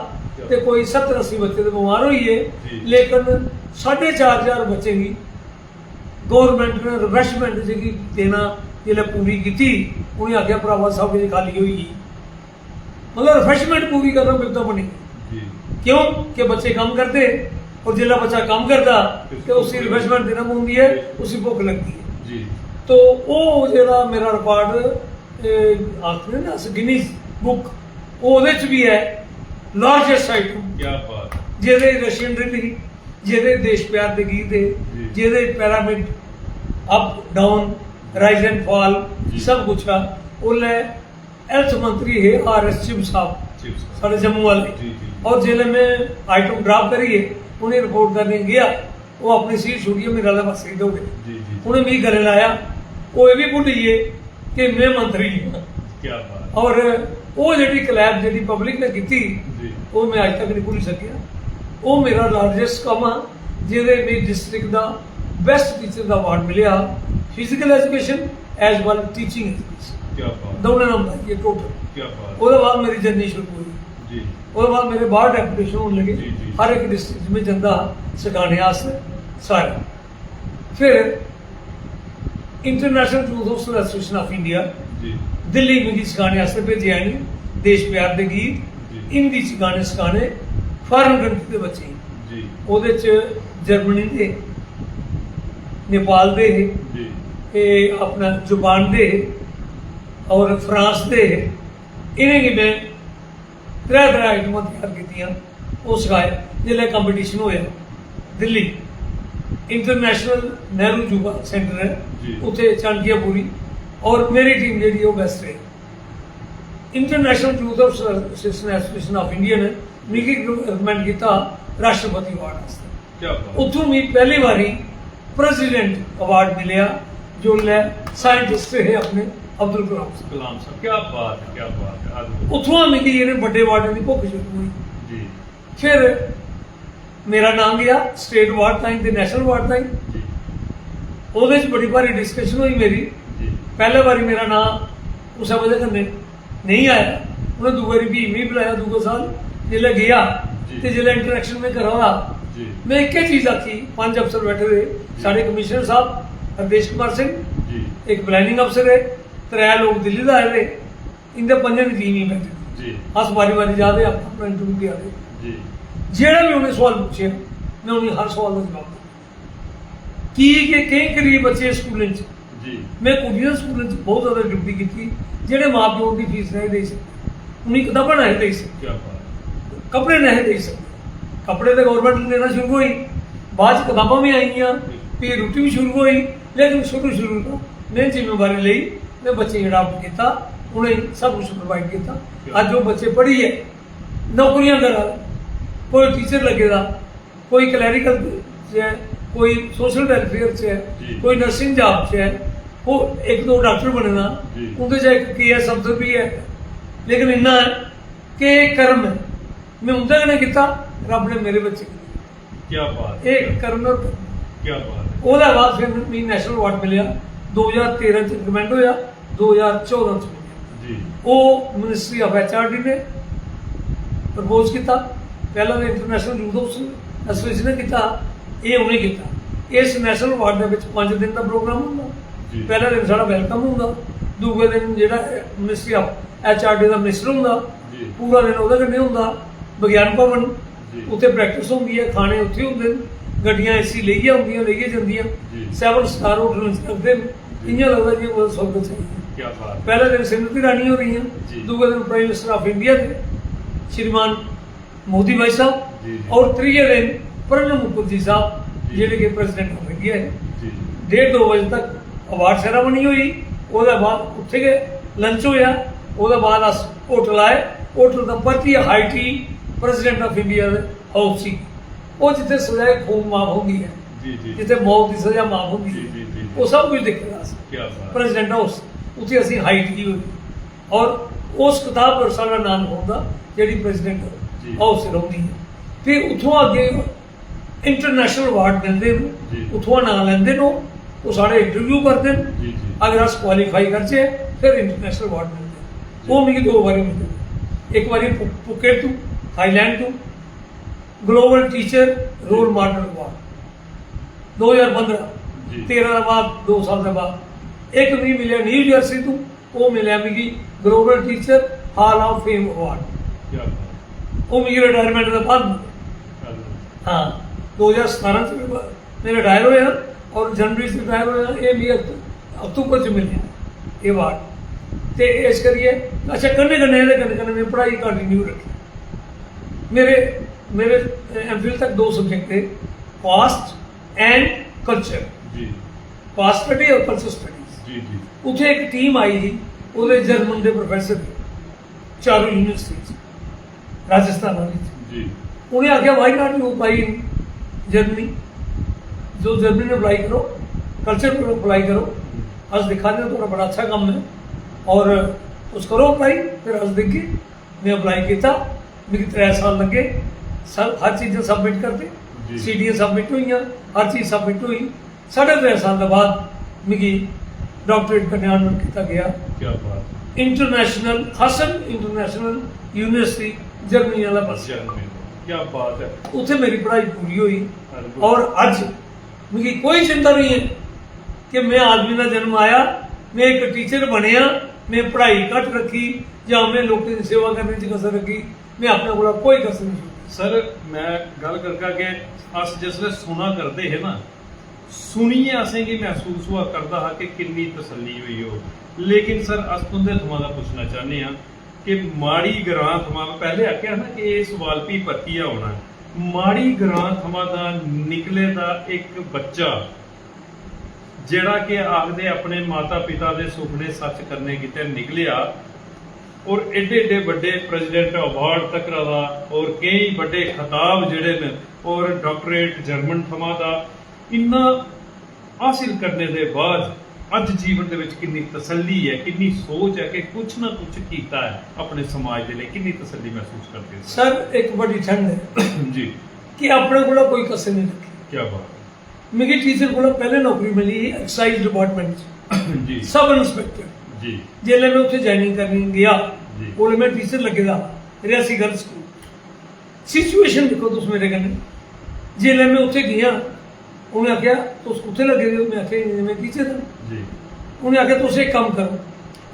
ते कोई 70-80 बच्चे तो बीमार हुई है जी। लेकिन 4500 बच्चे की गौरमेंट ने रिफ्रैशमेंट जी देना जिसले पूरी की उन्हें आख्या भरावा सब कुछ खाली हुई मतलब रिफ्रैशमेंट पूरी करना बिपता बनी जी क्यों कि बच्चे काम करते और जिला बच्चा काम करता तो उसी रिफ्रैशमेंट देना पौंदी है उसी भुख लगती है जी तो वो जो मेरा रिकॉर्ड आखिर ना गिनीज बुक वो भी है लार्जेस्ट आइटम क्या बात ਜਿਹਦੇ ਰਸ਼ੀਅਨ ਡ੍ਰਿਲਿੰਗ ਜਿਹਦੇ ਦੇਸ਼ ਪਿਆਰ ਦੇ ਗੀਤ ਦੇ ਜੀ। ਜਿਹਦੇ pyramid up down rise and fall ਜੀ। ਸਭ ਕੁਛ ਆ ਉਹਲੇ ਹੈਲਥ ਮੰਤਰੀ ਹੈ ਆਰਐਸ ਚਿਮ ਸਾਹਿਬ चिप्स ਸਾਡੇ ਜੰਮੂ ਵਾਲੇ जी जी और जिले में आइटम ड्रॉप करिए उन्हें रिपोर्ट करने गया वो अपनी सीट छुड़िए मेरे वाले पास सीट हो गए जी जी उन्हें भी गले लाया वो ये भी भूलिए कि मैं मंत्री हूँ क्या बात और वो जी कलैब जी पब्लिक ने की जी वो मैं अज तक नहीं भूल सकिया वो मेरा लार्जेस्ट काम आ ਜਿਹਦੇ ਮੇਰੀ ਡਿਸਟ੍ਰਿਕਟ ਦਾ ਬੈਸਟ ਟੀਚਰ ਦਾ ਅਵਾਰਡ ਮਿਲਿਆ physical education as well teaching education क्या बात ਦੋਵੇਂ ਨੰਬਰ ਇਹ ਟੋਟਲ क्या बात ਉਹਦੇ ਬਾਅਦ ਮੇਰੀ ਜਰਨੀ ਸ਼ੁਰੂ ਹੋਈ जी ਉਹਦੇ ਬਾਅਦ ਮੇਰੇ ਬਾਹਰ ਡੈਪੂਟੇਸ਼ਨ ਹੋਣ ਲੱਗੇ ਜੀ, ਜੀ। ਹਰ ਇੱਕ ਡਿਸਟ੍ਰਿਕਟ में ਜਾਂਦਾ ਸਿਖਾਣੇ ਵਾਸਤੇ ਸਾਰੇ ਫਿਰ international youth of association of India जी दिल्ली में गीत सिखाने वास्ते भेजे हैं देश प्यार के गीत जी। हिंदी च गाने सिखाने फॉरेन कंट्री के बच्चे जी ਉਹਦੇ ਚ ਜਰਮਨੀ ਦੇ ਨੇਪਾਲ ਦੇ जी ਇਹ ਆਪਣਾ ਜਾਪਾਨ ਦੇ ਔਰ ਫਰਾਂਸ ਦੇ ਇਹਨਾਂ ਕੀ ਮੈਂ ਤਰ੍ਹਾਂ ਆਈਟਮਾਂ ਤਿਆਰ ਕੀਤੀਆਂ ਉਹ ਸਿਖਾਏ ਜਿਹੜੇ ਕੰਪੀਟੀਸ਼ਨ ਹੋਇਆ ਦਿੱਲੀ ਇੰਟਰਨੈਸ਼ਨਲ ਨਹਿਰੂ ਯੁਵਾ ਸੈਂਟਰ ਹੈ ਜੀ। ਉੱਥੇ ਚਾਣਕੀਆਪੁਰੀ ਔਰ ਮੇਰੀ ਟੀਮ ਜਿਹੜੀ ਉਹ ਬੈਸਟ ਰਹੀ international youth of association of India ਨੇ ਮਿਕੀ ਰਿਕਮੈਂਡ ਕੀਤਾ ਰਾਸ਼ਟਰਪਤੀ ਅਵਾਰਡ ਵਾਸਤੇ क्या बात ਉੱਥੋਂ ਵੀ ਪਹਿਲੀ ਵਾਰੀ ਪ੍ਰੈਜ਼ੀਡੈਂਟ ਅਵਾਰਡ ਮਿਲਿਆ ਜੋ ਲੈ ਸਾਇੰਟਿਸਟ ਹੈ ਆਪਣੇ ਅਬਦੁਲ ਕਲਾਮ ਸਾਹਿਬ कलाम साहब क्या बात है क्या बात है अद्भुत ਉੱਥੋਂ ਆ ਮਿਲੀ ਇਹਨੇ ਵੱਡੇ ਅਵਾਰਡ ਦੀ ਭੁੱਖ ਸ਼ੁਰੂ ਹੋਈ जी ਫਿਰ ਮੇਰਾ ਨਾਮ ਗਿਆ ਸਟੇਟ ਅਵਾਰਡ ਤਾਈਂ ਤੇ ਨੈਸ਼ਨਲ ਅਵਾਰਡ ਤਾਈਂ जी ਉਹਦੇ 'ਚ ਬੜੀ ਭਾਰੀ ਡਿਸਕਸ਼ਨ ਹੋਈ ਮੇਰੀ जी ਪਹਿਲੇ ਵਾਰੀ ਮੇਰਾ ਨਾਮ ਉਸੇ ਵਜ੍ਹਾ ਕਰਨੇ ਨਹੀਂ ਆਇਆ ਉਹਨੇ ਦੂਜੀ ਵਾਰੀ ਵੀ ਨਹੀਂ ਬੁਲਾਇਆ ਦੂਜੇ ਸਾਲ ਜਿਲੇ ਗਿਆ ਜੀ। ਤੇ ਜਿਲੇ ਇੰਟਰੈਕਸ਼ਨ ਮੈਂ ਕਰਾਉਣਾ जी ਮੈਂ ਇੱਕ ਹੀ ਚੀਜ਼ ਆਖੀ ਪੰਜ ਅਫਸਰ ਬੈਠੇ ਰਹੇ ਸਾਡੇ ਕਮਿਸ਼ਨਰ ਸਾਹਿਬ ਹਰਦੇਸ਼ ਕੁਮਾਰ ਸਿੰਘ जी ਇੱਕ ਪਲੈਨਿੰਗ ਅਫਸਰ ਹੈ ਤਰੇ ਲੋਕ ਦਿੱਲੀ ਦਾ ਆਏ ਨੇ ਇੰਦੇ ਪੰਜੇ ਦੀ ਟੀਮ ਹੀ ਬੈਠੇ जी ਹਸ ਵਾਰੀ ਜਾਦੇ ਆਪਣਾ ਇੰਟਰਵਿਊ ਦੇ ਆਦੇ जी ਜਿਹੜਾ ਵੀ ਉਹਨੇ ਸਵਾਲ ਪੁੱਛਿਆ ਮੈਂ ਉਹਨੂੰ ਹਰ ਸਵਾਲ ਦਾ ਜਵਾਬ ਦਿੱਤਾ ਕੀ ਕਿ ਕਈ ਗਰੀਬ ਬੱਚੇ ਸਕੂਲਾਂ 'ਚ जी ਮੈਂ ਕੁੜੀਆਂ ਸਕੂਲਾਂ 'ਚ ਬਹੁਤ ਜ਼ਿਆਦਾ ਡਿਊਟੀ ਕੀਤੀ ਜਿਹੜੇ ਮਾਪਿਓ ਦੀ ਫੀਸ ਨਹੀਂ ਦੇ ਸਕਦੇ ਉਹਨੀ ਕਿਤਾਬਾਂ ਨਹੀਂ ਦੇ ਸਕਦੇ क्या बात ਕੱਪੜੇ ਨਹੀਂ ਦੇ ਸਕਦੇ ਕੱਪੜੇ ਤਾਂ ਗਵਰਨਮੈਂਟ ਨੇ ਦੇਣਾ ਸ਼ੁਰੂ ਹੋਈ ਬਾਅਦ 'ਚ ਕਿਤਾਬਾਂ ਵੀ ਆਈਆਂ ਫਿਰ ਰੋਟੀ ਵੀ ਸ਼ੁਰੂ ਹੋਈ ਲੇਕਿਨ ਸ਼ੁਰੂ ਤੋਂ ਮੈਂ ਜ਼ਿੰਮੇਵਾਰੀ ਲਈ ਮੈਂ ਬੱਚੇ ਅਡਾਪਟ ਕੀਤਾ ਉਹਨੇ ਸਭ ਕੁਝ ਪ੍ਰੋਵਾਈਡ ਕੀਤਾ ਅੱਜ ਉਹ ਬੱਚੇ ਪੜ੍ਹੀ ਹੈ ਨੌਕਰੀਆਂ ਕਰ ਰਹੇ ਕੋਈ ਟੀਚਰ ਲੱਗੇਗਾ ਕੋਈ ਕਲੈਰੀਕਲ 'ਚ ਹੈ ਕੋਈ सोशल वेलफेयर से है जी। कोई नर्सिंग जॉब से है वो एक दो डॉक्टर बनना जी। उनके चाहे KS अफसर भी है लेकिन इन्ना है कि कर्म है मैं उनका ने किया रब ने मेरे बच्चे क्या बात एक कर्म और क्या बात है ਉਹਦਾ ਬਾਅਦ ਫਿਰ ਮੈਨੂੰ ਨੈਸ਼ਨਲ ਅਵਾਰਡ ਮਿਲਿਆ 2013 ਚ ਰਿਕਮੈਂਡ ਹੋਇਆ 2014 ਚ ਮਿਲਿਆ जी ਉਹ ਮਿਨਿਸਟਰੀ ਆਫ HRD ਨੇ ਪ੍ਰਪੋਜ਼ ਕੀਤਾ ਪਹਿਲਾਂ ਦੇ ਇੰਟਰਨੈਸ਼ਨਲ ਯੂਥ ਐਸੋਸੀਏਸ਼ਨ ਨੇ ਕੀਤਾ ਇਹ ਉਹਨੇ ਕੀਤਾ ਇਸ ਨੈਸ਼ਨਲ ਅਵਾਰਡ ਦੇ ਵਿੱਚ 5 ਦਿਨ ਦਾ ਪ੍ਰੋਗਰਾਮ ਹੁੰਦਾ ਜੀ। ਪਹਿਲਾ ਦਿਨ ਸਾਡਾ ਵੈਲਕਮ ਹੁੰਦਾ ਦੂਜੇ ਦਿਨ ਜਿਹੜਾ ministry of HRD the minister ਹੁੰਦਾ ਜੀ। ਪੂਰਾ ਦਿਨ ਉਹਦੇ ਕੰਨੇ ਹੁੰਦਾ ਵਿਗਿਆਨ ਭਵਨ ਜੀ। ਉੱਥੇ ਪ੍ਰੈਕਟਿਸ ਹੁੰਦੀ ਹੈ ਖਾਣੇ ਉੱਥੇ ਹੁੰਦੇ ਨੇ ਗੱਡੀਆਂ ਏਸੀ ਲਈਆਂ ਹੁੰਦੀਆਂ ਲਈਏ ਜਾਂਦੀਆਂ ਜੀ। 7 ਸਟਾਰ ਹੋਟਲ ਵਿੱਚ ਕਰਦੇ ਨੇ ਇੰਨਾ ਲੱਗਦਾ ਜੀ ਉਹ ਸਭ ਕੁਝ ਹੈ क्या बात पहले दिन सिमरती रानी हो रही हैं जी। दूसरे दिन प्राइम मिनिस्टर ऑफ इंडिया थे श्रीमान मोदी भाई साहब जी, जी। और त्रीजे दिन प्रणब मुखर्जी साहब जी। ਜਿਹੜੇ ਕਿ ਪ੍ਰੈਜ਼ੀਡੈਂਟ ਆਫ ਇੰਡੀਆ ਹੈ जी 1:30 ਵਜੇ ਤੱਕ ਅਵਾਰਡ ਸੈਰਾਮਨੀ ਹੋਈ ਉਹਦੇ ਬਾਅਦ ਉੱਥੇ ਗਏ ਲੰਚ ਹੋਇਆ ਉਹਦੇ ਬਾਅਦ ਅਸ ਹੋਟਲ ਆਏ ਹੋਟਲ ਦਾ ਪਰਤੀ high tea president of India ਦੇ ਹਾਊਸ ਸੀ ਉਹ ਜਿੱਥੇ ਸਜ਼ਾ ਖੂਨ ਮਾਫ ਹੁੰਦੀ ਹੈ जी जी ਜਿੱਥੇ ਮੌਤ ਦੀ ਸਜ਼ਾ ਮਾਫ ਹੁੰਦੀ ਜੀ, ਜੀ, ਜੀ। ਹੈ ਉਹ ਸਭ ਕੁਝ ਦੇਖਿਆ ਸੀ क्या बात ਪ੍ਰੈਜ਼ੀਡੈਂਟ ਹਾਊਸ ਉੱਥੇ ਅਸੀਂ ਹਾਈਟ ਕੀ ਹੋਈ ਔਰ ਉਸ ਕਿਤਾਬ ਪਰ ਸਾਡਾ ਨਾਮ ਹੁੰਦਾ ਜਿਹੜੀ ਜੀ। ਪ੍ਰੈਜ਼ੀਡੈਂਟ ਹਾਊਸ ਤੇ ਰਹਿੰਦੀ ਹੈ ਫਿਰ ਉੱਥੋਂ ਅੱਗੇ ਇੰਟਰਨੈਸ਼ਨਲ ਅਵਾਰਡ ਮਿਲਦੇ ਜੀ। ਨੇ ਉੱਥੋਂ ਨਾਂ ਲੈਂਦੇ ਨੇ ਉਹ ਸਾਡੇ ਇੰਟਰਵਿਊ ਕਰਦੇ ਨੇ जी जी ਅਗਰ ਅਸ ਕੁਆਲੀਫਾਈ ਕਰਚੇ ਫਿਰ ਇੰਟਰਨੈਸ਼ਨਲ ਅਵਾਰਡ ਮਿਲਦੇ ਉਹ ਮੈਨੂੰ 2 ਵਾਰੀ ਮਿਲਦੇ ਇੱਕ ਵਾਰੀ ਪੁਕੇਟ ਤੋਂ ਥਾਈਲੈਂਡ ਤੋਂ global teacher role model award 2015 ਜੀ। 13 ਦੇ ਬਾਅਦ 2 ਸਾਲ ਦੇ ਬਾਅਦ ਇੱਕ ਵੀ ਮਿਲਿਆ ਨਿਊ ਜਰਸੀ ਤੋਂ, ਉਹ ਮਿਲਿਆ ਮਿਗੀ global teacher hall of fame award. ਕੀ ਬਾਤ ਉਹ ਮੇਰੀ ਰਿਟਾਇਰਮੈਂਟ ਦੇ ਬਾਅਦ ਮਿਲਿਆ। ਹੈ। ਹਾਂ 2017 ਚ ਮੈਂ ਰਿਟਾਇਰ ਹੋਇਆ ਔਰ ਜਨਵਰੀ ਚ ਰਿਟਾਇਰ ਹੋਇਆ। ਇਹ ਵੀ ਅਕਤੂਬਰ ਚ ਮਿਲਿਆ ਇਹ ਅਵਾਰਡ। ਤੇ ਇਸ ਕਰੀਏ ਅੱਛਾ ਕੰਨੇ ਕੰਨੇ ਮੈਂ ਪੜ੍ਹਾਈ ਕੰਟੀਨਿਊ ਰੱਖੀ। ਮੇਰੇ ਐਮਫਿਲ ਤੱਕ 2 ਸਬਜੈਕਟ थे, ਪਾਸਟ ਐਂਡ ਕਲਚਰ। ਜੀ ਪਾਸਟ ਸਟੱਡੀ ਔਰ ਕਲਚਰ ਸਟੱਡੀਜ਼। ਜੀ ਜੀ ਉੱਥੇ ਇੱਕ ਟੀਮ ਆਈ ਸੀ, ਉਹਦੇ ਜਰਮਨ ਦੇ ਪ੍ਰੋਫੈਸਰ ਚਾਰੋਂ ਯੂਨੀਵਰਸਿਟੀ ਰਾਜਸਥਾਨ ਵਿੱਚ। ਜੀ उन्हें आख्या why not you apply in Germany, जो जर्मनी में अप्लाई करो, कल्चर पर अप्लाई करो। अस दिखा दें थोड़ा बड़ा अच्छा काम है और उस करो अप्लाई। फिर अस देखी मैं अप्लाई किया, मेरी 3 साल लगे, सब हर चीज़ें सबमिट करते, जी। सीडियाँ सबमिट हुई, हर चीज़ सबमिट हुई। 3.5 साल के बाद मेरी डॉक्टरेट का ध्यान किया गया क्या बात international Hasan international university Germany वाला पास। जर्मनी क्या बात है। ਉੱਥੇ ਮੇਰੀ ਪੜ੍ਹਾਈ ਪੂਰੀ ਹੋਈ बिल्कुल। ਔਰ ਅੱਜ ਮੈਨੂੰ ਕੋਈ ਚਿੰਤਾ ਨਹੀਂ ਹੈ ਕਿ ਮੈਂ ਆਦਮੀ ਦਾ ਜਨਮ ਆਇਆ, ਮੈਂ ਇੱਕ ਟੀਚਰ ਬਣਿਆ, ਮੈਂ ਪੜ੍ਹਾਈ ਘੱਟ ਰੱਖੀ ਜਾਂ ਮੈਂ ਲੋਕਾਂ ਦੀ ਸੇਵਾ ਕਰਨ 'ਚ ਕਸਰ ਰੱਖੀ। ਮੈਂ ਆਪਣੇ ਕੋਲ ਕੋਈ ਕਸਰ ਨਹੀਂ ਛੱਡੀ। सर मैं गल करके अस जिसले सुना करते है ना, सुनिए असें की महसूस हुआ करता हा कि कितनी तसल्ली हुई हो। लेकिन सर अस तुंदे थमां दा पुछना चाहते हैं कि माड़ी ग्रां थमां पहले आख्या ना कि ये सवाल भी भर्ती होना, माड़ी ग्रां थमां दा निकले दा एक बच्चा जेड़ा कि आखदे अपने माता पिता दे सुपने सच करने किते निकलिया और एडे एडे बड़े प्रेजिडेंट अवार्ड तक दा और कई बड़े खिताब जेड़े ने और डॉक्टरेट जर्मन थमां दा इन्ना हासिल करने दे बाद अज जीवन दे विच कितनी तसल्ली है, कितनी सोच है कि कुछ ना कुछ कीता है अपने समाज के लिए, कितनी तसल्ली महसूस करते हैं सर एक बड़ी ठंड है जी। कि अपने को कोई कसर नहीं रखी। क्या बात मेरी टीचर को पहले नौकरी मिली एक्साइज डिपार्टमेंट है। जी सब इंस्पेक्टर। जी जेल्लै मैं उत्थे ज्वाइनिंग करने गया जी। ओल्ले मैं टीचर लगे दा रियासी गर्ल्स स्कूल। सिचुएशन देखो तुस मेरे कन्नै, जेल्लै मैं उत्थे गया उन्हें आख्या तुस कुत्थे लगे दे हो? मैं आख्या मैं टीचर हां। जी उन्हें आख्या तुस एक काम करो,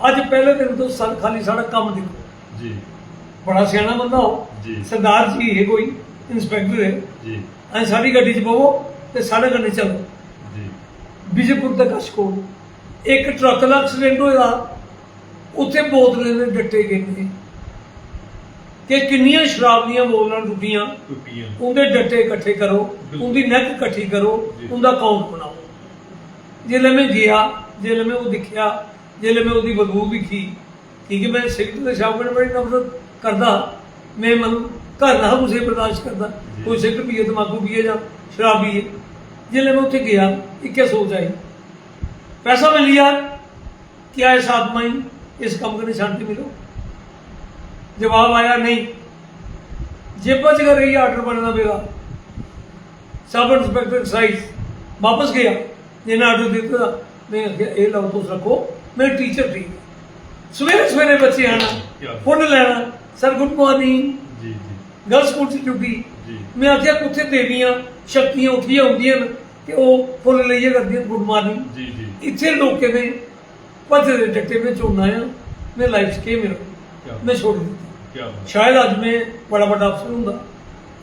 अज पहले दिन तो खाली साड़ा काम देखो। जी बड़ा सियाना बंदा हो, जी। सरदार जी है कोई इंस्पेक्टर है, जी अं साड़ी गड्डी च बवो ते साढ़े कन्नै चलो। जी विजयपुर तक कशकोट एक ट्रक का एक्सीडेंट होया, उत्थे बोतलें दे डट्टे गए ने कि किन्नियां शराब दियां बोतलां टुटियां, टुटियां उनके डट्टे इकट्ठे करो, बिल्कुल। उनकी नैक इकट्ठी करो, जी। उनका अकाउंट बनाओ। जिसले मैं गया, जिसले मैं वो दिखा, जिसले मैं उसकी बदबू दिखी, क्योंकि मैं सिगरट के शौक में बड़ी नफरत करता, मैं मतलब घर ना कुछ बर्दाश्त करता, जी। कोई सिगरट पिए तंबाकू पिए या शराब पिए। जिसले मैं उत्थे गया एक क्या सोच आई, पैसा मिल लिया, क्या इस आत्मा ही इस काम करने शांति मिलो? जवाब आया नहीं। जेबा च कर रही आर्डर बनना पेगा। सब इंस्पेक्टर एक्साइज वापस गया, जिन्हें आर्डर दिता मैं ये लो तुस रखो, मैं टीचर थी। सवेरे सवेरे बच्चे आना, क्या? फुल लेना, सर गुड मॉर्निंग, जी जी गर्ल्स स्कूल से ड्यूटी। जी मैं आख्या कुत्थे देवियां शक्तियां उठियां होंदियां ने कि वो फुल लेइए करदियां गुड मॉर्निंग। जी जी इत्थे लोग ने भजदे डट्टे में चुनना है, मैं लाइफ च केह् मेरा क्या? मैं छोड़ दिता। क्या बात शायद अज मैं बड़ा बड़ा अफसर हूँ,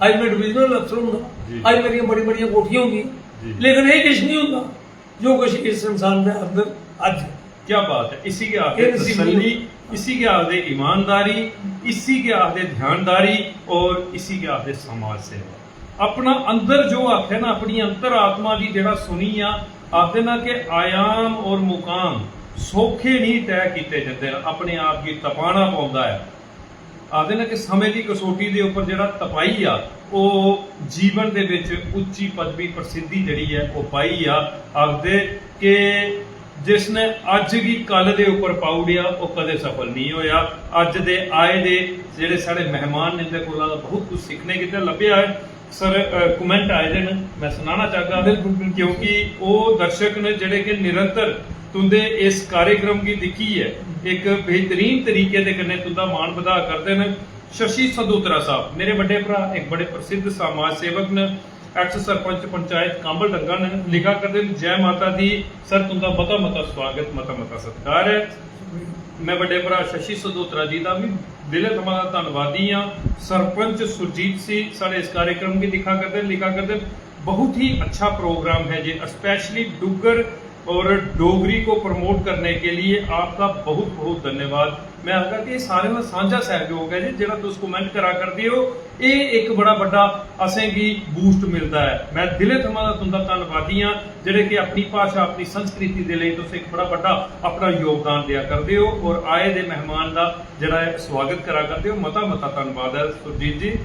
अज मैं डिविजनल अफसर जी। हूँ, अज मेरी बड़ी बड़ी कोठियां जी। होंगी, लेकिन ये कुछ नहीं होता जो कुछ इस इंसान के अंदर अज है। क्या बात है। इसी के आगे ये नसीब नहीं तसल्ली, इसी के आगे ईमानदारी, इसी के आगे ध्यानदारी और इसी के आगे समाज सेवा। अपना अंदर जो आखे ना, अपनी अंतर आत्मा की जेड़ा सुनी आ, आखदे ना कि आयाम और मुकाम सौखे नहीं तय किए जाते, अपने आप की तपाना पौंदा है। आखदे ना कि समय की कसौटी के उपर जेड़ा तपाई आ, वो जीवन दे विच उच्ची पदवी प्रसिद्धि जड़ी है वो पाई आ। आखदे कि जिसने अज भी कल दे उपर पाउड़िया वो कदे सफल नहीं होया। अज दे आए दे जेड़े साढ़े मेहमान ने इनदे कोला बहुत कुछ सीखने किते लभ्या है। सर कमेंट आए दे मैं सुनाना चाहगा, बिल्कुल, बिल्कुल। क्योंकि वो दर्शक ने जेड़े कि निरंतर तुंदे इस कार्यक्रम की दिखी है, एक बेहतरीन तरीके दे कन्नै तुंदा मान वधा करते हैं। शशि सदोत्रा साहब मेरे बड़े भरा, एक बड़े प्रसिद्ध समाज सेवक ने, एक्स सरपंच पंचायत कांबल डंगा ने लिखा करते हैं, जय माता दी सर तुंदा मता मता स्वागत मता मता सत्कार है। मैं बड़े भरा शशि सदोत्रा जी का भी दिले थमां धन्नवादी हाँ। सरपंच सुरजीत सिंह साढ़े इस कार्यक्रम की लिखा करते बहुत ही अच्छा प्रोग्राम है जी, स्पेशली डुग्गर और डोगरी को प्रमोट करने के लिए आपका बहुत बहुत धन्यवाद। मैं आखा कि सारे में साझा सहयोग है जी, जो तुम कमेंट करा करते हो ये एक बड़ा बड़ा असेंगी बूस्ट मिलता है। मैं दिले थमां तुंदा धन्नवादी हाँ जेडे कि अपनी भाषा अपनी संस्कृति के लिए तुम एक बड़ा बड़ा अपना योगदान दिया करते हो और आए दे मेहमान का जरा स्वागत करा करते हो। मता मता धन्यवाद है सुरजीत जी।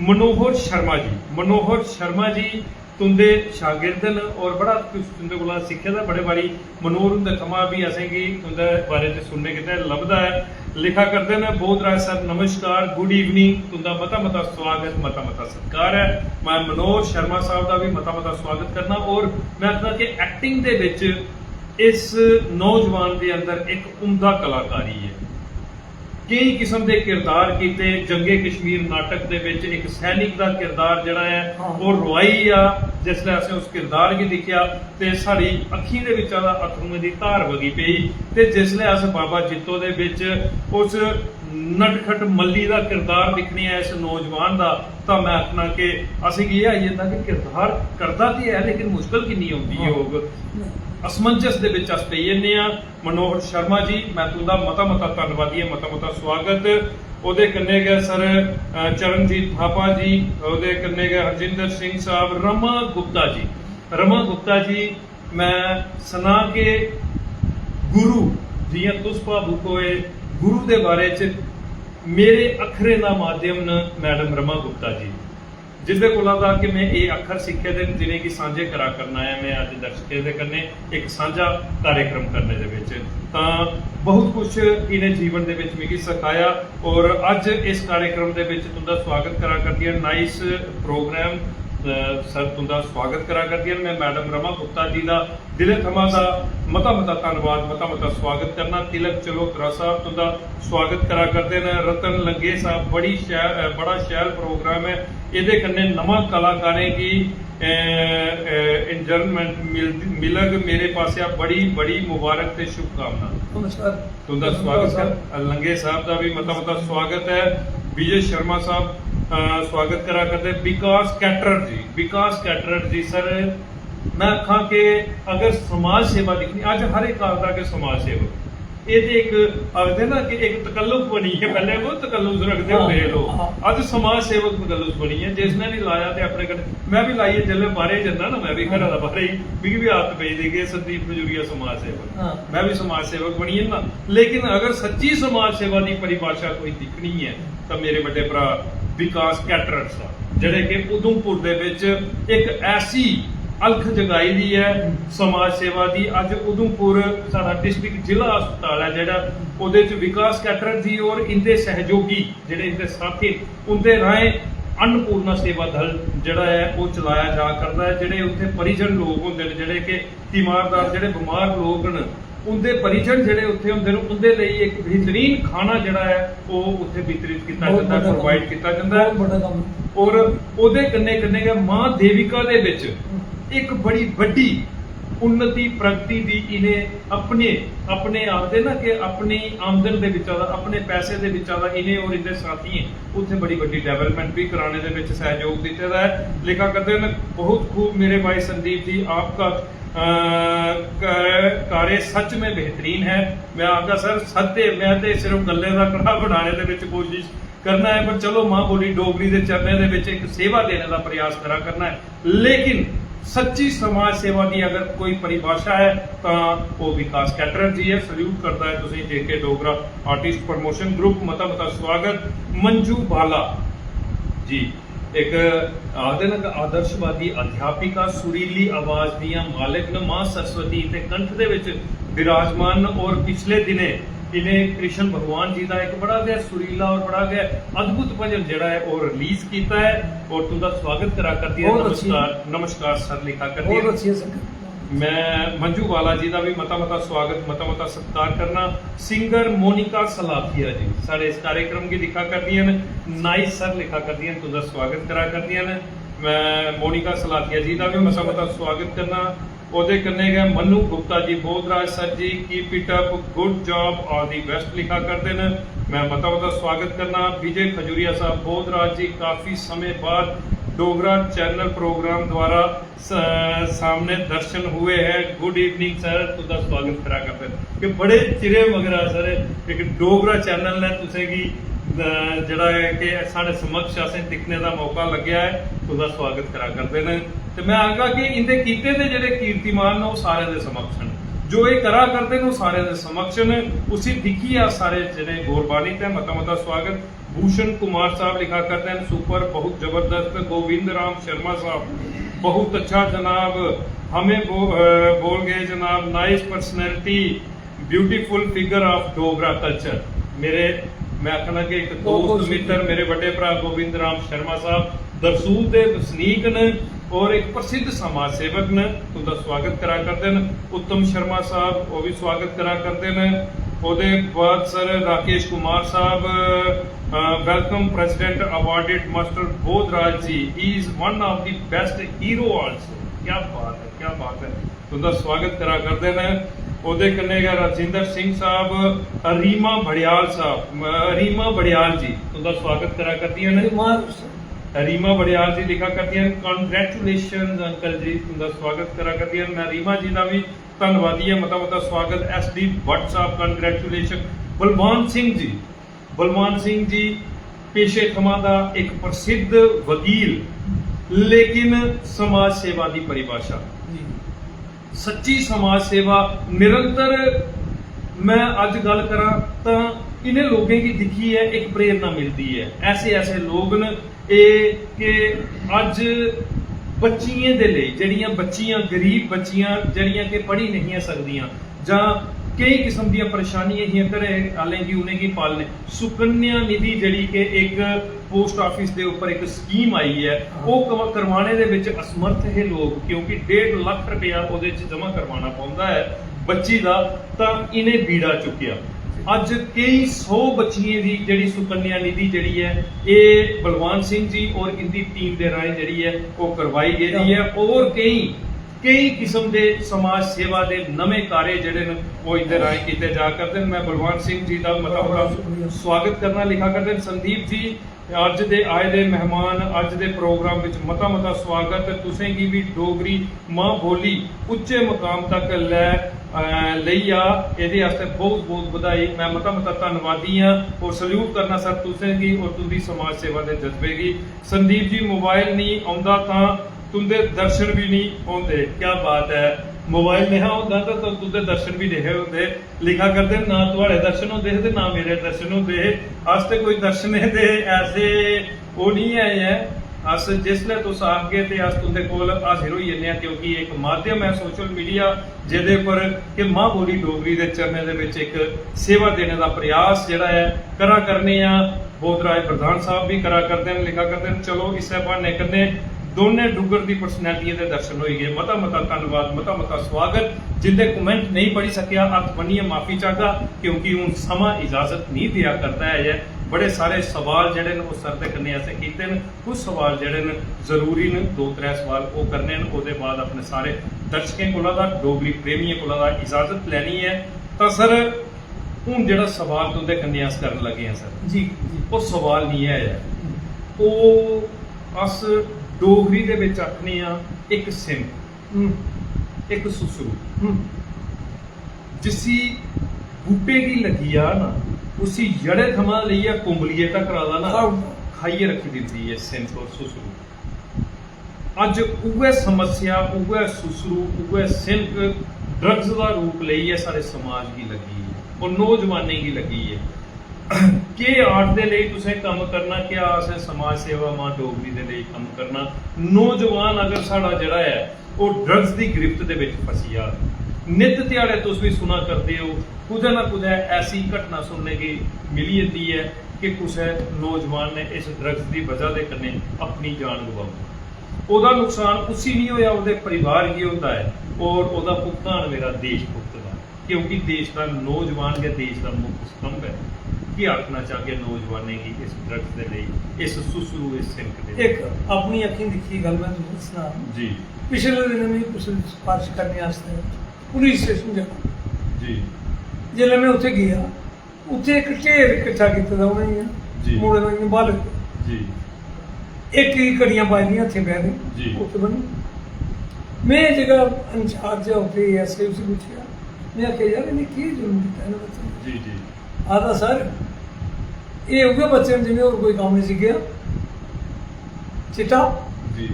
मनोहर शर्मा जी तुंदे शागिर्दन और बड़ा कुछ तुंदे कोला सीखे दा बड़े बारी मनोहर हुंदे थमां भी असेंगी तुंदे बारे च सुनने किते लभदा है। लिखा करते हैं बोध राय सर नमस्कार गुड इवनिंग तुंदा मता मता स्वागत मता मता सत्कार है। मैं मनोहर शर्मा साहब का भी मता मता स्वागत करना और मैं आखना कि एक्टिंग दे विच इस नौजवान के अंदर एक उमदा कलाकारी है। कई किस्म के किरदार किए, जंगे कश्मीर नाटक दे विच एक सैनिक का किरदार जड़ा है वो रवाई आ, जिसले असें उस किरदार की दिखिया तो साड़ी अखी दे विच अथरूं दी धार वगी पई ते जिसले अस बाबा जित्तो दे विच उस नटखट मल्ली का किरदार दिखने इस नौजवान का, तो मैं आखना कि असें ये आई जाता कि किरदार करता तो है लेकिन मुश्किल कितनी आती है होग असमंजस दे विच अस पई जन्ने आ। मनोहर शर्मा जी मैं तुंदा मता मता धन्नवादी है मता मता स्वागत। ओदे कन्ने गए सर चरणजीत थापा जी, ओदे कन्ने गए हरजिंदर सिंह साहब, रमा गुप्ता जी मैं सना के गुरु जियां तुस भावुक होए गुरु दे बारे च मेरे अखरे का माध्यम न मैडम रमा गुप्ता जी जिसदे कोला दा कि मैं ये अखर सीखे दे जिन्हें कि सांझे करा करना है। मैं अज दर्शकों के कन्ने एक साझा कार्यक्रम करने दे विच तां बहुत कुछ इन्हें जीवन दे विच मिगी सिखाया और अज इस कार्यक्रम दे विच तुंदा स्वागत करा करदी है। नाइस प्रोग्राम सर तुंदा स्वागत करा करदी है। मैं मैडम रमा गुप्ता जी का दिले थमां दा मता मता धन्नवाद मता मता स्वागत करना। तिलक चलोत्रा साहब तुंदा स्वागत करा करते हैं। रतन लंगे साहब बड़ा शैल प्रोग्राम है, ये कन्ने नवा कलाकारें की इंजॉयमेंट मिलग मेरे पास बड़ी बड़ी मुबारक ते शुभकामना। नमस्कार तुंदा स्वागत है। लंगे साहब का भी मता मता स्वागत है। विजय शर्मा साहब स्वागत करा करते। विकास कैटरर जी सर मैं आखा कि अगर समाज सेवा दिखनी अज हर एक आता कि समाज सेवक ये एक आखते ना कि एक तकल्लुफ बनी है, पहले वो तकल्लुफ रखते होंगे लोग, अज समाज सेवक तकल्लुफ बनी है। जिसने नहीं लाया तो अपने घर मैं भी लाई है, जल्द बाहर जाना ना मैं भी घर का बाहर ही मिगी भी आदत पई दी कि संदीप खजूरिया समाज सेवक मैं भी समाज सेवक बनी है ना। लेकिन अगर सच्ची समाज सेवा की परिभाषा कोई दिखनी है तो मेरे बड़े भरा विकास कैटरर साहब जिहड़े कि उधमपुर दे विच एक ऐसी अलख जगाई दी है समाज सेवा की। अज उधमपुर साडा डिस्ट्रिक्ट जिला अस्पताल है जिहड़ा उहदे च विकास कैटरर जी और इनके सहयोगी जिहड़े इनके साथी उनके राहें अन्नपूर्णा सेवा दल जिहड़ा है वो चलाया जा करता है। जिहड़े उत्थे परिजन लोग होंदे ने जिहड़े कि तीमारदार जिहड़े बीमार लोग न उनके परिजन जिहड़े उत्थे होंदे ने उनके लिए एक बेहतरीन खाना जिहड़ा है वो उत्थे वितरित किया जाता है, प्रोवाइड किया जाता है। और उहदे कन्ने कन्ने मां देविका दे विच एक बड़ी बड़ी उन्नति प्रगति दी इन्हें अपने आखदे ना कि अपनी आमदन दे विच अपने पैसे दे विच इन्हें और इनके साथी उत्थे बड़ी बड़ी डेवलपमेंट भी कराने दे विच सहयोग दिता है। लिखा करते हैं बहुत खूब मेरे भाई संदीप जी आपका कार्य सच में बेहतरीन है। मैं आखा सर सत्य मैं तो सिर्फ गले का कड़ा बनाने दे विच कोशिश करना है, पर चलो मां बोली डोगरी के चरणे दे विच एक सेवा देने का प्रयास करा करना है। लेकिन सच्ची समाज सेवा की अगर कोई परिभाषा है तो वो विकास कैटरर जी है। सल्यूट करता है तुसीं जेके डोगरा आर्टिस्ट प्रमोशन ग्रुप मता मता स्वागत। मंजू बाला जी एक आखदे ना आदर्शवादी अध्यापिका सुरीली आवाज दियां मालिक न मां सरस्वती ते कंठ दे विच विराजमान और पिछले दिने इन्हें कृष्ण भगवान जी का एक बड़ा गया सुरीला और बड़ा गया अद्भुत भजन जड़ा है वो रिलीज किया है और तुमका स्वागत करा करती है। नमस्कार सर लिखा करती है। मैं मंजू वाला जी का भी मता मता स्वागत मता मता सत्कार करना। सिंगर मोनिका सलाथिया जी साढ़े इस कार्यक्रम की लिखा करती हैं। नाइस सर लिखा करती हैं तुमका स्वागत करा करती हैं। मैं मोनिका सलाथिया जी का भी मसा मता स्वागत करना। ਉਹਦੇ ਕੰਨੇ गए Manu Gupta ji Bodhraj sir ji keep it up good job all the best लिखा करते हैं। मैं मता मता स्वागत करना। विजय खजूरिया साहब बोधराज जी काफ़ी समय बाद डोगरा चैनल प्रोग्राम द्वारा सामने दर्शन हुए हैं। गुड इवनिंग सर, तुदा स्वागत करा करते हैं कि बड़े चिरे मगरा सर एक डोगरा चैनल ने तुसें की ਜਿਹੜਾ ਹੈ ਕਿ ਸਾਡੇ ਸਮਕਸ਼ ਅਸੀਂ ਦਿਖਣੇ ਦਾ ਮੌਕਾ ਲੱਗਿਆ ਹੈ, ਉਹਦਾ ਸਵਾਗਤ ਕਰਾ ਕਰਦੇ ਨੇ। ਤੇ ਮੈਂ ਆਖਾਂ ਕਿ ਇਹਦੇ ਕੀਤੇ ਦੇ ਜਿਹੜੇ ਕੀਰਤੀਮਾਨ ਨੇ ਉਹ ਸਾਰੇ ਦੇ ਸਮਕਸ਼ ਨੇ, ਜੋ ਇਹ ਕਰਾ ਕਰਦੇ ਨੇ ਉਹ ਸਾਰੇ ਦੇ ਸਮਕਸ਼ ਨੇ। ਉਸੇ ਦਿਖੀ ਆ ਸਾਰੇ ਜਿਹੜੇ ਗੁਰਬਾਣੀ ਤੇ ਮਤਾ ਮਤਾ स्वागत। भूषण कुमार साहब लिखा करते हैं सुपर बहुत जबरदस्त। गोविंद राम शर्मा साहब बहुत अच्छा जनाब, हमें बोल गए जनाब, nice personality, beautiful figure of Dogra culture. मेरे मैं आखना कि एक दोस्त मित्र मेरे बड़े भरा गोविंद राम शर्मा साहब दरसूल के वसनीक ने और एक प्रसिद्ध समाज सेवक ने, उनका स्वागत करा करते हैं। उत्तम शर्मा साहब वो भी स्वागत करा करते हैं। ਉਹਦੇ ਬਾਅਦ sir Rakesh Kumar sahib welcome president awarded master Bodhraj ji, he is one of the best hero also. ਕੀ ਬਾਤ ਹੈ, ਕੀ ਬਾਤ ਹੈ, ਉਹਦਾ ਸਵਾਗਤ ਕਰਾ ਕਰਦੇ ਨੇ। ਉਹਦੇ ਕੰਨੇ ਗਾ ਰਾਜਿੰਦਰ ਸਿੰਘ ਸਾਹਿਬ, ਰੀਮਾ ਬੜਿਆਲ ਸਾਹਿਬ, ਰੀਮਾ ਬੜਿਆਲ ਜੀ ਉਹਦਾ ਸਵਾਗਤ ਕਰਾ ਕਰਦੀਆਂ ਨੇ। रीमा बड़ियाल जी लिखा करती हैं कंग्रेचुलेशन अंकल जी, उनका स्वागत करा करती हैं। मैं रीमा जी का भी धन्यवादी है, मता मता स्वागत। एस डी भट्ट साहब कंग्रेचुलेशन। बलवान सिंह जी पेशे थमा दा एक प्रसिद्ध वकील, लेकिन समाज सेवा की परिभाषा, सच्ची समाज सेवा निरंतर मैं अज गल करा तो इन्हें लोगों की दिखी है एक प्रेरणा मिलती है। ऐसे लोग न कि अज बच्चियां दे लई जड़ियां बच्चियां गरीब बच्चियां जड़ियां कि पढ़ी नहीं सकदियां जां कई किस्म दी परेशानियां ही घरे आलेंगी उन्हें की पालने, सुकन्या निधि जड़ी के एक पोस्ट ऑफिस के ऊपर एक स्कीम आई है, वो करवाने दे विच असमर्थ है लोग, क्योंकि 1.5 लाख रुपया ਉਹਦੇ ਚ जमा करवाना पौंदा है बच्ची का, तो इन्हें बीड़ा चुकिया। अज कई 100 बच्चियां की जिहड़ी सुकन्या निधि जिहड़ी है ये बलवान सिंह जी और इनकी टीम के राय जिहड़ी है वो करवाई गई है। और कई किस्म के समाज सेवा के नवे कार्य जिहड़े ने वो इहदे राय किए जा करते हैं। मैं बलवान सिंह जी का मतलब स्वागत करना लिखा करते हैं। संदीप जी अज दे आए दे मेहमान, अज दे प्रोग्राम विच मता मता स्वागत। तुसें की भी डोगरी मां बोली उच्चे मकाम तक लै ਲਈ ਆ, ਇਹਦੇ ਵਾਸਤੇ ਬਹੁਤ ਵਧਾਈ। मैं मता मता धन्यवादी हाँ और सल्यूट करना सर तुसें की और तुंदी समाज सेवा के जज्बे की। संदीप जी मोबाइल नहीं आउंदा तां तुंदे दर्शन भी नहीं आउंदे। क्या बात है, मोबाइल नहीं आउंदा तां तुंदे दर्शन भी नहीं होंदे। लिखा करते ना तुहाड़े दर्शन होंदे ते ना मेरे दर्शन होंदे। अस ते कोई दर्शन दे ऐसे वो नहीं आए हैं, अस जिसले तुस आगे ते अस तुंदे कोल हाजिर होई जन्ने आं, क्योंकि एक माध्यम है सोशल मीडिया जिहदे पर कि मां बोली डोगरी दे चरणें दे विच एक सेवा देने का प्रयास जिहड़ा है करा करने आ। बोधराज प्रधान साहब भी करा करते हैं, लिखा करते हैं। चलो इसे बहाने कन्ने दोने डुगर की पर्सनैलिटियां दे दर्शन होई गए। मता मता धन्यवाद, मता मता स्वागत। जिंदे कमेंट नहीं पढ़ी सकिया हथ बन्निए माफी चाहता, क्योंकि हुण समा इजाजत नहीं दिया करता है। बड़े सारे सवाल जिहड़े ने उस सर दे कन्ने ऐसे कीते ने, कुछ सवाल जिहड़े ने जरूरी ने, 2-3 सवाल वो करने ने। उसदे बाद अपने सारे दर्शकों कोला दा डोगरी प्रेमियों कोला दा इजाजत लैनी है। तो सर हुण जिहड़ा सवाल तुंदे कन्ने अस करन लगे हैं सर जी, वो सवाल नहीं है, वो अस डोगरी दे विच आखने आ एक सिंह एक सुसरू, जिसी बूटे की लगी आ ना उसी जड़े थमा लईए कुंबलीए तक राला ना खाइए रख दी है सिंह और सुसरू। अज उवे समस्या उवे सुसरू उवे सिंह ड्रग्स का रूप लईए सारे समाज की लगी है और नौजवानी की लगी है। के आर्ट दे लई तुसें काम करना, क्या असें समाज सेवा मां डोगरी दे लई काम करना। नौजवान अगर साड़ा जड़ा है वो ड्रग्स की गिरफ्त दे विच फसी आ, नित ध्याड़े तुस भी सुना करते हो, कुदै ना कुदै ऐसी घटना सुनने की मिली जंदी है कि कुछ नौजवान ने इस ड्रग्स की वजह के कन्ने अपनी जान गवाई। ਉਹਦਾ ਨੁਕਸਾਨ ਉਸੀ नहीं होया, ਉਹਦੇ परिवार ही होता है और ਉਹਦਾ भुगतान मेरा देश भुगतदा, क्योंकि देश का नौजवान के देश का मुख्य स्तंभ है। ਕੀ ਆਖਣਾ ਚਾਹਗੇ ਨੌਜਵਾਨਾਂ ਦੀ ਇਸ ਡਰੱਗਸ ਦੇ ਲਈ ਇਸ ਸੁਸਰੂ ਇਸ ਸਿੰਕ ਦੇ ਲਈ? ਇੱਕ ਆਪਣੀ ਅੱਖੀਂ ਦੇਖੀ ਗੱਲ ਮੈਂ ਤੁਹਾਨੂੰ ਦੱਸਣਾ। ਜੀ ਪਿਛਲੇ ਦਿਨ ਮੈਂ ਕੁਝ ਸਿਫਾਰਿਸ਼ ਕਰਨੇ ਵਾਸਤੇ ਪੁਲਿਸ ਸਟੇਸ਼ਨ ਜਾ ਜੀ ਜਦੋਂ ਮੈਂ ਉੱਥੇ ਗਿਆ, ਉੱਥੇ ਇੱਕ ਢੇਰ ਇਕੱਠਾ ਕੀਤਾ ਦਾ ਉਹਨਾਂ ਜੀ। ਨੇ ਮੋੜੇ ਨੂੰ ਬਾਲ ਜੀ ਇੱਕ ਹੀ ਕੜੀਆਂ ਪਾਈਆਂ ਇੱਥੇ ਬਹਿ ਜੀ। ਗਏ ਉੱਥੇ ਬਣੀ। ਮੈਂ ਇਹ ਜਗ੍ਹਾ ਇੰਚਾਰਜ ਉੱਥੇ ਐਸਏ ਉਸੇ ਪੁੱਛਿਆ, ਮੈਂ ਆਖਿਆ ਯਾਰ ਇਹਨੇ ਕੀ ਜ਼ੁਲਮ ਕੀਤਾ ਇਹਨਾਂ ਬੱਚੇ ਜੀ ਜੀ ਆਦਾ ਸਰ ਇਹ ਉਹਦੇ ਬੱਚੇ ਨੂੰ ਜਿਹਨੇ ਹੋਰ ਕੋਈ ਕੰਮ ਨਹੀਂ ਸਿੱਖਿਆ, ਚਿੱਟਾ ਜੀ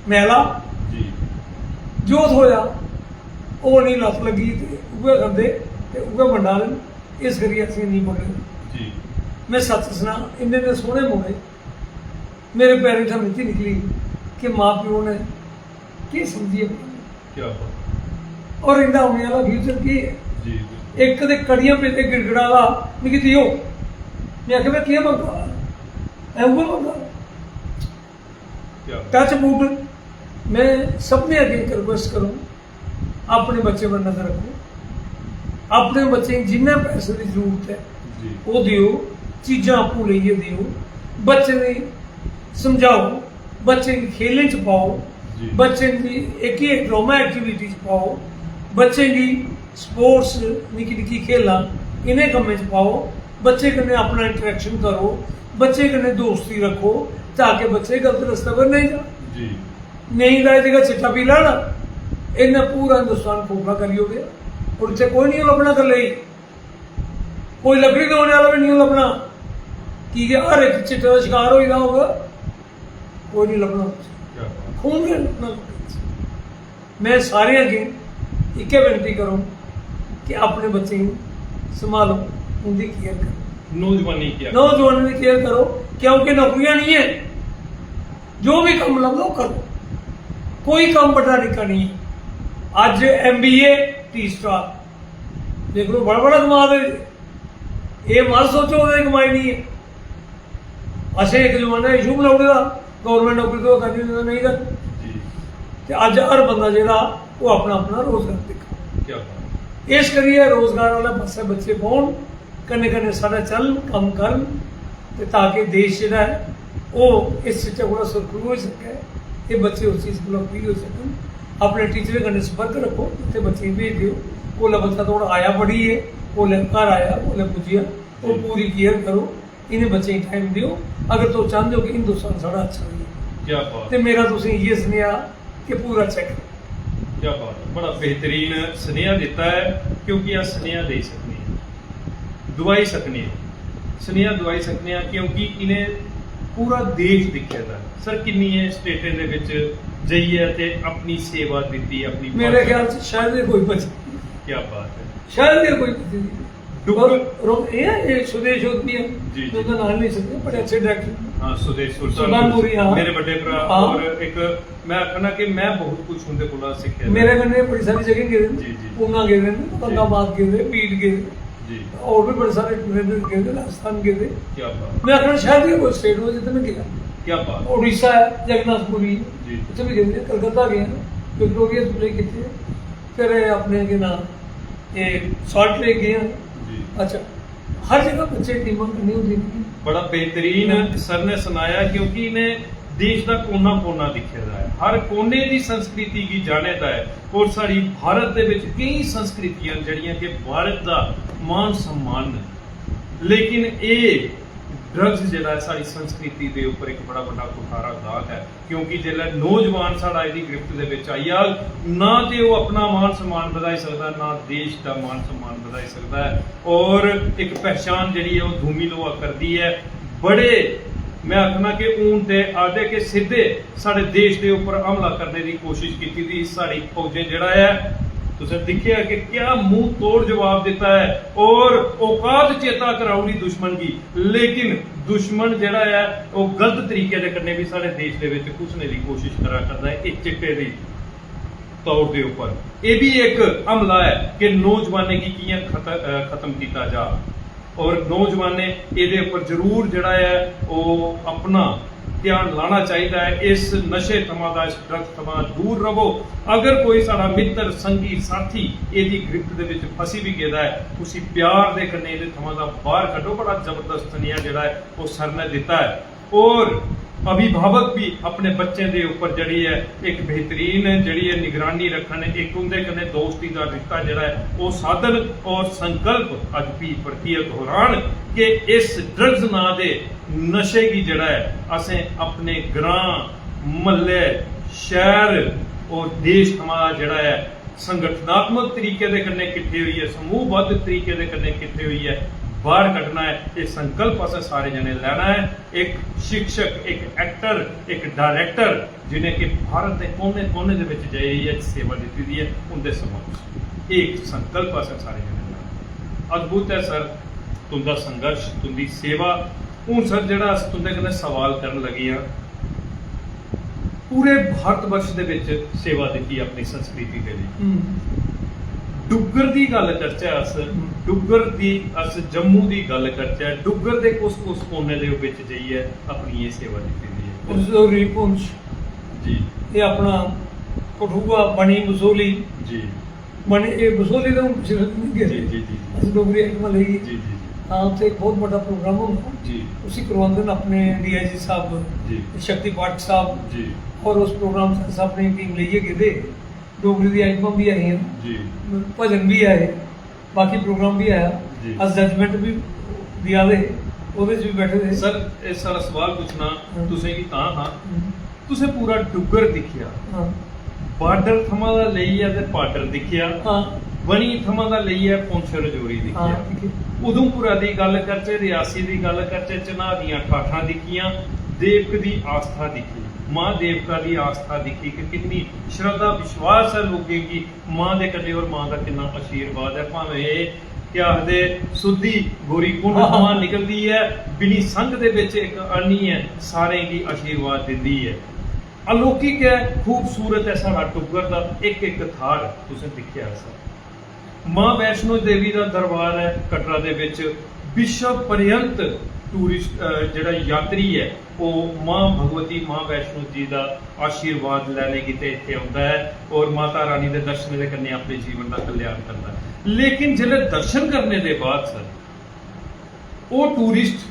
ਮੈਲਾ ਜੀ ਜੋਤ ਹੋਇਆ ਉਹ ਨਹੀਂ ਲੱਤ ਲੱਗੀ ਤੇ ਉਹ ਖਾਂਦੇ ਤੇ ਉਹ ਵੰਡਾ ਲੈਣ, ਇਸ ਕਰੀ ਅਸੀਂ ਨਹੀਂ ਬੋਲੇ। ਜੀ ਮੈਂ ਸੱਚ ਸੁਣਾ ਇੰਨੇ ਨੇ ਸੋਹਣੇ ਮੋੜੇ ਮੇਰੇ ਪੈਰਾਂ 'ਚ ਮਿੱਟੀ ਨਿਕਲੀ ਕਿ ਮਾਂ ਪਿਓ ਨੇ ਕੀ ਸਮਝੀਏ ਕੀ ਬਾਤ। ਔਰ ਇਹਦਾ ਆਉਣ ਵਾਲਾ ਫਿਊਚਰ ਕੀ ਹੈ। ਜੀ ਜੀ ਇੱਕ ਦੇ ਕੜੀਆਂ ਪੇ ਤੇ ਗਿੜਗੜਾਵਾ ਮੈਂ ਕਿਤੇ ਹੋ ਮੈਂ ਆਖਿਆ ਮੈਂ ਕੀ ਮੰਗਾ ਐ ਉਹ ਮੰਗਾ ਕੀ ਬਾਤ। ਟੱਚ ਬੂਟ मैं सबने अगे रिक्वेस्ट करूँ अपने बच्चे पर नजर रखो अपने बच्चे जिन्ना पैसे की जरूरत है जी वो दियो चीज़ां आपू लेइए दियो बच्चे ने समझाओ बच्चे की खेलने च पाओ जी। बच्चे की एक ही ड्रामा एक्टिविटी च पाओ बच्चे की स्पोर्ट्स निक्की निक्की खेलां इन्हें कम्में च पाओ बच्चे कन्नै अपना इंटरेक्शन करो बच्चे कन्नै दोस्ती रखो ताकि बच्चे गलत रास्ते पर नहीं जा जी नहीं लाए जगह चिट्टा पी लेना इन्हें पूरा हिंदुस्तान खोखला करी हो गया और इतने कोई नहीं लभना कर ली कोई लकड़ी के होने वाला भी नहीं लभना कि हर एक चिट्टे का शिकार होगा होगा कोई नहीं लभना क्या बात। खून के लभना मैं सारे अगे एक बेनती करूँ कि अपने बच्चे संभालो उनकी केयर करो नौजवानी क्या नौजवानों की केयर करो क्योंकि नौकरियां नहीं है जो भी काम लगो करो कोई काम बड़ा निका नहीं है अज MBA टी स्टार देख लो बड़ा बड़ा कमा दे ये मत सोचो उन्हें कमाई नहीं है अच्छा एक जमाना इशू बनाउड़े का गौरमेंट नौकरी तो करनी नहीं कर जी अज हर बंदा जेड़ा वो अपना अपना रोजगार दिखा क्या बात। इस करिए रोजगार वाले पासे बच्चे पाउन कन्ने कन्ने सारा चल काम कर ताकि देश जेड़ा है वो इस चीज़ को सुरखरू हो सके ये बच्चे उस चीज़ को फ्री हो सकन अपने टीचर कन्ने संपर्क रखो इतने बच्चे भेज दियो कोला बच्चा थोड़ा आया पढ़ी है कोले घर आया कोले पुजिया वो पूरी केयर करो इन्हें बच्चे टाइम दियो अगर तो चाहते हो कि हिंदुस्तान सारा अच्छा हो क्या बात। तो मेरा तुम ये सुनिया कि पूरा चेक क्या बात है। बड़ा बेहतरीन सुनेहा दिता है क्योंकि आ सुनेहा दे सकने हैं दवाई सकने हैं सुनेहा दवाई सकने हैं क्योंकि इन्हें पूरा देश दिखे दा सर किन्नी है स्टेटें दे विच जाइए ते अपनी सेवा दी अपनी मेरे ख्याल से शायद ये कोई बचे क्या बात है। शायद ये कोई बचे डुग्गर- ये सुदेश होती है जी, जो जी। तो नाम नहीं सकते बड़े अच्छे डायरेक्टर हाँ सुदेश सुल्तानपुरी, हाँ। मेरे बड़े भरा हाँ। और एक मैं आखना कि मैं बहुत कुछ उनके कोला सीखा मेरे कन्ने बड़ी सारी जगह गए जी, जी। पूना गए औरंगाबाद गए पीट गए जी और भी बड़े सारे ट्रेनर गए राजस्थान गए क्या बात। मैं आखना शायद ये कोई स्टेट हो जितने में गया क्या बात। उड़ीसा है जगन्नाथपुरी जी। उत्थे भी गए कलकत्ता गए विक्टोरिया प्ले किए फिर अपने के नाम ये सॉल्ट लेक गए जी अच्छा हर जगह बच्चे टीमां करनी होती नहीं बड़ा बेहतरीन सर ने सुनाया क्योंकि इन्हें देश का कोना कोना दिखे दा है हर कोने की संस्कृति की जानेदा है और सारी भारत दे विच कई संस्कृतियां जड़ियां कि भारत का मान सम्मान ने लेकिन ये ड्रग्स जिहड़ा है सारी संस्कृति के ऊपर एक बड़ा बड़ा कुठारा दाग है क्योंकि जिहड़ा नौजवान साड़ा इहदी गिरफ्त दे विच आई जाग ना ते वो अपना मान सम्मान बधाई सकदा ना देश का मान सम्मान बधाई सकदा है और एक पहचान जिहड़ी है वो धूमी लोहा करदी है बड़े मैं आखना कि ऊन ते आदे के सीधे साढ़े देश के ऊपर हमला करने की कोशिश की थी साड़ी फौजें जड़ा है तुसें दिखिया कि क्या मुंह तोड़ जवाब देता है और औकात चेता कराउड़ी दुश्मन की लेकिन दुश्मन जड़ा है वो गलत तरीके दे करने भी साढ़े देश के विच घुसने की कोशिश करा करता है एक चिट्टे दी तौर के ऊपर ये भी एक हमला है कि नौजवाने की कियां खत्म किया जा और नौजवाने ਇਹਦੇ ਉੱਪਰ ਜ਼ਰੂਰ ਜਿਹੜਾ ਹੈ ਉਹ ਆਪਣਾ ਧਿਆਨ ਲਾਣਾ ਚਾਹੀਦਾ ਹੈ। ਇਸ ਨਸ਼ੇ ਥਮਾਂ ਦਾ, ਇਸ ਡਰਗ ਥਮਾਂ ਦੂਰ ਰਹੋ। ਅਗਰ ਕੋਈ ਸਾਡਾ ਮਿੱਤਰ, ਸੰਗੀ, ਸਾਥੀ ਇਹਦੀ ਗ੍ਰਿਫਤ ਦੇ ਵਿੱਚ ਫਸੀ ਵੀ ਗਿਆ ਹੈ, ਤੁਸੀਂ ਪਿਆਰ ਦੇ ਕੰਨੇ ਇਹਦੇ ਥਮਾਂ ਦਾ ਬਾਹਰ ਕੱਢੋ। ਬੜਾ ਜ਼ਬਰਦਸਤ ਨਿਆ ਜਿਹੜਾ ਹੈ ਉਹ ਸਰ ਨੇ ਦਿੱਤਾ ਹੈ। ਔਰ अभिभावक भी अपने बच्चे के उपर जड़ी है एक बेहतरीन जड़ी है निगरानी रखन, एक उनके कने दोस्ती का रिश्ता जड़ा है वो साधन और संकल्प अज भी प्रति दोहरान कि इस ड्रग्स ना दे नशे की जड़ा है असें अपने ग्रां, महल्ले, शहर और देश हमारा जड़ा है संगठनात्मक तरीके दे कन्ने किट्ठे हुई है, समूहबद्ध तरीके दे कन्ने किट्ठे हुई है, बाहर कटना है। ये संकल्प असें सारे जने लेना है। एक शिक्षक, एक एक्टर, एक डायरेक्टर जिन्हें कि भारत के कोने कोने दे विच जाइए सेवा दी है उनके समक्ष एक संकल्प असें सारे जने लेना। अद्भुत है सर तुंदा संघर्ष, तुंदी सेवा। हुण सर जिहड़ा अस तुंदे कन्नै सवाल करन लगे हां, पूरे भारत वर्ष दे विच सेवा दी अपनी संस्कृति के लिए। डुग्गर की गल करचै, अस डुग्गर की, अस जम्मू की गल करचै, डुग्गर के कुछ कोने दे विच जाइए अपनी ये सेवा दी है। रजौरी, पुंछ जी, ये अपना कठुआ, बनी, बसोली जी, बनी ये बसोली तो पिछले नहीं गए। जी जी जी अस डोगरी एक्ट में लेगी। जी जी हाँ, उत्थे एक बहुत बड़ा प्रोग्राम होगा जी, उसी करवाते हैं अपने DIG साहब, जी, शक्ति पाठ साहब, जी, और उस प्रोग्राम से अपनी टीम लेइए गए थे। डोगरी दी आइटम भी आई हैं, जी, भजन भी आए, बाकी प्रोग्राम भी आया, जी। अस जजमेंट भी दिया दे ਉਹਦੇ 'ਚ ਵੀ बैठे थे। सर इस सारा सवाल पूछना हाँ। तुसें की तां हां तुसें पूरा डुग्गर दिखिया, हाँ बार्डर थमां दा लेइयै ते पार्डर दिखिया, हाँ बनी थमां दा लेइयै पुंछ रजौरी हाँ दिखिया, ठीक है। उधमपुरा की गल करचे, रियासी की गल करचे, चनाह दियां ठाठां दिखियां, देवक की आस्था दिखी, माँ देवका की आस्था दिखी कि कितनी श्रद्धा विश्वास है लोगों की माँ के कन्ने और माँ का कितना आशीर्वाद है। भावें क्या आखदे सुधी गोरी कुंड मां निकलती है, बिनी संग दे विच एक आनी है, सारे की आशीर्वाद दिंदी है। अलौकिक है, खूबसूरत है साडा डुग्गर दा एक एक थार तुसें दिखिया सर। मां वैष्णो देवी का दरबार है कटरा दे विच, विश्व पर्यंत टूरिस्ट जिहड़ा यात्री है वो मां भगवती मां वैष्णो जी का आशीर्वाद लैने किते इत्थे आउंदा है और माता रानी के दर्शन दे कन्नै अपने जीवन का कल्याण करता है। लेकिन जिहड़े दर्शन करने के बाद सर वो टूरिस्ट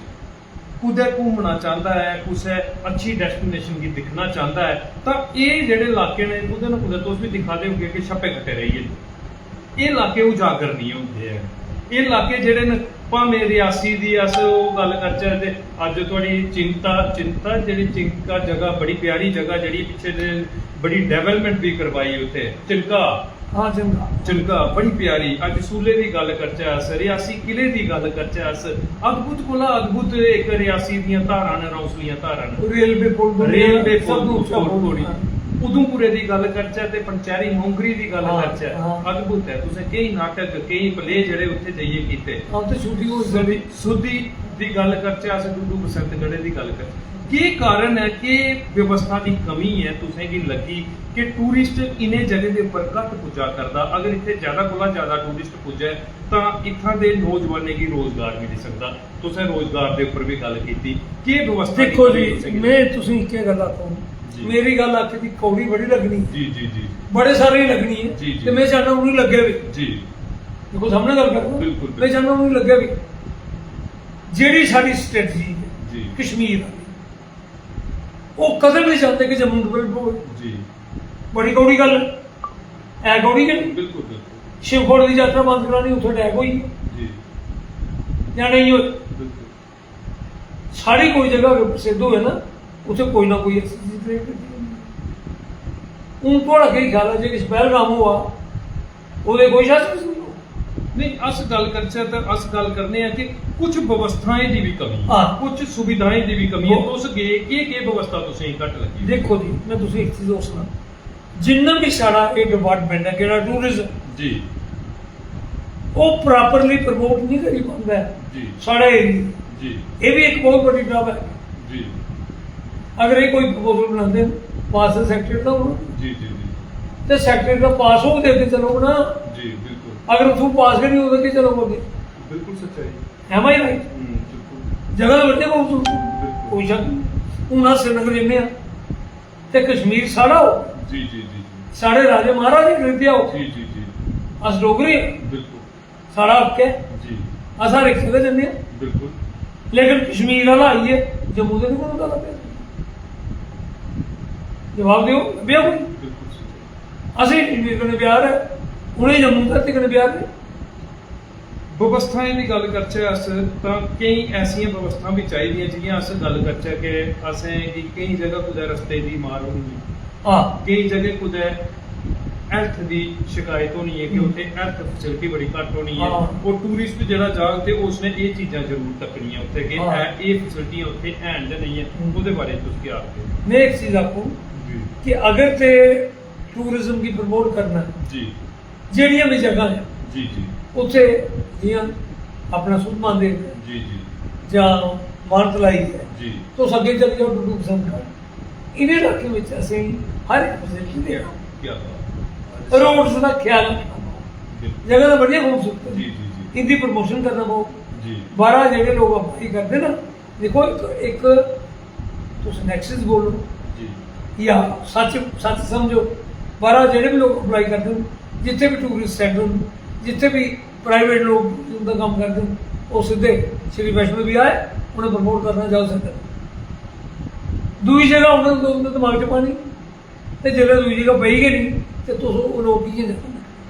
कुदै घूमना चाहता है, कुछ अच्छी डेस्टिनेशन की दिखना चाहता है, तो ये जिहड़े इलाके ने कुदै ना कुदै तुस भी दिखा दोगे कि छप्पे कट्टे रहिए, ये इलाके उजागर नहीं होंदे हैं। ये इलाके जिहड़े न भावें रियासी की अस गल करचै ते अज तुहाड़ी चिंता जिहड़ी चिंका जगह बड़ी प्यारी जगह जिहड़ी पिछे जे बड़ी डेवलपमेंट भी करवाई उत्थे चिंका, हाँ चिंका बड़ी प्यारी। अज सूले की गल करचै, अस रियासी किले की गल करचै, अस अद्भुत कोला अद्भुत एक रियासी दियां धारां ने, रौंसलियां धारां ने, रेलवे पुल, रेलवे सब पुल, कुछ कोड़ी उधमपुरे की गल करचै ते पंचैरी मोंगरी की गल हाँ, करचै, हाँ। अद्भुत है। तुसें कई नाटक कई प्ले जेहड़े उत्थे जाइए कीते। हाँ तो छुट्टी हो सुधी की गल करचै, अस डुडू बसंतगढ़े की गल करचै, के कारण है कि व्यवस्था की कमी है तुसें की लगी कि टूरिस्ट इन्हें जगह के उपर घट पुज्जा करदा। अगर इत्थे ज्यादा कोला ज्यादा टूरिस्ट पुज्जे तो इत्थां दे नौजवानें की रोजगार मिल सकदा। तुसें रोजगार के उपर भी गल कीती कि व्यवस्था की देखो कमी जी, तुसें की- मैं तुसी इक्के गल आखो, जी। मेरी गल आखे दी कौड़ी बड़ी लगनी, जी जी जी बड़े सारे ही लगनी है, जी, जी। ते मैं चाहना उन्हें लगे भी, जी देखो सामने गल कर बिल्कुल, मैं चाहना उन्हें लगे भी जेड़ी साडी स्ट्रेटजी है जी कश्मीर वाली, वो कदम नहीं चाहते कि जम्मू डेवलप हो। जी बड़ी कौड़ी गल है कौड़ी कि नहीं? बिल्कुल बिल्कुल शिवखोड़ की यात्रा बंद करानी, उत्थे अटैक हुई जी या नहीं हो? बिल्कुल सारी कोई जगह अगर प्रसिद्ध हो ना उत्थे कोई ना कोई ऐसी चीज क्रिएट करती है। हूँ थोड़ा कई ख्याल है जो पहलगाम हुआ ਉਹਦੇ ਕੋਈ शासन नहीं अस गल करचै तो अस गल करने हैं कि कुछ व्यवस्थाएं की भी कमी है, हाँ। कुछ सुविधाएं की भी कमी है। वो- तुस गए के व्यवस्था तुसें घट लगी? देखो जी मैं तुझे एक चीज और सुना, जिन्ना भी सारा ये डिपार्टमेंट है केड़ा टूरिज्म जी वो प्रॉपरली प्रमोट नहीं करी पाता है जी साढ़े एरिया। जी ये भी एक बहुत बड़ी ड्रॉब है। जी अगर ये कोई प्रपोजल बनाते पास सेक्रेटरी का होना जी जी जी तो सेक्रेटरी का पास हो देते चलो ना, जी बिल्कुल अगर तू पास नहीं होगा कि चलो बोलते बिल्कुल सच्चाई। है भाई राइट बिल्कुल जगह बढ़ते बिल्कुल कोई शक नहीं। ਹੁਣ ਆ श्रीनगर जन्ने ते कश्मीर साढ़ा हो जी जी जी साढ़े राजे महाराजे खरीदया हो जी जी जी अस डोगरी बिल्कुल साढ़ा हक है जी अस हर एक जगह जन्ने बिल्कुल लेकिन कश्मीर वाला आइए जम्मू के नहीं कोई गल जवाब दियो बिया कोई बिल्कुल सही। ਅਸੀਂ ਕਸ਼ਮੀਰ ਕਨੇ ਪਿਆਰ ਹੈ ਉਹਨੇ ਜੰਮੂ ਦਾ ਤੇ ਕਨੇ ਪਿਆਰ ਹੈ ਵਿਵਸਥਾਵਾਂ ਦੀ ਗੱਲ ਕਰਚੇ ਅਸ ਤਾਂ ਕਈ ਐਸੀਆਂ ਵਿਵਸਥਾਵਾਂ ਵੀ ਚਾਹੀਦੀਆਂ ਜਿਹੜੀਆਂ ਅਸ ਗੱਲ ਕਰਚੇ ਕਿ ਅसें ਕਿ ਕਈ ਜਗ੍ਹਾ ਕੁਦੇ ਰਸਤੇ ਦੀ ਮਾਰ ਹੋਣੀ ਹਾਂ ਕਈ ਜਗ੍ਹਾ ਕੁਦੇ ਹੈਲਥ ਦੀ ਸ਼ਿਕਾਇਤ ਹੋਣੀ ਹੈ ਕਿ ਉੱਥੇ ਹੈਲਥ ਫੈਸਿਲਿਟੀ ਬੜੀ ਘੱਟ ਹੋਣੀ ਹੈ ਹਾਂ। ਉਹ ਟੂਰਿਸਟ ਜਿਹੜਾ ਜਾਗ ਤੇ ਉਸਨੇ ਇਹ ਚੀਜ਼ਾਂ ਜ਼ਰੂਰ ਤੱਕਣੀਆਂ ਉੱਥੇ ਕਿ ਹਾਂ। ਇਹ ਫੈਸਿਲਿਟੀਆਂ ਉੱਥੇ ਹੈਂਡ ਜਾਂ ਨਹੀਂ ਹੈ ਉਹਦੇ ਬਾਰੇ ਤੁਸੀਂ ਕੀ ਆਖਦੇ ਹੋ? मैं एक चीज आपको ਜੀ कि अगर ते टूरिज्म की प्रमोट करना है ਜੀ ਜਿਹੜੀਆਂ ਵੀ ਜਗ੍ਹਾ ਹੈ ਜੀ ਜੀ ਉੱਥੇ ਜਿਹਾਂ ਆਪਣਾ ਸੁਧਮਾਨ ਦੇ ਜੀ ਜੀ ਜਾਂ ਮਾਨਤਲਾਈ ਹੈ ਜੀ ਤੋਂ ਅੱਗੇ ਚੱਲ ਜਾਓ ਟੁੱਟੂ ਕਿਸਮ ਦਾ ਇਹਦੇ ਇਲਾਕੇ ਵਿੱਚ ਅਸੀਂ ਹਰ ਇੱਕ ਫੈਸਿਲਿਟੀ ਦੇ ਕੀ ਬਾਤ ਰੋਡਸ ਦਾ ਖਿਆਲ ਰੱਖਣਾ ਬਿਲਕੁਲ ਜਗ੍ਹਾ ਦਾ ਬੜੀਆਂ ਖੂਬਸੂਰਤ ਹੈ ਜੀ ਜੀ ਜੀ ਇਹਦੀ ਪ੍ਰਮੋਸ਼ਨ ਕਰਨਾ ਪਊ ਜੀ 12 ਜਿਹੜੇ ਲੋਕ ਅਪਲਾਈ ਕਰਦੇ ਨਾ ਦੇਖੋ ਇੱਕ ਤੁਸੀਂ ਨੈਕਸਸ ਬੋਲੋ ਜੀ ਜਾਂ ਸੱਚ ਸੱਚ ਸਮਝੋ 12 ਜਿਹੜੇ ਵੀ ਲੋਕ ਅਪਲਾਈ ਕਰਦੇ ਨੇ ਜਿੱਥੇ ਵੀ ਟੂਰਿਸਟ ਸੈਂਟਰ ਨੂੰ ਜਿੱਥੇ ਵੀ ਪ੍ਰਾਈਵੇਟ ਲੋਕ ਦਾ ਕੰਮ ਕਰਦੇ ਨੇ ਉਹ ਸਿੱਧੇ ਸ਼੍ਰੀ ਵੈਸ਼ਨੋ ਵੀ ਆਏ ਉਹਨੇ ਪ੍ਰਮੋਟ ਕਰਨਾ ਜਾ ਸਕਦਾ ਦੂਜੀ ਜਗ੍ਹਾ ਉਹਨਾਂ ਦੇ ਦਿਮਾਗ 'ਚ ਪਾਣੀ ਤੇ ਜਦੋਂ ਦੂਜੀ ਜਗ੍ਹਾ ਪਈ ਗਈ ਨਹੀਂ ਤੇ ਤੁਸੀਂ ਉਹ ਲੋਕ ਕੀ ਕਹਿੰਦੇ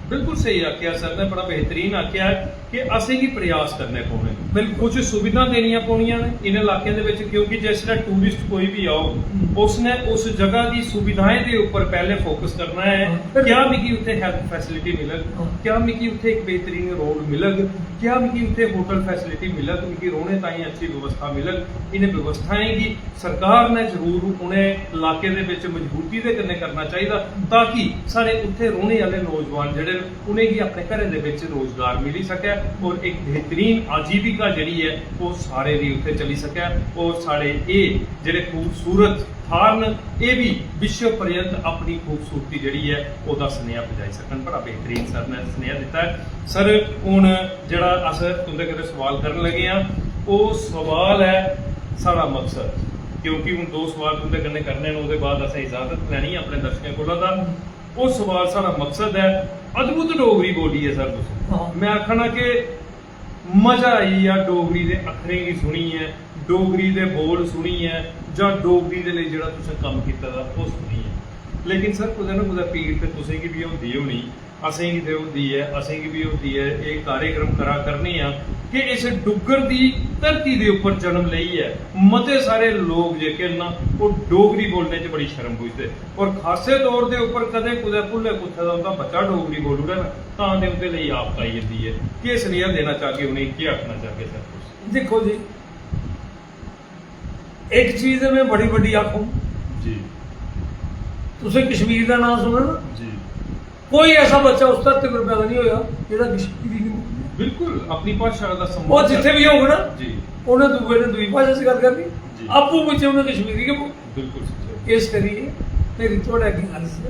ਬਿਲਕੁਲ ਸਹੀ ਆਖਿਆ ਸਰ ਨੇ ਬੜਾ ਬਿਹਤਰੀਨ ਆਖਿਆ ਕਿ ਅਸੀਂ ਕੀ ਪ੍ਰਯਾਸ ਕਰਨੇ ਪਾਉਣੇ ਬਿਲਕੁਲ। ਕੁਝ ਸੁਵਿਧਾ ਦੇਣੀਆਂ ਪਾਉਣੀਆਂ ਨੇ ਇਹਨਾਂ ਇਲਾਕਿਆਂ ਦੇ ਵਿੱਚ ਕਿਉਂਕਿ ਜਿਸ ਤਰ੍ਹਾਂ ਟੂਰਿਸਟ ਕੋਈ ਵੀ ਆਓ ਉਸਨੇ ਉਸ ਜਗ੍ਹਾ ਦੀ ਸੁਵਿਧਾएं ਦੇ ਉੱਪਰ ਪਹਿਲੇ ਫੋਕਸ ਕਰਨਾ ਹੈ ਕਿਆ ਮਿਕੀ ਉੱਥੇ ਹੈਲਥ ਫੈਸਿਲਿਟੀ ਮਿਲਗ ਕਿਆ ਮਿਕੀ ਉੱਥੇ ਇੱਕ ਬਿਹਤਰੀਨ ਰੋਡ ਮਿਲਗ ਕਿਆ ਮਿਕੀ ਉੱਥੇ ਹੋਟਲ ਫੈਸਿਲਿਟੀ ਮਿਲਗ ਮਿਕੀ ਰੋਣੇ ਤਾਈਂ ਅੱਛੀ ਵਿਵਸਥਾ ਮਿਲਗ ਇਹਨੇ ਵਿਵਸਥਾएं ਦੀ ਸਰਕਾਰ ਨੇ ਜ਼ਰੂਰ ਉਹਨੇ ਇਲਾਕੇ ਦੇ ਵਿੱਚ ਮਜ਼ਬੂਤੀ ਦੇ ਕਰਨੇ ਕਰਨਾ ਚਾਹੀਦਾ ਤਾਂ ਕਿ ਸਾਡੇ ਉੱਥੇ ਰੋਣੇ ਵਾਲੇ ਨੌਜਵਾਨ ਜਿਹੜੇ उन्हें ही अपने घर ਦੇ ਵਿੱਚ ਰੋਜ਼ਗਾਰ ਮਿਲ ਸਕਿਆ ਔਰ ਇੱਕ ਬਿਹਤਰੀਨ ਆਜੀਵਿਕਾ ਜਿਹੜੀ ਹੈ ਉਹ ਸਾਰੇ ਦੀ ਉੱਤੇ ਚੱਲੀ ਸਕਿਆ ਔਰ ਸਾਡੇ ਇਹ ਜਿਹੜੇ ਖੂਬਸੂਰਤ ਥਾਨ ਇਹ ਵੀ ਵਿਸ਼ਵ ਪਰਯੰਤ ਆਪਣੀ ਖੂਬਸੂਰਤੀ ਜਿਹੜੀ ਹੈ ਉਹਦਾ ਸੁਨੇਹਾ ਪਹੁੰਚਾਈ ਸਕਣ ਬੜਾ ਬਿਹਤਰੀਨ ਸਰ ਨੇ ਸੁਨੇਹਾ ਦਿੱਤਾ ਹੈ ਸਰ ਹੁਣ ਜਿਹੜਾ ਅਸ ਤੁਹਾਡੇ ਕੋਲ ਸਵਾਲ ਕਰਨ ਲੱਗੇ ਆ ਉਹ ਸਵਾਲ ਹੈ ਸਾਡਾ ਮਕਸਦ ਕਿਉਂਕਿ ਹੁਣ ਦੋ ਸਵਾਲ ਤੁਹਾਡੇ ਕੰਨੇ ਕਰਨੇ ਨੇ ਉਹਦੇ ਬਾਅਦ ਅਸੀਂ ਇਜਾਜ਼ਤ ਲੈਣੀ ਆਪਣੇ ਦਰਸ਼ਕਾਂ ਕੋਲੋਂ ਦਾ ਉਹ ਸਵਾਲ ਸਾਡਾ ਮਕਸਦ ਹੈ ਅਦਭੁਤ ਡੋਗਰੀ ਬੋਲੀ ਹੈ ਸਰ ਤੁਸੀਂ ਮੈਂ ਆਖਣਾ ਕਿ ਮਜ਼ਾ ਆਈ ਆ ਡੋਗਰੀ ਦੇ ਅੱਖਰੇ ਵੀ ਸੁਣੀ ਹੈ ਡੋਗਰੀ ਦੇ ਬੋਲ ਸੁਣੀ ਹੈ ਜਾਂ ਡੋਗਰੀ ਦੇ ਲਈ ਜਿਹੜਾ ਤੁਸੀਂ ਕੰਮ ਕੀਤਾ ਦਾ ਉਹ ਸੁਣੀ ਹੈ ਲੇਕਿਨ ਸਰ ਕੁਝ ਨਾ ਕੁਝ ਪੀੜ ਤੇ ਤੁਸੀਂ ਕੀ ਵੀ ਹੁੰਦੀ ਹੋਣੀ ਅਸੀਂ ਕੀ ਤੇ ਹੁੰਦੀ ਹੈ ਅਸੀਂ ਕੀ ਵੀ ਹੁੰਦੀ ਹੈ ਇਹ ਕਾਰਜਕ੍ਰਮ ਕਰਾ ਕਰਨੀ ਆ ਕਿ ਇਸ ਡੁੱਗਰ ਦੀ ਧਰਤੀ ਦੇ ਉੱਪਰ ਜਨਮ ਲਈ ਹੈ ਮਤੇ ਸਾਰੇ ਲੋਕ ਜੇ ਕਿ ਨਾ ਉਹ ਡੋਗਰੀ ਬੋਲਣੇ 'ਚ ਬੜੀ ਸ਼ਰਮ ਬੁਝਦੇ ਔਰ ਖਾਸੇ ਤੌਰ ਦੇ ਉੱਪਰ ਕਦੇ ਕੁਦੇ ਭੁੱਲੇ ਕੁੱਥੇ ਦਾ ਉਹਦਾ ਬੱਚਾ ਡੋਗਰੀ ਬੋਲੂਗਾ ਨਾ ਤਾਂ ਦੇ ਉਹਦੇ ਲਈ ਆਫਤ ਆਈ ਜਾਂਦੀ ਹੈ ਕਿ ਸੁਨੇਹਾ ਦੇਣਾ ਚਾਹ ਕੇ ਉਹਨੇ ਕੀ ਆਖਣਾ ਚਾਹ ਕੇ ਸਰ ਦੇਖੋ ਜੀ ਇੱਕ ਚੀਜ਼ ਮੈਂ ਬੜੀ ਵੱਡੀ ਆਖੂ ਜੀ ਤੁਸੀਂ ਕਸ਼ਮੀਰ ਦਾ ਨਾਮ ਸੁਣਿਆ ਨਾ ਜੀ ਕੋਈ ਐਸਾ ਬੱਚਾ ਉਸ ਧਰਤੀ ਪਰ ਪੈਦਾ ਨਹੀਂ ਹੋਇਆ ਜਿਹੜਾ ਕਸ਼ਮੀਰੀ ਨਹੀਂ ਬੋਲਦਾ ਬਿਲਕੁਲ ਆਪਣੀ ਭਾਸ਼ਾ ਦਾ ਉਹ ਸੰਬੰਧ ਜਿੱਥੇ ਵੀ ਹੋਊਗਾ ਨਾ ਜੀ ਉਹਨੇ ਦੂਏ ਨੇ ਦੂਈ ਭਾਸ਼ਾ 'ਚ ਗੱਲ ਕਰਨੀ ਜੀ। ਆਪੂ ਵਿੱਚ ਉਹਨੇ ਕਸ਼ਮੀਰੀ ਕੇ ਬਿਲਕੁਲ ਸੱਚਾ ਇਸ ਕਰੀਏ ਮੇਰੀ ਤੁਹਾਡਾ ਕੀ ਗੱਲ ਸੀ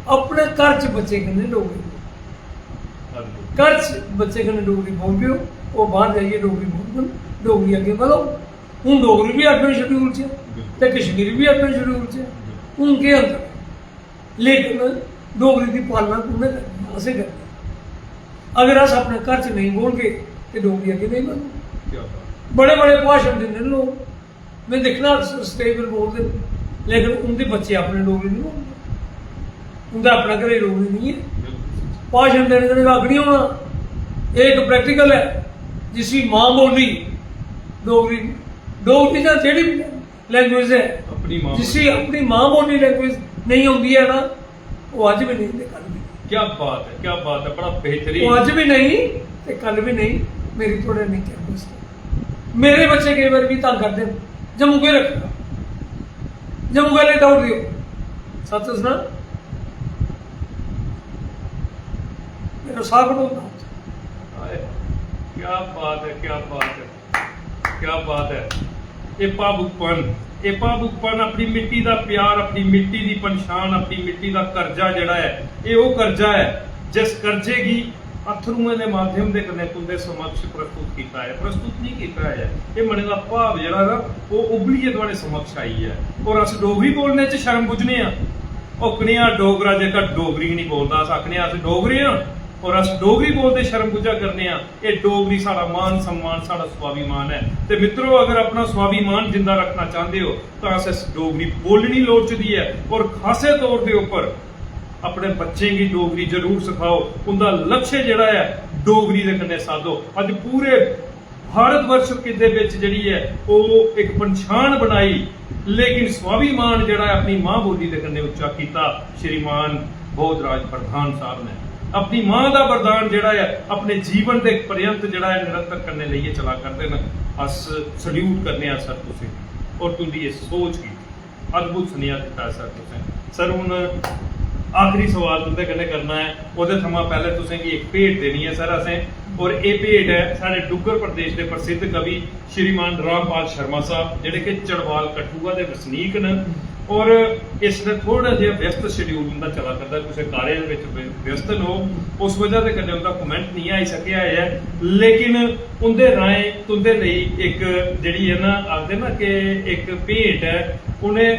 ਆਪਣੇ ਘਰ 'ਚ ਬੱਚੇ ਕਹਿੰਦੇ ਡੋਗਰੀ ਘਰ 'ਚ ਬੱਚੇ ਕਹਿੰਦੇ ਡੋਗਰੀ ਬੋਲ ਪਿਓ ਉਹ ਬਾਹਰ ਜਾਈਏ ਡੋਗਰੀ ਬੋਲ ਡੋਗਰੀ ਅੱਗੇ ਵਧੋ ਹੁਣ ਡੋਗਰੀ ਵੀ 8ਵੇਂ ਸ਼ਡਿਊਲ 'ਚ ਤੇ ਕਸ਼ਮੀਰੀ ਵੀ 8ਵੇਂ ਸ਼ਡਿਊਲ 'ਚ ਹੁਣ ਕੀ ਅੰਤਰ ਲੇਕਿਨ डोगरी की पालना तुमने करनी असें करनी अगर अस अपने घर च नहीं बोल के तो डोगरी अगे नहीं बननी बड़े बड़े भाषण देंगे लोग मैं देखना स्टेज पर बोलते लेकिन उनके बच्चे अपने डोगरी नहीं बोलते उनका अपना घर डोगरी नहीं है भाषण देने का हक नहीं होना एक प्रैक्टिकल है जिसकी माँ बोली डोगरी डोगरी का जी लैंग्वेज है जिसकी अपनी माँ बोली लैंग्वेज नहीं होती है ना वो आज भी नहीं ते कल भी क्या बात है बड़ा बेहतरीन वो आज भी नहीं ते कल भी नहीं मेरी थोड़े नहीं कहते मेरे बच्चे कई बार भी तंग करते जम्मू के रखेगा जम्मू के लिए दौड़ दियो सच सुना मेरा साग होता क्या बात है ये ਭਾਵੁਕਪਨ ਆਪਣੀ ਮਿੱਟੀ ਦਾ ਪਿਆਰ ਆਪਣੀ ਮਿੱਟੀ ਦੀ ਪਛਾਣ ਆਪਣੀ ਮਿੱਟੀ ਦਾ ਕਰਜ਼ਾ ਜਿਹੜਾ ਹੈ ਇਹ ਉਹ ਕਰਜ਼ਾ ਹੈ ਜਿਸ ਕਰਜ਼ੇ ਦੀ ਅਥਰੂਆਂ ਦੇ ਮਾਧਿਅਮ ਦੇ ਕਨੇ ਤੁੰਦੇ ਸਮਕਸ਼ ਪ੍ਰਸਤੁਤ ਕੀਤਾ ਹੈ, ਪ੍ਰਸਤੁਤ ਨਹੀਂ ਕੀਤਾ ਹੈ। ਇਹ ਮਨ ਦਾ ਭਾਵ ਜਿਹੜਾ ਨਾ ਉਹ ਉਬਲੀਏ ਤੁਹਾਡੇ ਸਮਕਸ਼ ਆਈ ਹੈ। ਔਰ ਅਸੀਂ ਡੋਗਰੀ ਬੋਲਣੇ 'ਚ ਸ਼ਰਮ ਬੁੱਝਨੇ ਆ। ਉਹ ਕਨਿਆ ਡੋਗਰਾ ਜੇਕਰ ਡੋਗਰੀ ਨਹੀਂ ਬੋਲਦਾ ਅਸ ਆਖਨੇ ਅਸੀਂ ਡੋਗਰੇ ਆ, ਔਰ ਅਸੀਂ ਡੋਗਰੀ ਬੋਲਦੇ ਸ਼ਰਮ ਬੁੱਝਾ ਕਰਨੇ ਆ। ਇਹ ਡੋਗਰੀ ਸਾਡਾ ਮਾਨ सम्मान ਸਾਡਾ ਸਵਾਭਿਮਾਨ ਹੈ। ਤੇ ਮਿੱਤਰੋ ਅਗਰ ਆਪਣਾ ਸਵਾਭਿਮਾਨ ਜਿੰਦਾ ਰੱਖਣਾ ਚਾਹੁੰਦੇ ਹੋ ਤਾਂ ਅਸ ਡੋਗਰੀ ਬੋਲਣੀ ਲੋੜਚਦੀ ਹੈ। ਔਰ ਖਾਸੇ ਤੌਰ ਦੇ ਉੱਪਰ ਆਪਣੇ ਬੱਚੇ ਦੀ ਡੋਗਰੀ ਜ਼ਰੂਰ ਸਿਖਾਓ। ਉਹਦਾ ਲਕਸ਼ ਜਿਹੜਾ ਹੈ ਡੋਗਰੀ ਦੇ ਕੰਨੇ ਸਾਧੋ। ਅੱਜ ਪੂਰੇ ਭਾਰਤ ਵਰਸ਼ ਦੇ ਵਿੱਚ ਜਿਹੜੀ ਹੈ ਉਹ ਇੱਕ ਪਛਾਣ ਬਣਾਈ, ਲੇਕਿਨ ਸਵਾਭਿਮਾਨ ਜਿਹੜਾ ਹੈ ਆਪਣੀ ਮਾਂ ਬੋਲੀ ਦੇ ਕੰਨੇ ਉੱਚਾ ਕੀਤਾ। ਸ਼੍ਰੀਮਾਨ ਬੋਧ ਰਾਜ ਪ੍ਰਧਾਨ ਸਾਹਿਬ ਨੇ ਆਪਣੀ ਮਾਂ ਦਾ ਵਰਦਾਨ ਜਿਹੜਾ ਹੈ ਆਪਣੇ ਜੀਵਨ ਦੇ ਪਰਯੰਤ ਜਿਹੜਾ ਹੈ ਨਿਰੰਤਰ ਕਰਨੇ ਲਈ ਚਲਾ ਕਰਦੇ ਨੇ। ਅਸ ਸਲੂਟ ਕਰਨੇ ਆ ਸਰ ਤੁਸੀਂ, ਔਰ ਤੁਹਾਡੀ ਇਹ ਸੋਚ ਕੀ ਅਦਭੁਤ ਸੁਨੇਹਾ ਦਿੱਤਾ ਸਰ ਤੁਸੀਂ। ਸਰ ਹੁਣ आखिरी सवाल तुंदे कन्नै करना है, ਉਹਦੇ थमां पहले तुसें गी एक भेंट देनी है सर असें, और ये भेंट है साढ़े डुग्गर प्रदेश के प्रसिद्ध कवि श्रीमान रामपाल शर्मा साहब ਜਿਹੜੇ कि चड़वाल कठुआ ਦੇ ਵਸਨੀਕ ਨੇ। और इसने थोड़ा जिहा व्यस्त शेड्यूल ਹੁੰਦਾ चला करदा, ਕਿਸੇ कार्य ਦੇ ਵਿੱਚ व्यस्त हो, उस वजह ਦੇ ਕੰਨੇ ਉਹਦਾ ਕਮੈਂਟ ਨਹੀਂ ਆਈ ਸਕਿਆ ਹੈ। लेकिन ਉਹਦੇ ਰਾਏ ਤੁੰਦੇ ਲਈ ਇੱਕ ਜਿਹੜੀ ਹੈ ਨਾ ਆਖਦੇ ਨਾ ਕਿ ਇੱਕ ਭੇਟ ਹੈ। ਉਹਨੇ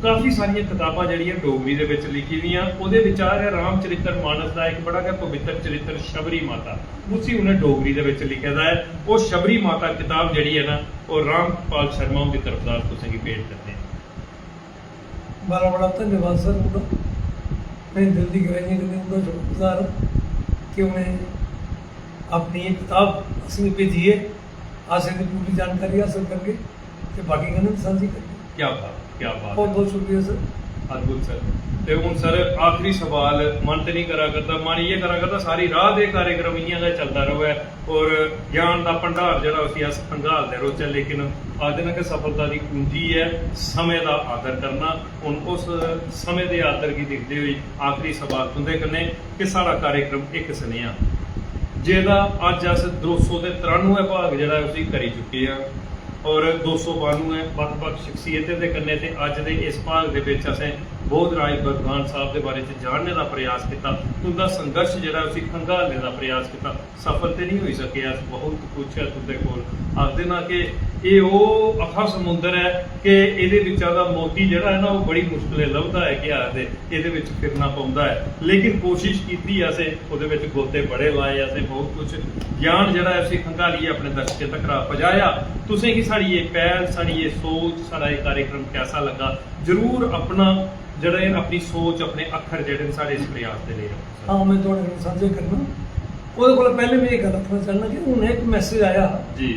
ਕਾਫੀ ਸਾਰੀਆਂ ਕਿਤਾਬਾਂ ਜਿਹੜੀਆਂ ਡੋਗਰੀ ਦੇ ਵਿੱਚ ਲਿਖੀ ਦੀਆਂ। ਉਹਦੇ ਵਿਚਾਰ ਹੈ ਰਾਮ ਚਰਿਤਰ ਮਾਨਸ ਦਾ ਇੱਕ ਬੜਾ ਹੈ ਪਵਿੱਤਰ ਚਰਿਤਰ ਸ਼ਬਰੀ ਮਾਤਾ, ਉਸੇ ਉਹਨੇ ਡੋਗਰੀ ਦੇ ਵਿੱਚ ਲਿਖਿਆ ਦਾ ਹੈ। ਉਹ ਸ਼ਬਰੀ ਮਾਤਾ ਕਿਤਾਬ ਜਿਹੜੀ ਹੈ ਨਾ ਉਹ ਰਾਮਪਾਲ ਸ਼ਰਮਾ ਦੀ ਤਰਫਦਾਰ ਤੁਸੀਂ ਕੀ ਭੇਟ ਕਰਦੇ हैं। बड़ा बड़ा धन्यवाद सर उनका, मैं दिल की गहराइयों के लिए उनका शुक्रगुजार हूँ कि उन्हें अपनी ये किताब असली भेजी है। हासिल की पूरी जानकारी हासिल करके कि बाकी कहने साझी करके क्या बात, क्या बात, बहुत बहुत शुक्रिया सर। अद्भुत सर। ਤੇ ਹੁਣ ਸਰ ਆਖਰੀ ਸਵਾਲ ਮਨ ਤੇ ਨਹੀਂ ਕਰਾ ਕਰਦਾ, ਮਨ ਇਹ ਕਰਾ ਕਰਦਾ ਸਾਰੀ ਰਾਹ ਦੇ ਕਾਰਜਕ੍ਰਮ ਇਹੀਆਂ ਦਾ ਚੱਲਦਾ ਰਹੇ ਔਰ ਗਿਆਨ ਦਾ ਭੰਡਾਰ ਜਿਹੜਾ ਅਸੀਂ ਅਸ ਖੰਗਾਲਦੇ ਰੋਚੇ। ਲੇਕਿਨ ਅੱਜ ਨਾ ਕਿ ਸਫਲਤਾ ਦੀ ਕੁੰਜੀ ਹੈ ਸਮੇਂ ਦਾ ਆਦਰ ਕਰਨਾ। ਹੁਣ ਉਸ ਸਮੇਂ ਦੇ ਆਦਰ ਕੀ ਦਿਖਦੇ ਹੋਏ ਆਖਰੀ ਸਵਾਲ ਤੁੰਦੇ ਕਰਨੇ ਕਿ ਸਾਡਾ ਕਾਰਜਕ੍ਰਮ ਇੱਕ ਸੁਨੇਹਾ ਜਿਹਦਾ ਅੱਜ ਅਸ 293 ਭਾਗ ਜਿਹੜਾ ਅਸੀਂ ਕਰੀ ਚੁੱਕੇ ਆ, और 292 ਵੱਖ-ਵੱਖ ਸ਼ਖਸੀਅਤਾਂ ਦੇ ਕੰਨੇ ਤੇ ਅੱਜ ਦੇ ਇਸ ਭਾਗ ਦੇ ਵਿੱਚ ਅਸੀਂ ਬੋਧ ਰਾਜ ਪ੍ਰਧਾਨ ਸਾਹਿਬ ਦੇ ਬਾਰੇ ਚ ਜਾਣਨੇ ਦਾ ਪ੍ਰਯਾਸ ਕੀਤਾ। ਉਹਦਾ ਸੰਘਰਸ਼ ਜਿਹੜਾ ਅਸੀਂ ਖੰਗਾਲਣੇ ਦਾ ਪ੍ਰਯਾਸ ਕੀਤਾ, ਸਫਲ ਤੇ ਨਹੀਂ ਹੋਈ ਸਕਿਆ। ਬਹੁਤ ਪੁੱਛਿਆ ਤੁਹਾਡੇ ਕੋਲ, ਆਖਦੇ ਨਾ ਕਿ ਇਹ ਉਹ ਅਥਾਹ ਸਮੁੰਦਰ ਹੈ ਕਿ ਇਹਦੇ ਵਿੱਚਾਂ ਦਾ ਮੋਤੀ ਜਿਹੜਾ ਹੈ ਨਾ ਉਹ ਬੜੀ ਮੁਸ਼ਕਿਲ ਲੱਭਦਾ ਹੈ ਕਿ ਆਦੇ ਇਹਦੇ ਵਿੱਚ ਫਿਰਨਾ ਪਾਉਂਦਾ ਹੈ। ਲੇਕਿਨ ਕੋਸ਼ਿਸ਼ ਕੀਤੀ ਅਸੀਂ, ਉਹਦੇ ਵਿੱਚ ਗੋਤੇ ਬੜੇ ਲਾਏ ਅਸੀਂ, ਬਹੁਤ ਕੁਝ ਗਿਆਨ ਜਿਹੜਾ ਅਸੀਂ ਖੰਗਾਲੀਏ ਆਪਣੇ ਦਰਸ਼ਕਾਂ ਤੱਕ ਪਹੁੰਚਾਇਆ। ਤੁਸੀਂ ਕੀ ਸਾਡੀ ਇਹ ਪਹਿਲ, ਸਾਡੀ ਇਹ ਸੋਚ, ਸਾਡਾ ਇਹ ਕਾਰਜਕ੍ਰਮ कैसा लगा, जरूर अपना जड़े अपनी सोच अपने अखर जेडे सारे इस प्रयास दे ले। हाँ मैं थोड़े साझे करना ਉਹਦੇ ਕੋਲ ਪਹਿਲੇ ਮੈਂ ਇਹ ਗੱਲ ਆਖਣਾ ਚਾਹੁੰਦਾ ਕਿ ਹੁਣ ਇੱਕ ਮੈਸੇਜ ਆਇਆ जी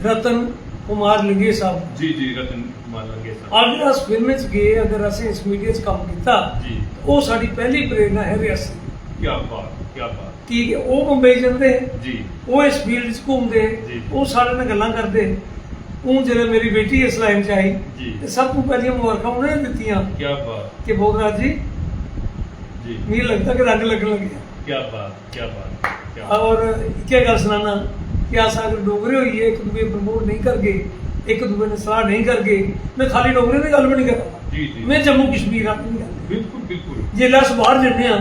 ਰਤਨ ਕੁਮਾਰ ਲਿੰਗੇ ਸਾਹਿਬ जी जी रतन कुमार लंगे साहब ਅਗਰ ਅਸ ਫਿਲਮ 'ਚ ਗਏ, ਅਗਰ ਅਸੀਂ ਇਸ ਮੀਡੀਆ 'ਚ ਕੰਮ ਕੀਤਾ जी, ਉਹ ਸਾਡੀ ਪਹਿਲੀ ਪ੍ਰੇਰਨਾ ਹੈ ਰਿਆਸਤ। क्या बात, क्या बात, ਠੀਕ ਹੈ, ਉਹ ਮੁੰਬਈ ਜਾਂਦੇ, जी ਉਹ ਇਸ ਫੀਲਡ 'ਚ ਘੁੰਮਦੇ, ਜੀ। ਉਹ ਸਾਡੇ ਨਾਲ ਗੱਲਾਂ ਕਰਦੇ। ਉਹ ਜਦੋਂ ਮੇਰੀ ਬੇਟੀ ਇਸ ਲਾਈਨ 'ਚ ਆਈ जी, ਤੇ ਸਭ ਤੋਂ ਪਹਿਲੀਆਂ ਮੁਬਾਰਕਾਂ ਉਹਨੇ ਦਿੱਤੀਆਂ क्या बात, ਕਿ ਬੋਧਰਾਜ ਜੀ जी, ਮੈਨੂੰ ਲੱਗਦਾ ਕਿ ਰੰਗ ਲੱਗਣ ਲੱਗਿਆ। क्या बात, क्या बात, क्या बात, और क्या गल सुनाना कि अस अगर डोगरे होइए, एक दूसरे प्रमोट नहीं करगे, एक दूसरे ने सलाह नहीं करगे, मैं खाली डोगरे की गल भी नहीं कर जी जी, मैं जम्मू कश्मीर अपनी गल बिल्कुल बिल्कुल, जेल्लै अस बाहर जन्ने आ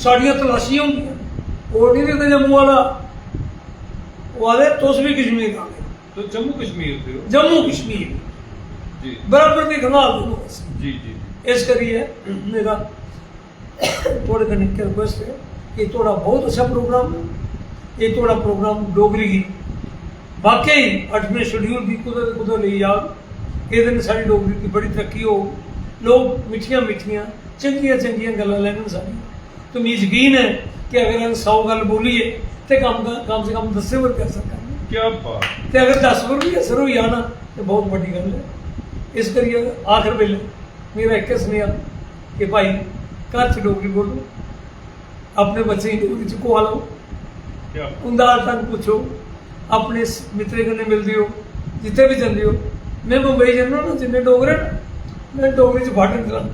साड़ियां तलाशियां होंदियां, ओह नहीं दिखदे जम्मू वाला, ओह आखदे तुस भी कश्मीर आ गए, तो जम्मू कश्मीर से हो? जम्मू कश्मीर जी बराबर दी खंगाल दोनों अस। जी जी, इस करिए मेरा थोड़े कने रिक्वेस्ट है कि थोड़ा बहुत अच्छा प्रोग्राम है, ये थोड़ा प्रोग्राम डोगरी की वाकई 8वें शेड्यूल की कुदरत कुदरत ले याद ये दिन साड़ी डोगरी की बड़ी तरक्की हो, लोग मिठियां मिठियां चंगियां चंगियां गल्लां लैन साड़ी। तो मैं यकीन है कि अगर हम 100 गल बोलीए तो कम से कम 10 बार कह सकते हैं, क्या बात, तो अगर 10 बार भी असर हो जाना तो बहुत बड़ी गल है। इस करिए आखिर वेले मेरा एक सुनेहा कि भाई घर च डोगरी बोलो, अपने बच्चे डोगरी च कुआ लो, क्या बात, उनका हाल पूछो, अपने मित्रे कन्नै मिलदे हो, जिथे भी जांदे हो। मैं मुंबई जन्ना ना, जिन्ने डोगरे मैं डोगरी च फाटन चलाना,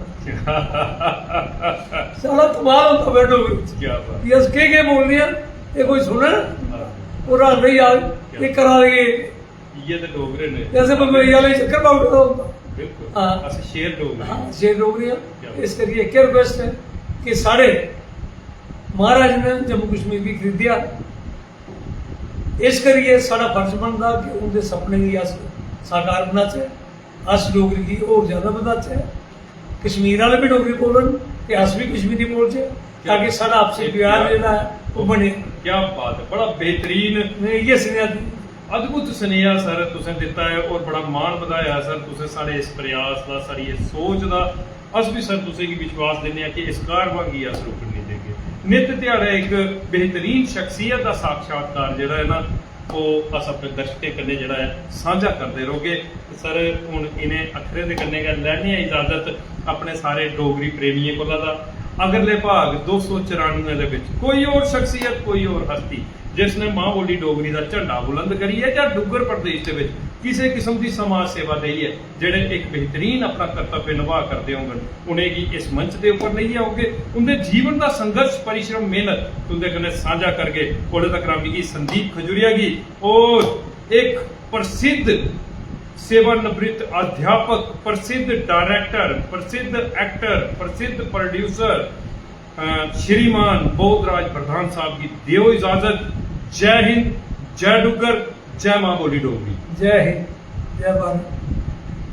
सारा कमाल होंदा मैं डोगरी च। क्या बात, ये अस के बोलने आ, ये कोई सुने हाँ, और हाल नहीं यार ये करा लगे ये तो डोगरे ने जैसे मुंबई वाले चक्कर पाउडर होंदा। बिल्कुल, हाँ। अस शेर डोगरे, हाँ शेर डोगरी क्या है। इस करिए एक रिक्वेस्ट है कि साढ़े महाराज ने जम्मू कश्मीर की खरीदिया। इस करिए साड़ा फर्ज बनता कि उनके सपने की अस साकार बनाचे, अस डोगरी की और ज़्यादा बताचे, कश्मीर वाले भी डोगरी बोलन ते अस भी कश्मीरी बोलचे, ताकि साड़ा आपसी प्यार जेह्ड़ा है वो बने। क्या बात है, बड़ा बेहतरीन मैं इ'यै सुनेआ दी। अद्भुत सुनेहा सर तुसें दिता है और बड़ा मान बधाया सर तुसें साढ़े इस प्रयास का, सारी इस सोच का। अस भी सर तुसें गी विश्वास दिन्ने आं कि इस कारवां गी अस रुकन नहीं देगे। नित ध्याड़े एक बेहतरीन शख्सियत का साक्षात्कार जेह्ड़ा है ना वो अस अपने दर्शकें कन्नै जेह्ड़ा है सांझा करते रहोगे। सर हुण इनें अखरें दे कन्नै गै लैने इजाजत अपने सारे डोगरी प्रेमियें कोला दा। अगले भाग 294 दे विच कोई और शख्सियत, कोई और हस्ती जिसने मां बोली डोगरी का झंडा बुलंद करी है या डुग्गर प्रदेश के विच किसी किस्म की समाज सेवा दी है, जेड़े एक बेहतरीन अपना कर्तव्य निभा करते होंगे, उन्हें इस मंच के उपर नहीं आओगे। उनके जीवन का संघर्ष, परिश्रम, मेहनत उनके कन्नै साझा करके कोले तक मिगी संदीप खजूरिया गी और एक प्रसिद्ध सेवानिवृत्त अध्यापक, प्रसिद्ध डायरेक्टर, प्रसिद्ध एक्टर, प्रसिद्ध प्रोड्यूसर श्रीमान बोधराज प्रधान साहब की दियो इजाजत। जय हिंद, जय डुग्गर, जय मां बोली डोगरी। जय हिंद, जय भारत।